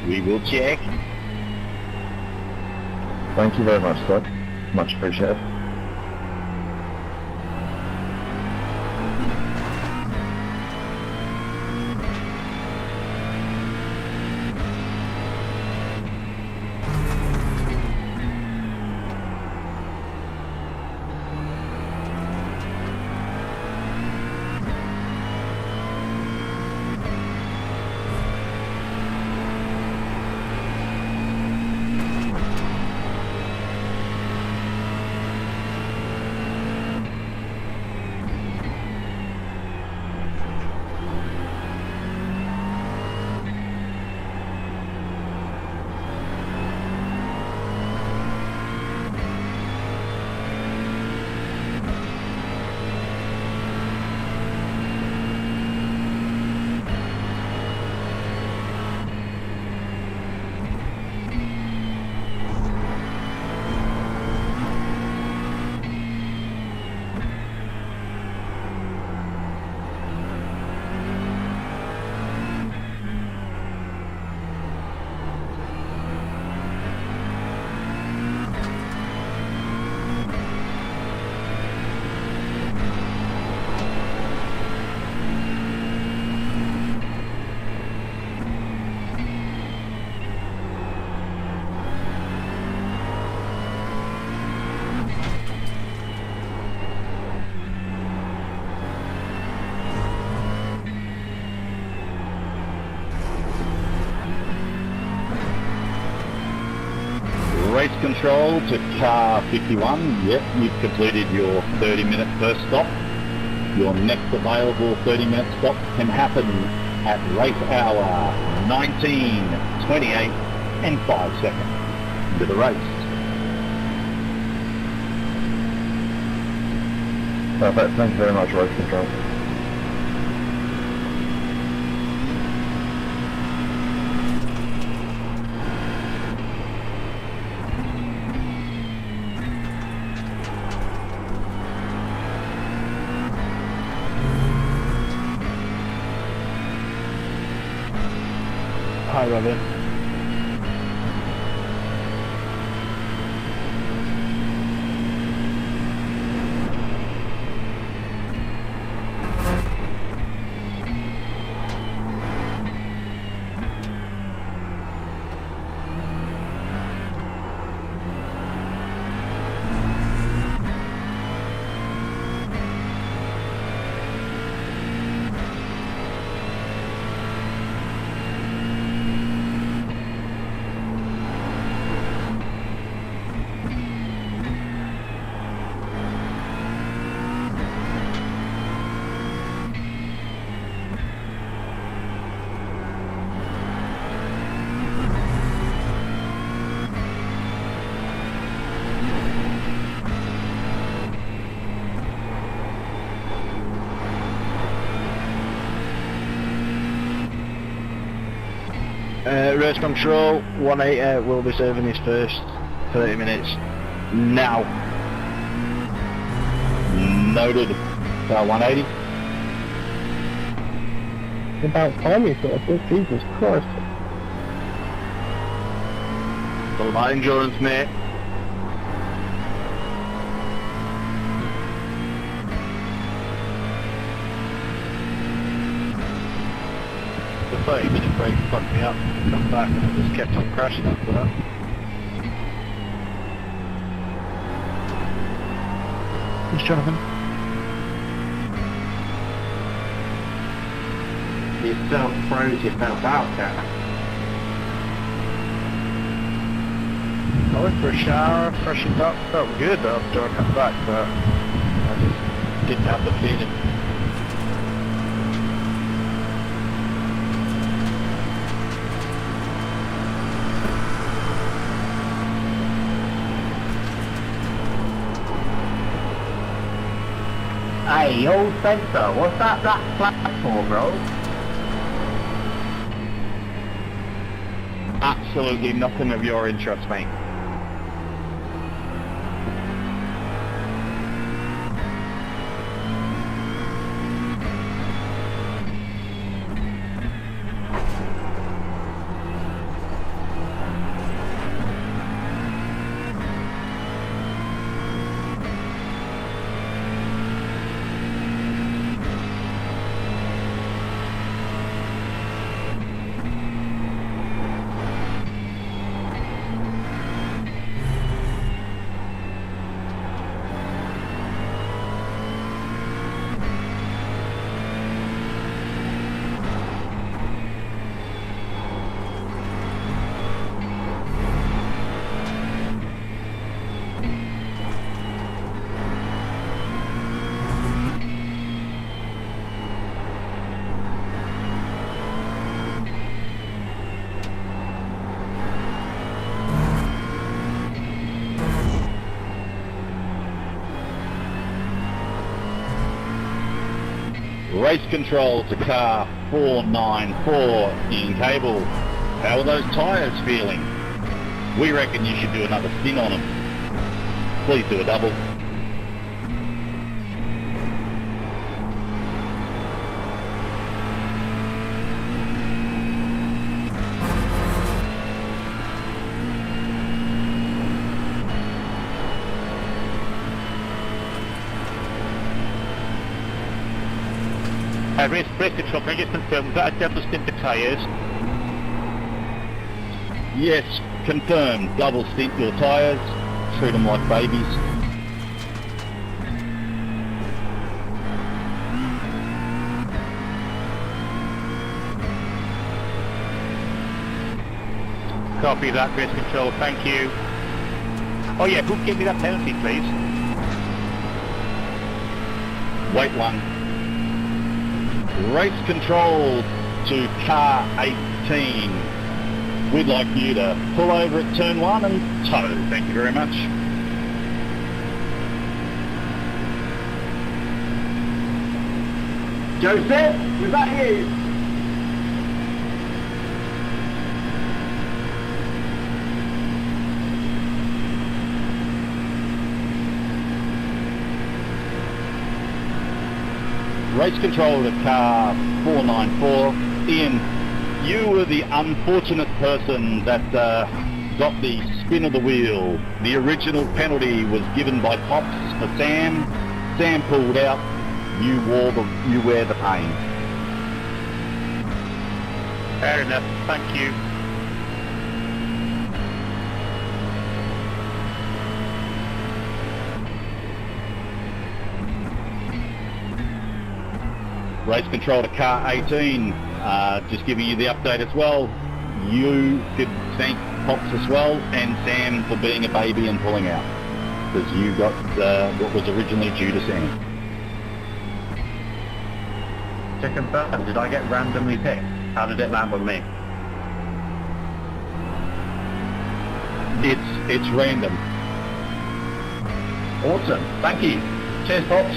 We will check. Thank you very much, sir. Much appreciated. Race control to car 51. Yep, you've completed your 30-minute first stop. Your next available 30-minute stop can happen at race hour 19:28 and 5 seconds into the race. Perfect. Thank you very much, race control. Hi, Robin. Race control, 180 will be serving his first 30 minutes now. Noted. Car 180. About time you thought, Jesus Christ. All about endurance, mate. The 30-minute break fucked me up. Come back and I just kept on crashing after that. Who's Jonathan? You self-froze yourself out, Cat. I went for a shower, freshened up, felt good after I come back, but I just didn't have the feeling. Hey, old Spencer, what's that black flag for, bro? Absolutely nothing of your interest, mate. Race control to car 494 in cable. How are those tyres feeling? We reckon you should do another stint on them. Please do a double. Race control, can I just confirm, was that a double stint of tyres? Yes, confirmed. Double stint your tyres. Treat them like babies. Copy that, race control, thank you. Oh yeah, who gave me that penalty, please? Wait one. Race control to car 18. We'd like you to pull over at turn 1 and tow. Thank you very much. Joseph, was that you? Race control to car 494. Ian, you were the unfortunate person that got the spin of the wheel. The original penalty was given by Pops for Sam. Sam pulled out. You wear the pain. Fair enough, thank you. Race control to car 18, just giving you the update as well. You could thank Pops as well and Sam for being a baby and pulling out, because you got what was originally due to Sam. To confirm, did I get randomly picked? How did it land with me? It's random. Awesome, thank you. Cheers, Pops.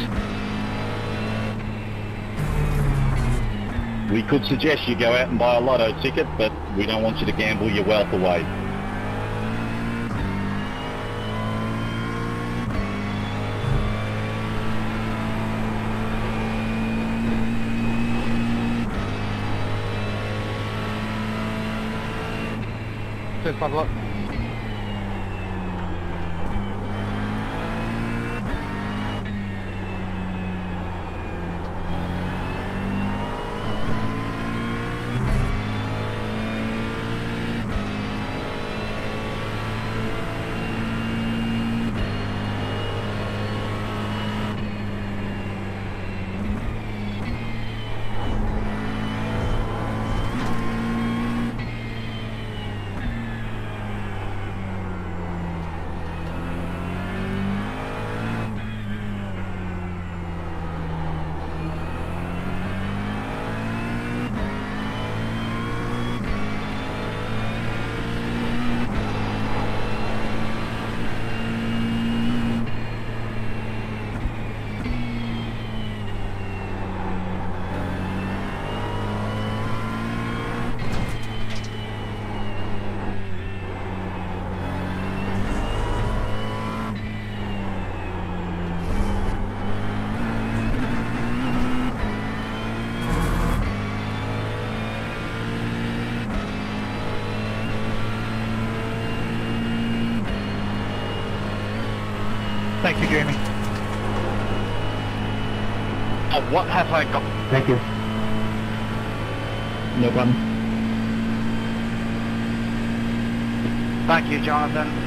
We could suggest you go out and buy a lotto ticket, but we don't want you to gamble your wealth away. Cheers, bad luck. Thank you, Jamie. What have I got? Thank you. No problem. Thank you, Jonathan.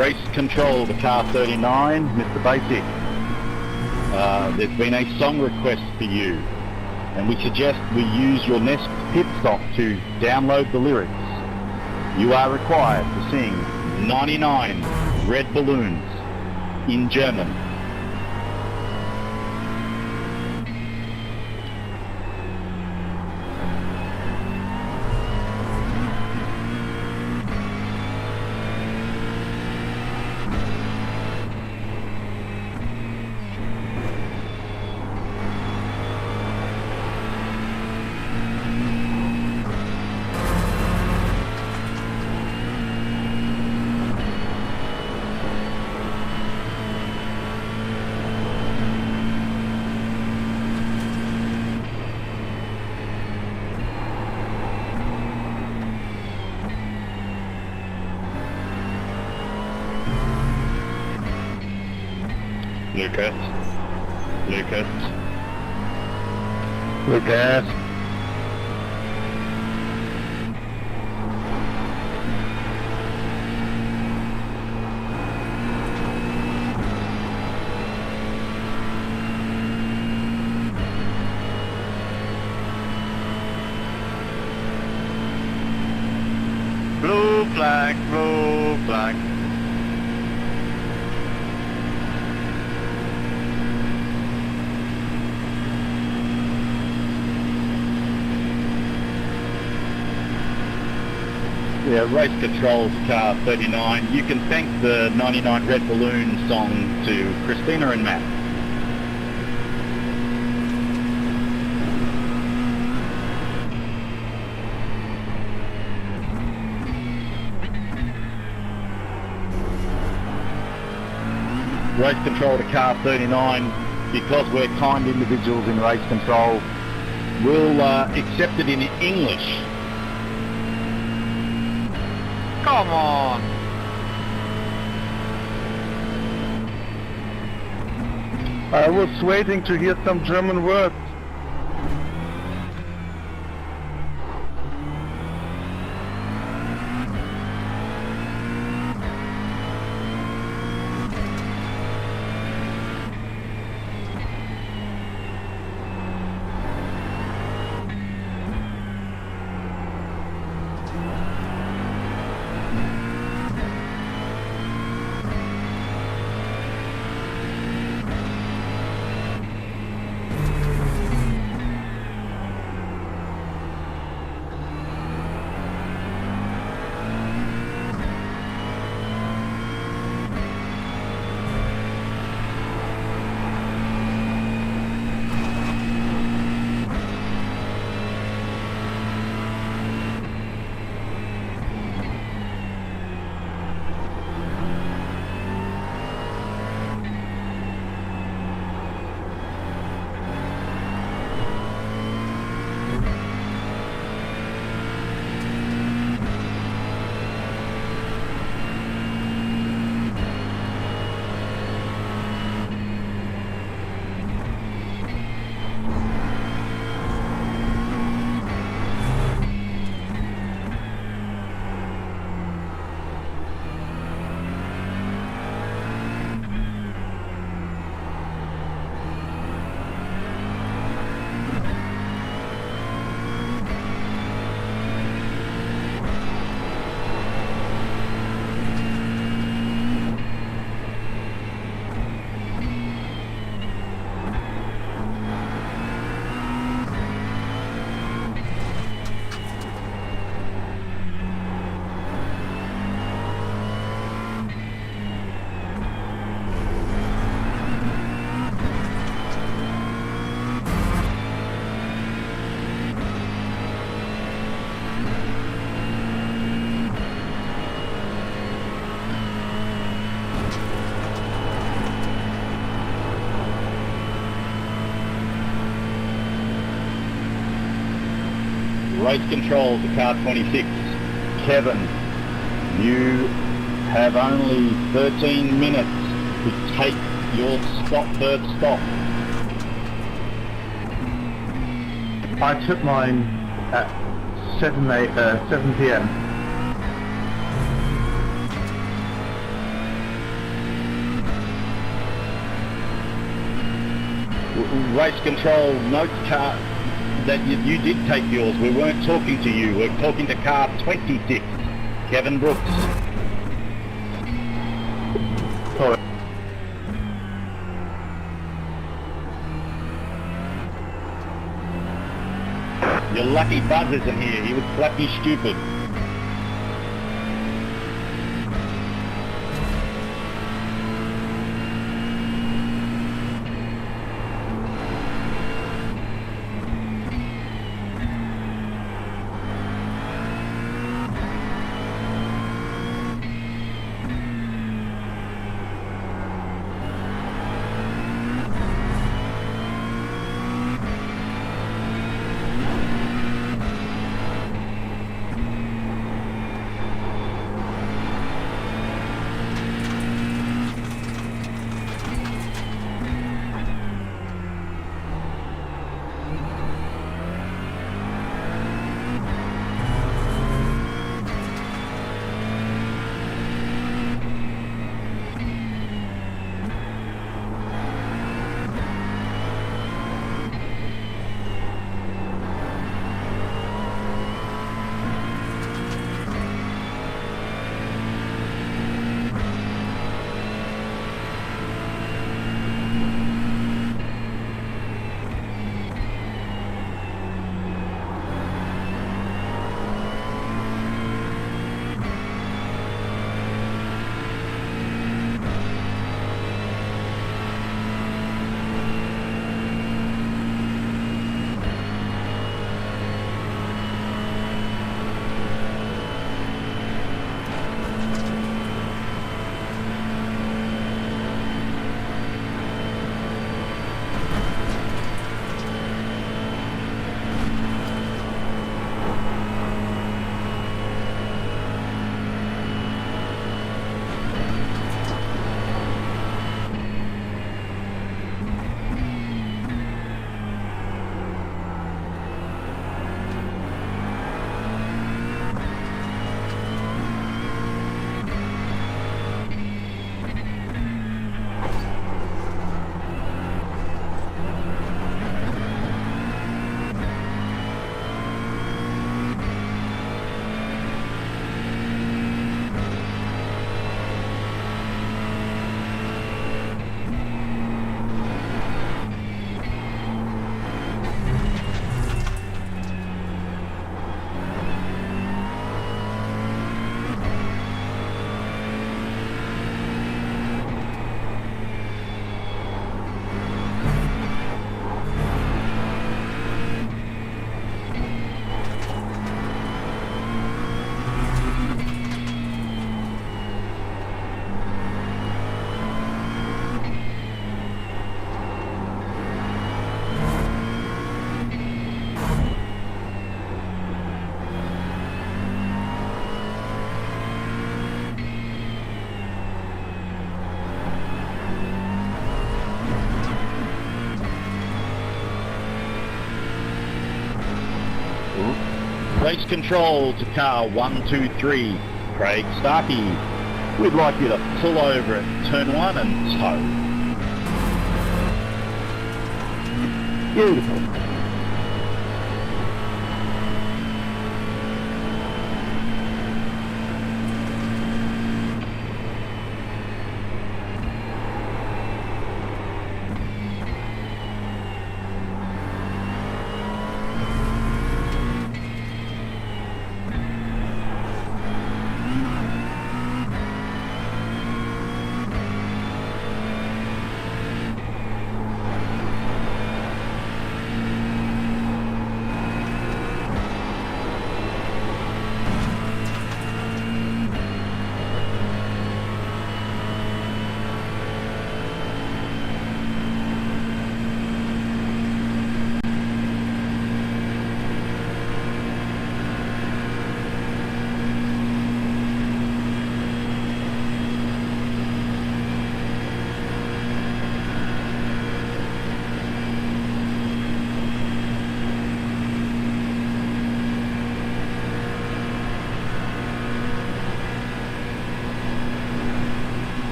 Race control to car 39, Mr. Basic. There's been a song request for you, and we suggest we use your next pit stop to download the lyrics. You are required to sing 99 Red Balloons in German. Lucas. Blue flag, blue flag. Yeah, race control to car 39. You can thank the 99 Red Balloon song to Christina and Matt. Race control to car 39. Because we're kind individuals in race control, we'll accept it in English. Come on. I was waiting to hear some German words. Race control to car 26. Kevin, you have only 13 minutes to take your third stop. I took mine at 7 p.m. Race control, note car that you did take yours. We weren't talking to you. We're talking to car 26, Kevin Brooks. Sorry. Your lucky Buzz isn't here. He was flappy stupid. Race control to car 123, Craig Starkey. We'd like you to pull over at turn 1 and tow. Beautiful.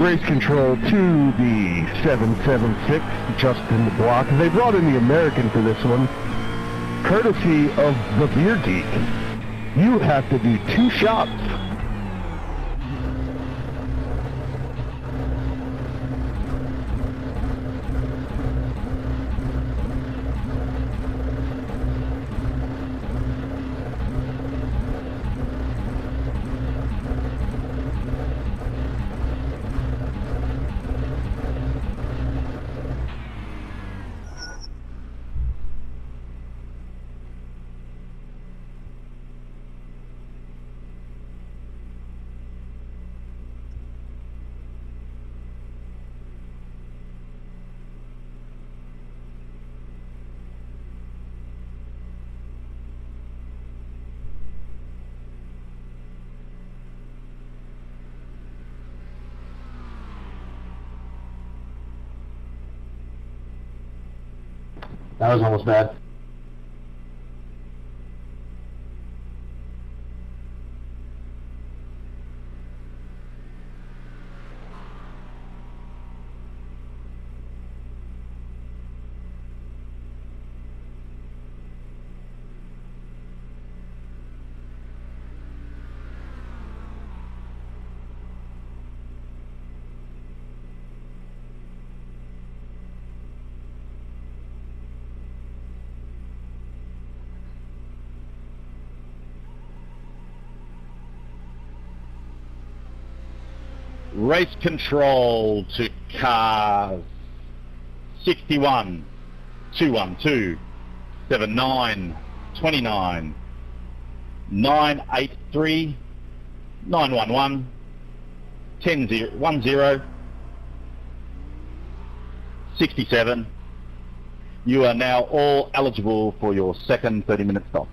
race control to the 776, just in the block. They brought in the American for this one, courtesy of the Beer Geek. You have to do 2 shots. That was almost bad. Race control to cars 61, 212, 79, 29, 983, 911, 10, 10, 67. You are now all eligible for your second 30-minute stop.